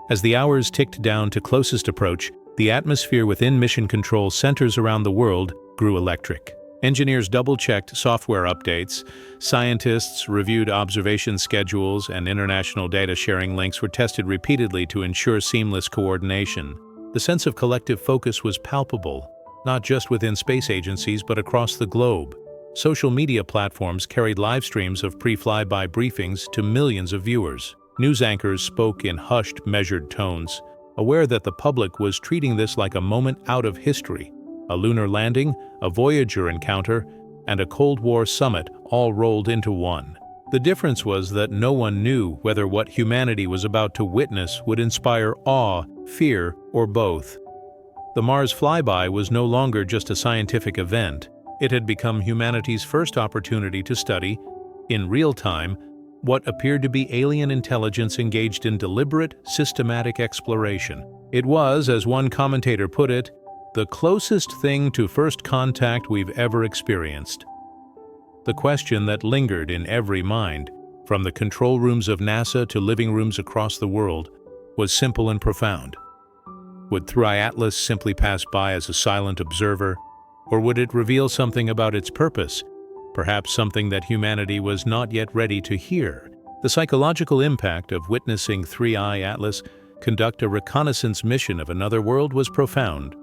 As the hours ticked down to closest approach, the atmosphere within mission control centers around the world grew electric. Engineers double-checked software updates, scientists reviewed observation schedules, and international data-sharing links were tested repeatedly to ensure seamless coordination. The sense of collective focus was palpable, not just within space agencies but across the globe. Social media platforms carried live streams of pre-flyby briefings to millions of viewers. News anchors spoke in hushed, measured tones, aware that the public was treating this like a moment out of history. A lunar landing, a Voyager encounter, and a Cold War summit all rolled into one. The difference was that no one knew whether what humanity was about to witness would inspire awe, fear, or both. The Mars flyby was no longer just a scientific event. It had become humanity's first opportunity to study, in real time, what appeared to be alien intelligence engaged in deliberate, systematic exploration. It was, as one commentator put it, the closest thing to first contact we've ever experienced. The question that lingered in every mind, from the control rooms of NASA to living rooms across the world, was simple and profound. Would 3I Atlas simply pass by as a silent observer, or would it reveal something about its purpose, perhaps something that humanity was not yet ready to hear? The psychological impact of witnessing 3I Atlas conduct a reconnaissance mission of another world was profound,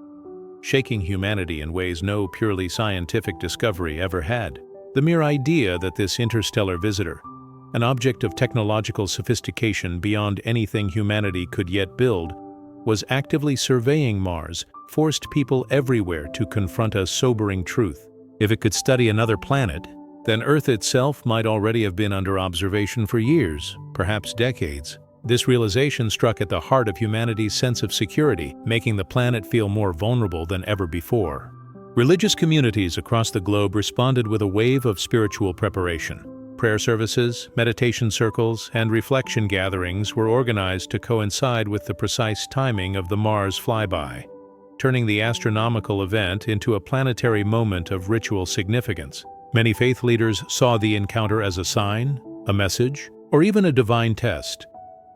shaking humanity in ways no purely scientific discovery ever had. The mere idea that this interstellar visitor, an object of technological sophistication beyond anything humanity could yet build, was actively surveying Mars, forced people everywhere to confront a sobering truth. If it could study another planet, then Earth itself might already have been under observation for years, perhaps decades. This realization struck at the heart of humanity's sense of security, making the planet feel more vulnerable than ever before. Religious communities across the globe responded with a wave of spiritual preparation. Prayer services, meditation circles, and reflection gatherings were organized to coincide with the precise timing of the Mars flyby, turning the astronomical event into a planetary moment of ritual significance. Many faith leaders saw the encounter as a sign, a message, or even a divine test,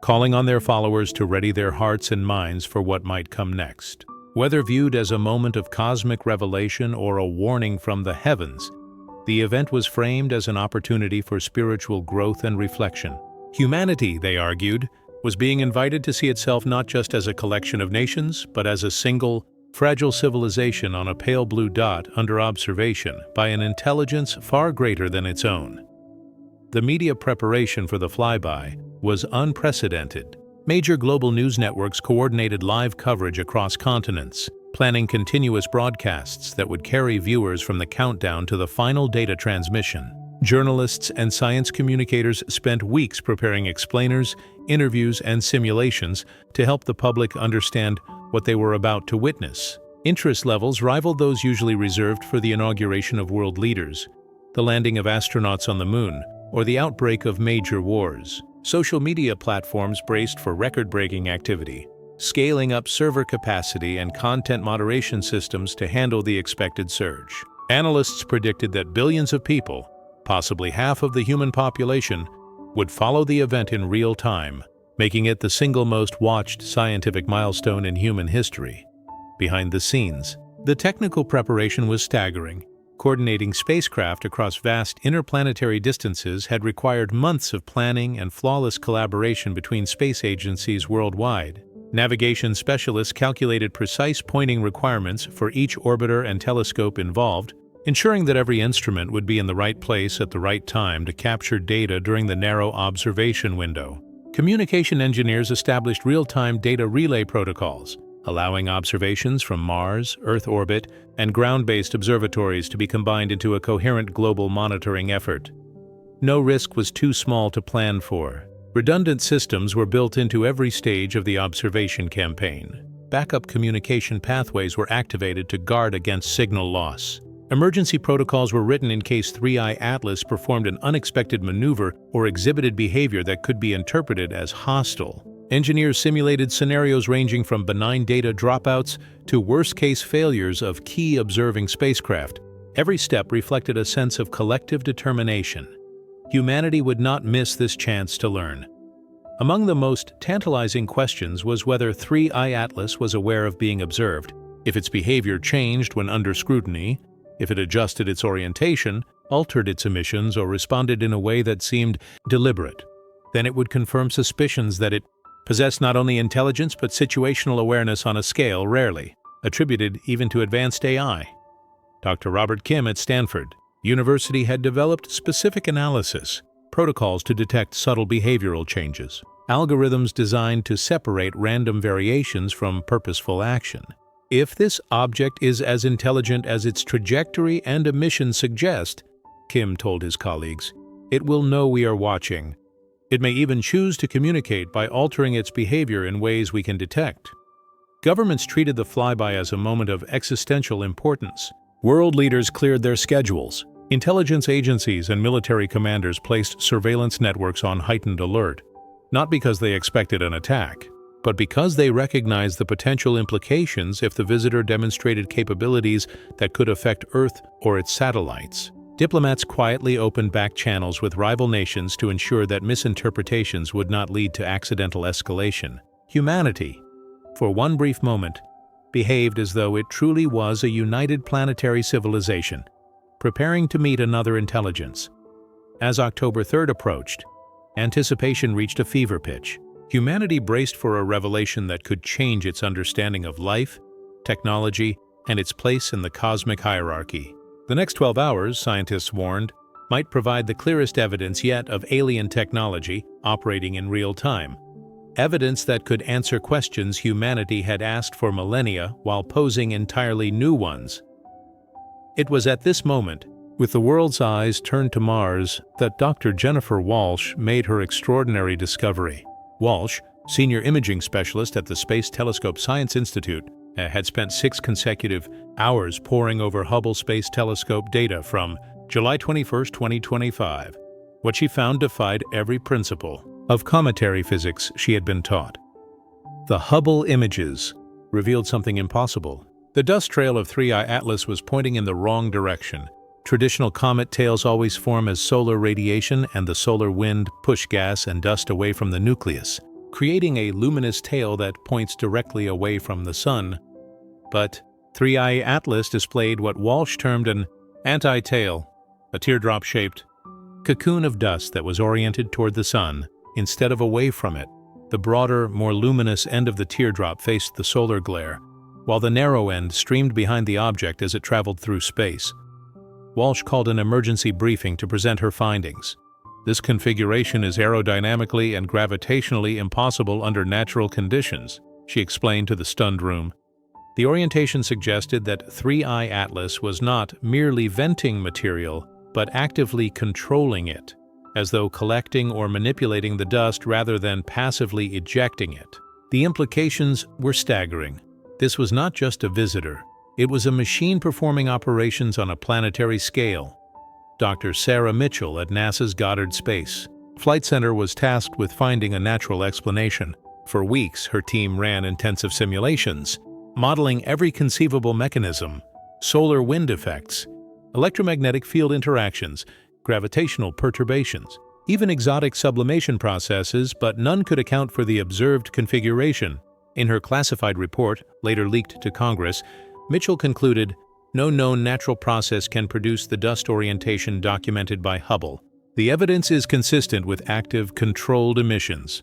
calling on their followers to ready their hearts and minds for what might come next. Whether viewed as a moment of cosmic revelation or a warning from the heavens, the event was framed as an opportunity for spiritual growth and reflection. Humanity, they argued, was being invited to see itself not just as a collection of nations, but as a single, fragile civilization on a pale blue dot under observation by an intelligence far greater than its own. The media preparation for the flyby was unprecedented. Major global news networks coordinated live coverage across continents, planning continuous broadcasts that would carry viewers from the countdown to the final data transmission. Journalists and science communicators spent weeks preparing explainers, interviews, and simulations to help the public understand what they were about to witness. Interest levels rivaled those usually reserved for the inauguration of world leaders, the landing of astronauts on the moon, or the outbreak of major wars. Social media platforms braced for record-breaking activity, scaling up server capacity and content moderation systems to handle the expected surge. Analysts predicted that billions of people, possibly half of the human population, would follow the event in real time, making it the single most watched scientific milestone in human history. Behind the scenes, the technical preparation was staggering. Coordinating spacecraft across vast interplanetary distances had required months of planning and flawless collaboration between space agencies worldwide. Navigation specialists calculated precise pointing requirements for each orbiter and telescope involved, ensuring that every instrument would be in the right place at the right time to capture data during the narrow observation window. Communication engineers established real-time data relay protocols, allowing observations from Mars, Earth orbit, and ground-based observatories to be combined into a coherent global monitoring effort. No risk was too small to plan for. Redundant systems were built into every stage of the observation campaign. Backup communication pathways were activated to guard against signal loss. Emergency protocols were written in case 3i Atlas performed an unexpected maneuver or exhibited behavior that could be interpreted as hostile. Engineers simulated scenarios ranging from benign data dropouts to worst-case failures of key observing spacecraft. Every step reflected a sense of collective determination. Humanity would not miss this chance to learn. Among the most tantalizing questions was whether 3i Atlas was aware of being observed, if its behavior changed when under scrutiny, if it adjusted its orientation, altered its emissions, or responded in a way that seemed deliberate. Then it would confirm suspicions that it possessed not only intelligence but situational awareness on a scale rarely attributed even to advanced AI. Dr. Robert Kim at Stanford University had developed specific analysis protocols to detect subtle behavioral changes, algorithms designed to separate random variations from purposeful action. If this object is as intelligent as its trajectory and emission suggest, Kim told his colleagues, it will know we are watching. It may even choose to communicate by altering its behavior in ways we can detect. Governments treated the flyby as a moment of existential importance. World leaders cleared their schedules. Intelligence agencies and military commanders placed surveillance networks on heightened alert, not because they expected an attack, but because they recognized the potential implications if the visitor demonstrated capabilities that could affect Earth or its satellites. Diplomats quietly opened back channels with rival nations to ensure that misinterpretations would not lead to accidental escalation. Humanity, for one brief moment, behaved as though it truly was a united planetary civilization, preparing to meet another intelligence. As October 3rd approached, anticipation reached a fever pitch. Humanity braced for a revelation that could change its understanding of life, technology, and its place in the cosmic hierarchy. The next 12 hours, scientists warned, might provide the clearest evidence yet of alien technology operating in real time. evidence that could answer questions humanity had asked for millennia while posing entirely new ones. It was at this moment, with the world's eyes turned to Mars, that Dr. Jennifer Walsh made her extraordinary discovery. Walsh, senior imaging specialist at the Space Telescope Science Institute, had spent 6 consecutive hours poring over Hubble Space Telescope data from July 21, 2025. What she found defied every principle of cometary physics she had been taught. The Hubble images revealed something impossible. The dust trail of 3I Atlas was pointing in the wrong direction. Traditional comet tails always form as solar radiation and the solar wind push gas and dust away from the nucleus, creating a luminous tail that points directly away from the sun. But 3I Atlas displayed what Walsh termed an anti-tail, a teardrop-shaped cocoon of dust that was oriented toward the sun instead of away from it. The broader, more luminous end of the teardrop faced the solar glare, while the narrow end streamed behind the object as it traveled through space. Walsh called an emergency briefing to present her findings. This configuration is aerodynamically and gravitationally impossible under natural conditions, she explained to the stunned room. The orientation suggested that 3I Atlas was not merely venting material, but actively controlling it, as though collecting or manipulating the dust rather than passively ejecting it. The implications were staggering. This was not just a visitor. It was a machine performing operations on a planetary scale. Dr. Sarah Mitchell at NASA's Goddard Space Flight Center was tasked with finding a natural explanation. For weeks, her team ran intensive simulations, modeling every conceivable mechanism: solar wind effects, electromagnetic field interactions, gravitational perturbations, even exotic sublimation processes, but none could account for the observed configuration. In her classified report, later leaked to Congress, Mitchell concluded, "No known natural process can produce the dust orientation documented by Hubble. The evidence is consistent with active, controlled emissions."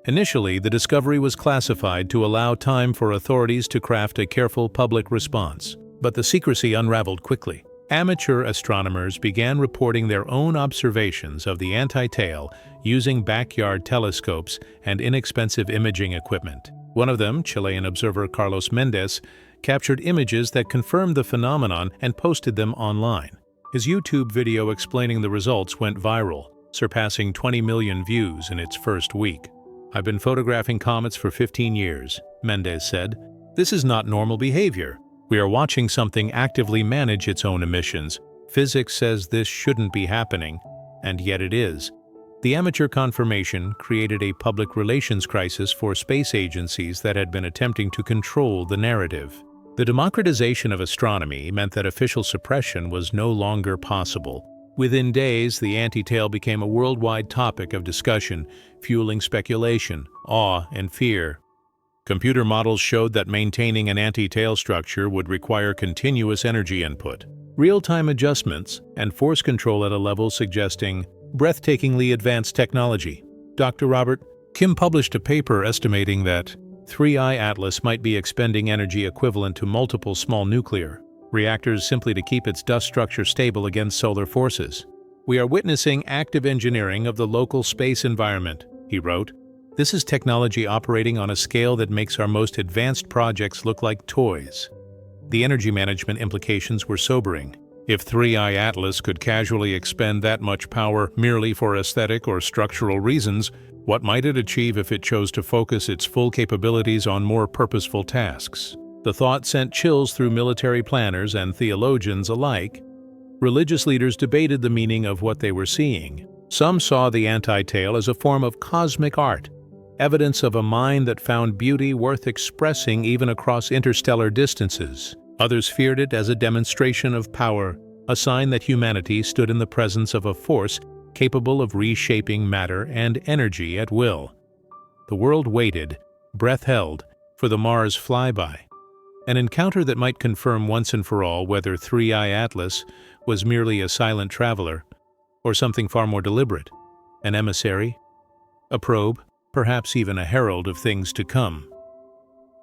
Initially, the discovery was classified to allow time for authorities to craft a careful public response. But the secrecy unraveled quickly. Amateur astronomers began reporting their own observations of the anti-tail using backyard telescopes and inexpensive imaging equipment. One of them, Chilean observer Carlos Mendez, captured images that confirmed the phenomenon and posted them online. His YouTube video explaining the results went viral, surpassing 20 million views in its first week. "I've been photographing comets for 15 years, Mendez said. "This is not normal behavior. We are watching something actively manage its own emissions. Physics says this shouldn't be happening, and yet it is." The amateur confirmation created a public relations crisis for space agencies that had been attempting to control the narrative. The democratization of astronomy meant that official suppression was no longer possible. Within days, the anti-tail became a worldwide topic of discussion, fueling speculation, awe, and fear. Computer models showed that maintaining an anti-tail structure would require continuous energy input, real-time adjustments, and force control at a level suggesting breathtakingly advanced technology. Dr. Robert Kim published a paper estimating that 3I Atlas might be expending energy equivalent to multiple small nuclear reactors simply to keep its dust structure stable against solar forces. "We are witnessing active engineering of the local space environment," he wrote. "This is technology operating on a scale that makes our most advanced projects look like toys." The energy management implications were sobering. If 3I Atlas could casually expend that much power merely for aesthetic or structural reasons, what might it achieve if it chose to focus its full capabilities on more purposeful tasks? The thought sent chills through military planners and theologians alike. Religious leaders debated the meaning of what they were seeing. Some saw the anti-tail as a form of cosmic art, evidence of a mind that found beauty worth expressing even across interstellar distances. Others feared it as a demonstration of power, a sign that humanity stood in the presence of a force capable of reshaping matter and energy at will. The world waited, breath held, for the Mars flyby, an encounter that might confirm once and for all whether 3I Atlas was merely a silent traveler or something far more deliberate, an emissary, a probe, perhaps even a herald of things to come.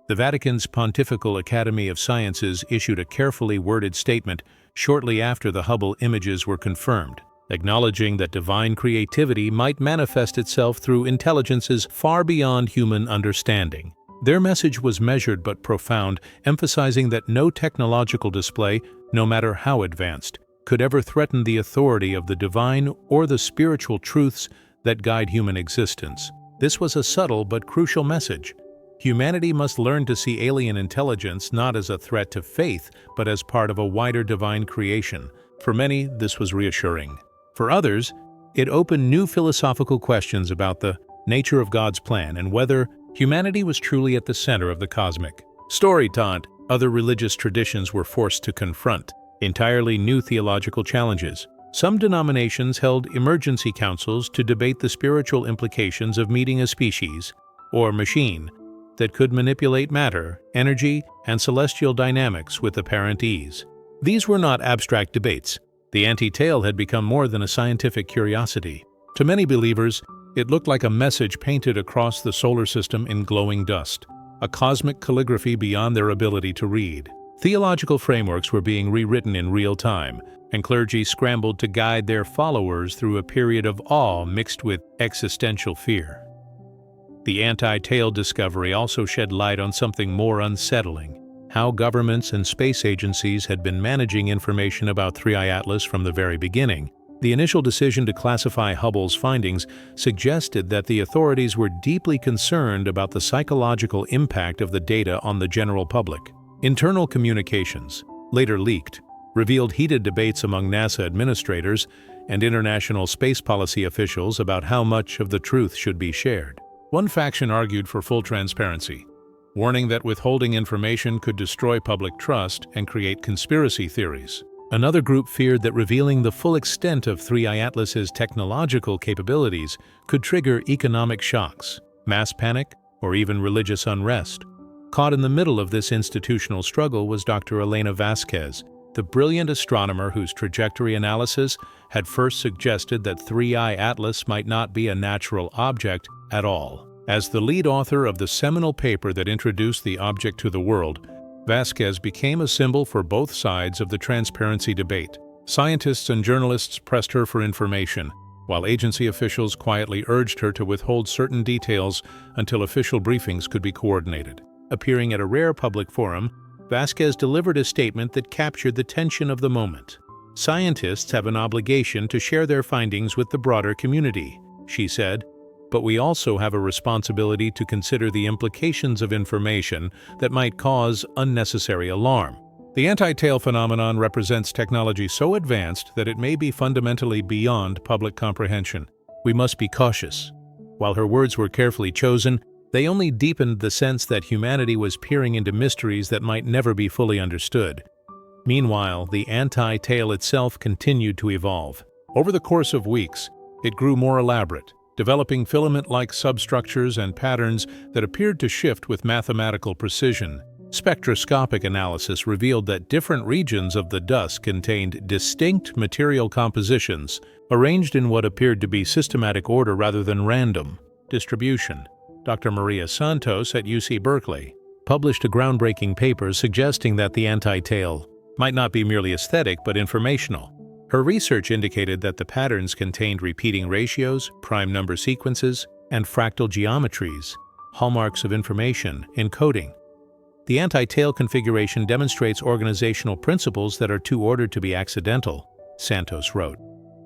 The Vatican's Pontifical Academy of Sciences issued a carefully worded statement shortly after the Hubble images were confirmed. acknowledging that divine creativity might manifest itself through intelligences far beyond human understanding. Their message was measured but profound, emphasizing that no technological display, no matter how advanced, could ever threaten the authority of the divine or the spiritual truths that guide human existence. This was a subtle but crucial message. Humanity must learn to see alien intelligence not as a threat to faith, but as part of a wider divine creation. For many, this was reassuring. For others, it opened new philosophical questions about the nature of God's plan and whether humanity was truly at the center of the cosmic story. Other religious traditions were forced to confront entirely new theological challenges. Some denominations held emergency councils to debate the spiritual implications of meeting a species, or machine, that could manipulate matter, energy, and celestial dynamics with apparent ease. These were not abstract debates. The anti-tale had become more than a scientific curiosity. To many believers, it looked like a message painted across the solar system in glowing dust, a cosmic calligraphy beyond their ability to read. Theological frameworks were being rewritten in real time, and clergy scrambled to guide their followers through a period of awe mixed with existential fear. The anti-tale discovery also shed light on something more unsettling: how governments and space agencies had been managing information about 3I Atlas from the very beginning. The initial decision to classify Hubble's findings suggested that the authorities were deeply concerned about the psychological impact of the data on the general public. Internal communications, later leaked, revealed heated debates among NASA administrators and international space policy officials about how much of the truth should be shared. One faction argued for full transparency, warning that withholding information could destroy public trust and create conspiracy theories. Another group feared that revealing the full extent of 3I Atlas's technological capabilities could trigger economic shocks, mass panic, or even religious unrest. Caught in the middle of this institutional struggle was Dr. Elena Vasquez, the brilliant astronomer whose trajectory analysis had first suggested that 3I Atlas might not be a natural object at all. As the lead author of the seminal paper that introduced the object to the world, Vasquez became a symbol for both sides of the transparency debate. Scientists and journalists pressed her for information, while agency officials quietly urged her to withhold certain details until official briefings could be coordinated. Appearing at a rare public forum, Vasquez delivered a statement that captured the tension of the moment. "Scientists have an obligation to share their findings with the broader community," she said, "but we also have a responsibility to consider the implications of information that might cause unnecessary alarm." The anti-tale phenomenon represents technology so advanced that it may be fundamentally beyond public comprehension. We must be cautious. While her words were carefully chosen, they only deepened the sense that humanity was peering into mysteries that might never be fully understood. Meanwhile, the anti-tale itself continued to evolve. Over the course of weeks, it grew more elaborate, developing filament-like substructures and patterns that appeared to shift with mathematical precision. Spectroscopic analysis revealed that different regions of the dust contained distinct material compositions, arranged in what appeared to be systematic order rather than random distribution. Dr. Maria Santos at UC Berkeley published a groundbreaking paper suggesting that the anti-tale might not be merely aesthetic but informational. Her research indicated that the patterns contained repeating ratios, prime number sequences, and fractal geometries, hallmarks of information encoding. The anti-tale configuration demonstrates organizational principles that are too ordered to be accidental, Santos wrote.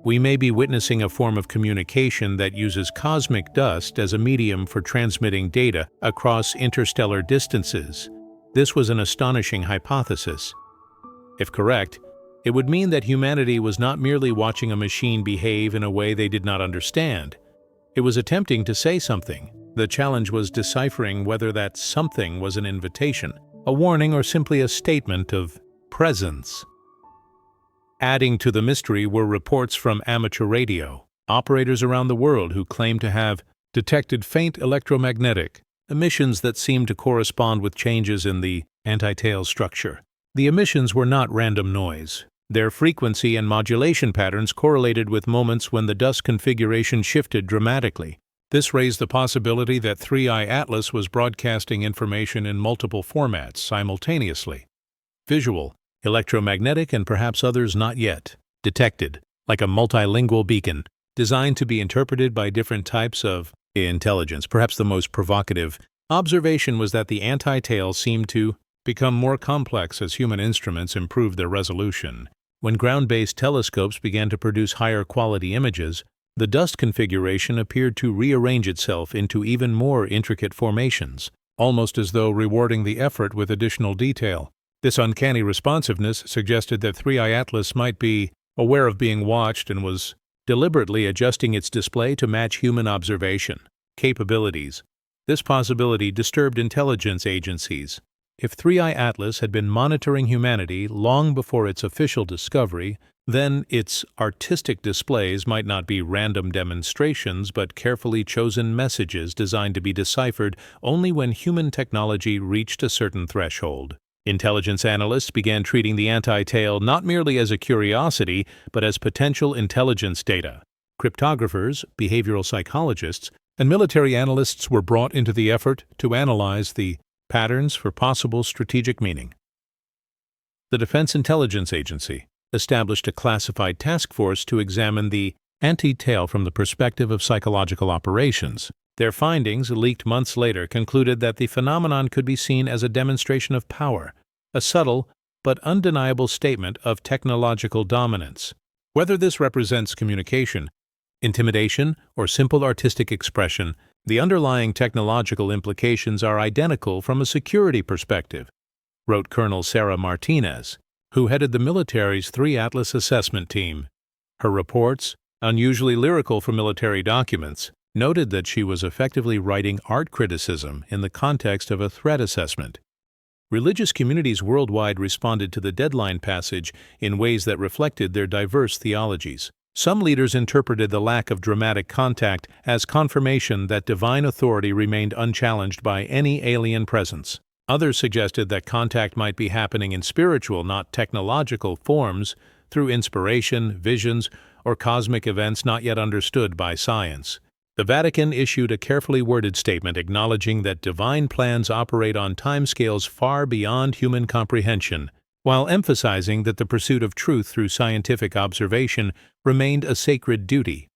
We may be witnessing a form of communication that uses cosmic dust as a medium for transmitting data across interstellar distances. This was an astonishing hypothesis. If correct, it would mean that humanity was not merely watching a machine behave in a way they did not understand. It was attempting to say something. The challenge was deciphering whether that something was an invitation, a warning, or simply a statement of presence. Adding to the mystery were reports from amateur radio operators around the world who claimed to have detected faint electromagnetic emissions that seemed to correspond with changes in the anti-tale structure. The emissions were not random noise. Their frequency and modulation patterns correlated with moments when the dust configuration shifted dramatically. This raised the possibility that 3I Atlas was broadcasting information in multiple formats simultaneously: visual, electromagnetic, and perhaps others not yet detected. like a multilingual beacon, designed to be interpreted by different types of intelligence. Perhaps the most provocative observation was that the anti-tail seemed to become more complex as human instruments improved their resolution. When ground-based telescopes began to produce higher quality images, the dust configuration appeared to rearrange itself into even more intricate formations, almost as though rewarding the effort with additional detail. This uncanny responsiveness suggested that 3i Atlas might be aware of being watched and was deliberately adjusting its display to match human observation capabilities. This possibility disturbed intelligence agencies. If 3i Atlas had been monitoring humanity long before its official discovery, then its artistic displays might not be random demonstrations but carefully chosen messages designed to be deciphered only when human technology reached a certain threshold. Intelligence analysts began treating the anti-tail not merely as a curiosity, but as potential intelligence data. Cryptographers, behavioral psychologists, and military analysts were brought into the effort to analyze the patterns for possible strategic meaning. The Defense Intelligence Agency established a classified task force to examine the anti-tail from the perspective of psychological operations. Their findings, leaked months later, concluded that the phenomenon could be seen as a demonstration of power, a subtle but undeniable statement of technological dominance. Whether this represents communication, intimidation, or simple artistic expression, the underlying technological implications are identical from a security perspective, wrote Colonel Sarah Martinez, who headed the military's 3 Atlas assessment team. Her reports, unusually lyrical for military documents, noted that she was effectively writing art criticism in the context of a threat assessment. Religious communities worldwide responded to the deadline passage in ways that reflected their diverse theologies. Some leaders interpreted the lack of dramatic contact as confirmation that divine authority remained unchallenged by any alien presence. Others suggested that contact might be happening in spiritual, not technological forms, through inspiration, visions, or cosmic events not yet understood by science. The Vatican issued a carefully worded statement acknowledging that divine plans operate on timescales far beyond human comprehension, while emphasizing that the pursuit of truth through scientific observation remained a sacred duty.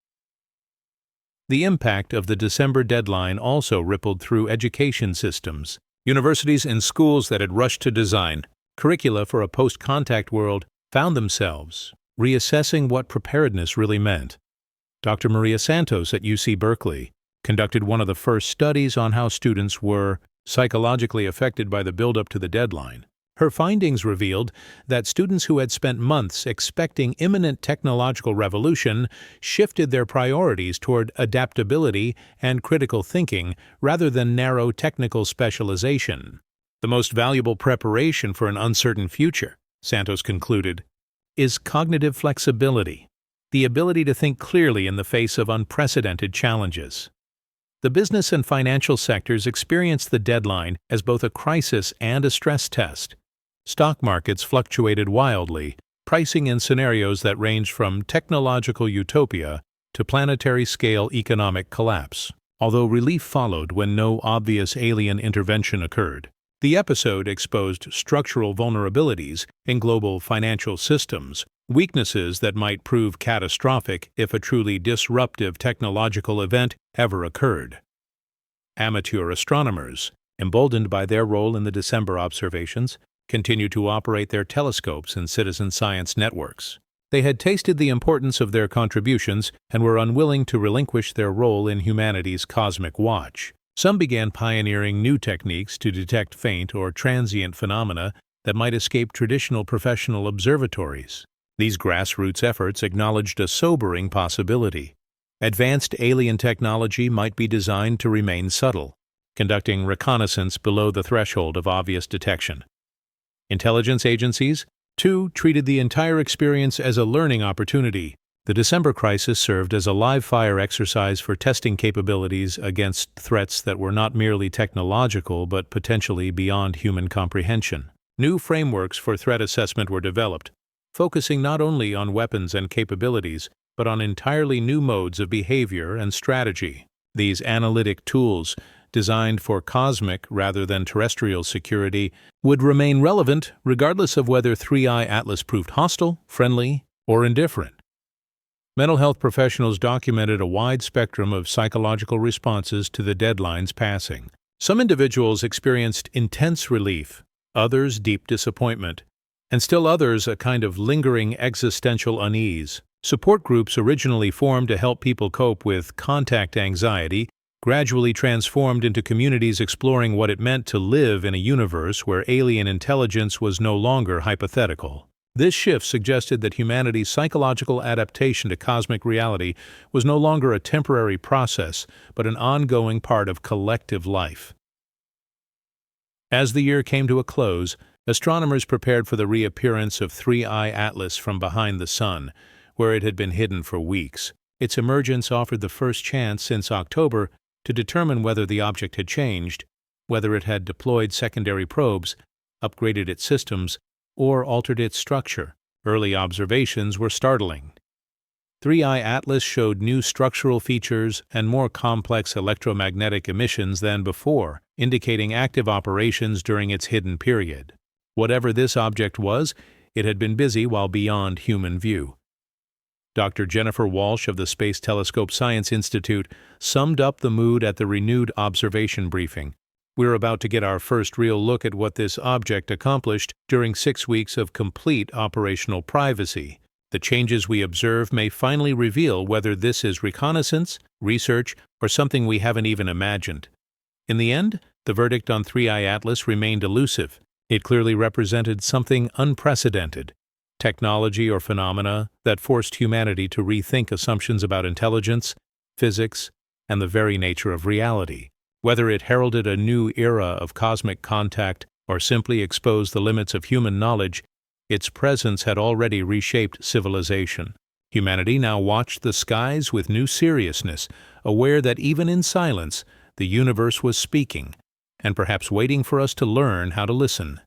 The impact of the December deadline also rippled through education systems. Universities and schools that had rushed to design curricula for a post-contact world found themselves reassessing what preparedness really meant. Dr. Maria Santos at UC Berkeley conducted one of the first studies on how students were psychologically affected by the build-up to the deadline. Her findings revealed that students who had spent months expecting imminent technological revolution shifted their priorities toward adaptability and critical thinking rather than narrow technical specialization. The most valuable preparation for an uncertain future, Santos concluded, is cognitive flexibility, the ability to think clearly in the face of unprecedented challenges. The business and financial sectors experienced the deadline as both a crisis and a stress test. Stock markets fluctuated wildly, pricing in scenarios that ranged from technological utopia to planetary-scale economic collapse, although relief followed when no obvious alien intervention occurred. The episode exposed structural vulnerabilities in global financial systems, weaknesses that might prove catastrophic if a truly disruptive technological event ever occurred. Amateur astronomers, emboldened by their role in the December observations, continued to operate their telescopes and citizen science networks. They had tasted the importance of their contributions and were unwilling to relinquish their role in humanity's cosmic watch. Some began pioneering new techniques to detect faint or transient phenomena that might escape traditional professional observatories. These grassroots efforts acknowledged a sobering possibility. Advanced alien technology might be designed to remain subtle, conducting reconnaissance below the threshold of obvious detection. Intelligence agencies, too, treated the entire experience as a learning opportunity. The December crisis served as a live-fire exercise for testing capabilities against threats that were not merely technological but potentially beyond human comprehension. New frameworks for threat assessment were developed, focusing not only on weapons and capabilities, but on entirely new modes of behavior and strategy. These analytic tools, designed for cosmic rather than terrestrial security, would remain relevant regardless of whether 3i Atlas proved hostile, friendly, or indifferent. Mental health professionals documented a wide spectrum of psychological responses to the deadline's passing. Some individuals experienced intense relief, others deep disappointment, and still others a kind of lingering existential unease. Support groups originally formed to help people cope with contact anxiety gradually transformed into communities exploring what it meant to live in a universe where alien intelligence was no longer hypothetical. This shift suggested that humanity's psychological adaptation to cosmic reality was no longer a temporary process, but an ongoing part of collective life. As the year came to a close, astronomers prepared for the reappearance of 3I Atlas from behind the Sun, where it had been hidden for weeks. Its emergence offered the first chance since October to determine whether the object had changed, whether it had deployed secondary probes, upgraded its systems, or altered its structure. Early observations were startling. 3I Atlas showed new structural features and more complex electromagnetic emissions than before, indicating active operations during its hidden period. Whatever this object was, it had been busy while beyond human view. Dr. Jennifer Walsh of the Space Telescope Science Institute summed up the mood at the renewed observation briefing. We're about to get our first real look at what this object accomplished during 6 weeks of complete operational privacy. The changes we observe may finally reveal whether this is reconnaissance, research, or something we haven't even imagined. In the end, the verdict on 3I Atlas remained elusive. It clearly represented something unprecedented. Technology or phenomena that forced humanity to rethink assumptions about intelligence, physics, and the very nature of reality. Whether it heralded a new era of cosmic contact or simply exposed the limits of human knowledge, its presence had already reshaped civilization. Humanity now watched the skies with new seriousness, aware that even in silence, the universe was speaking, and perhaps waiting for us to learn how to listen.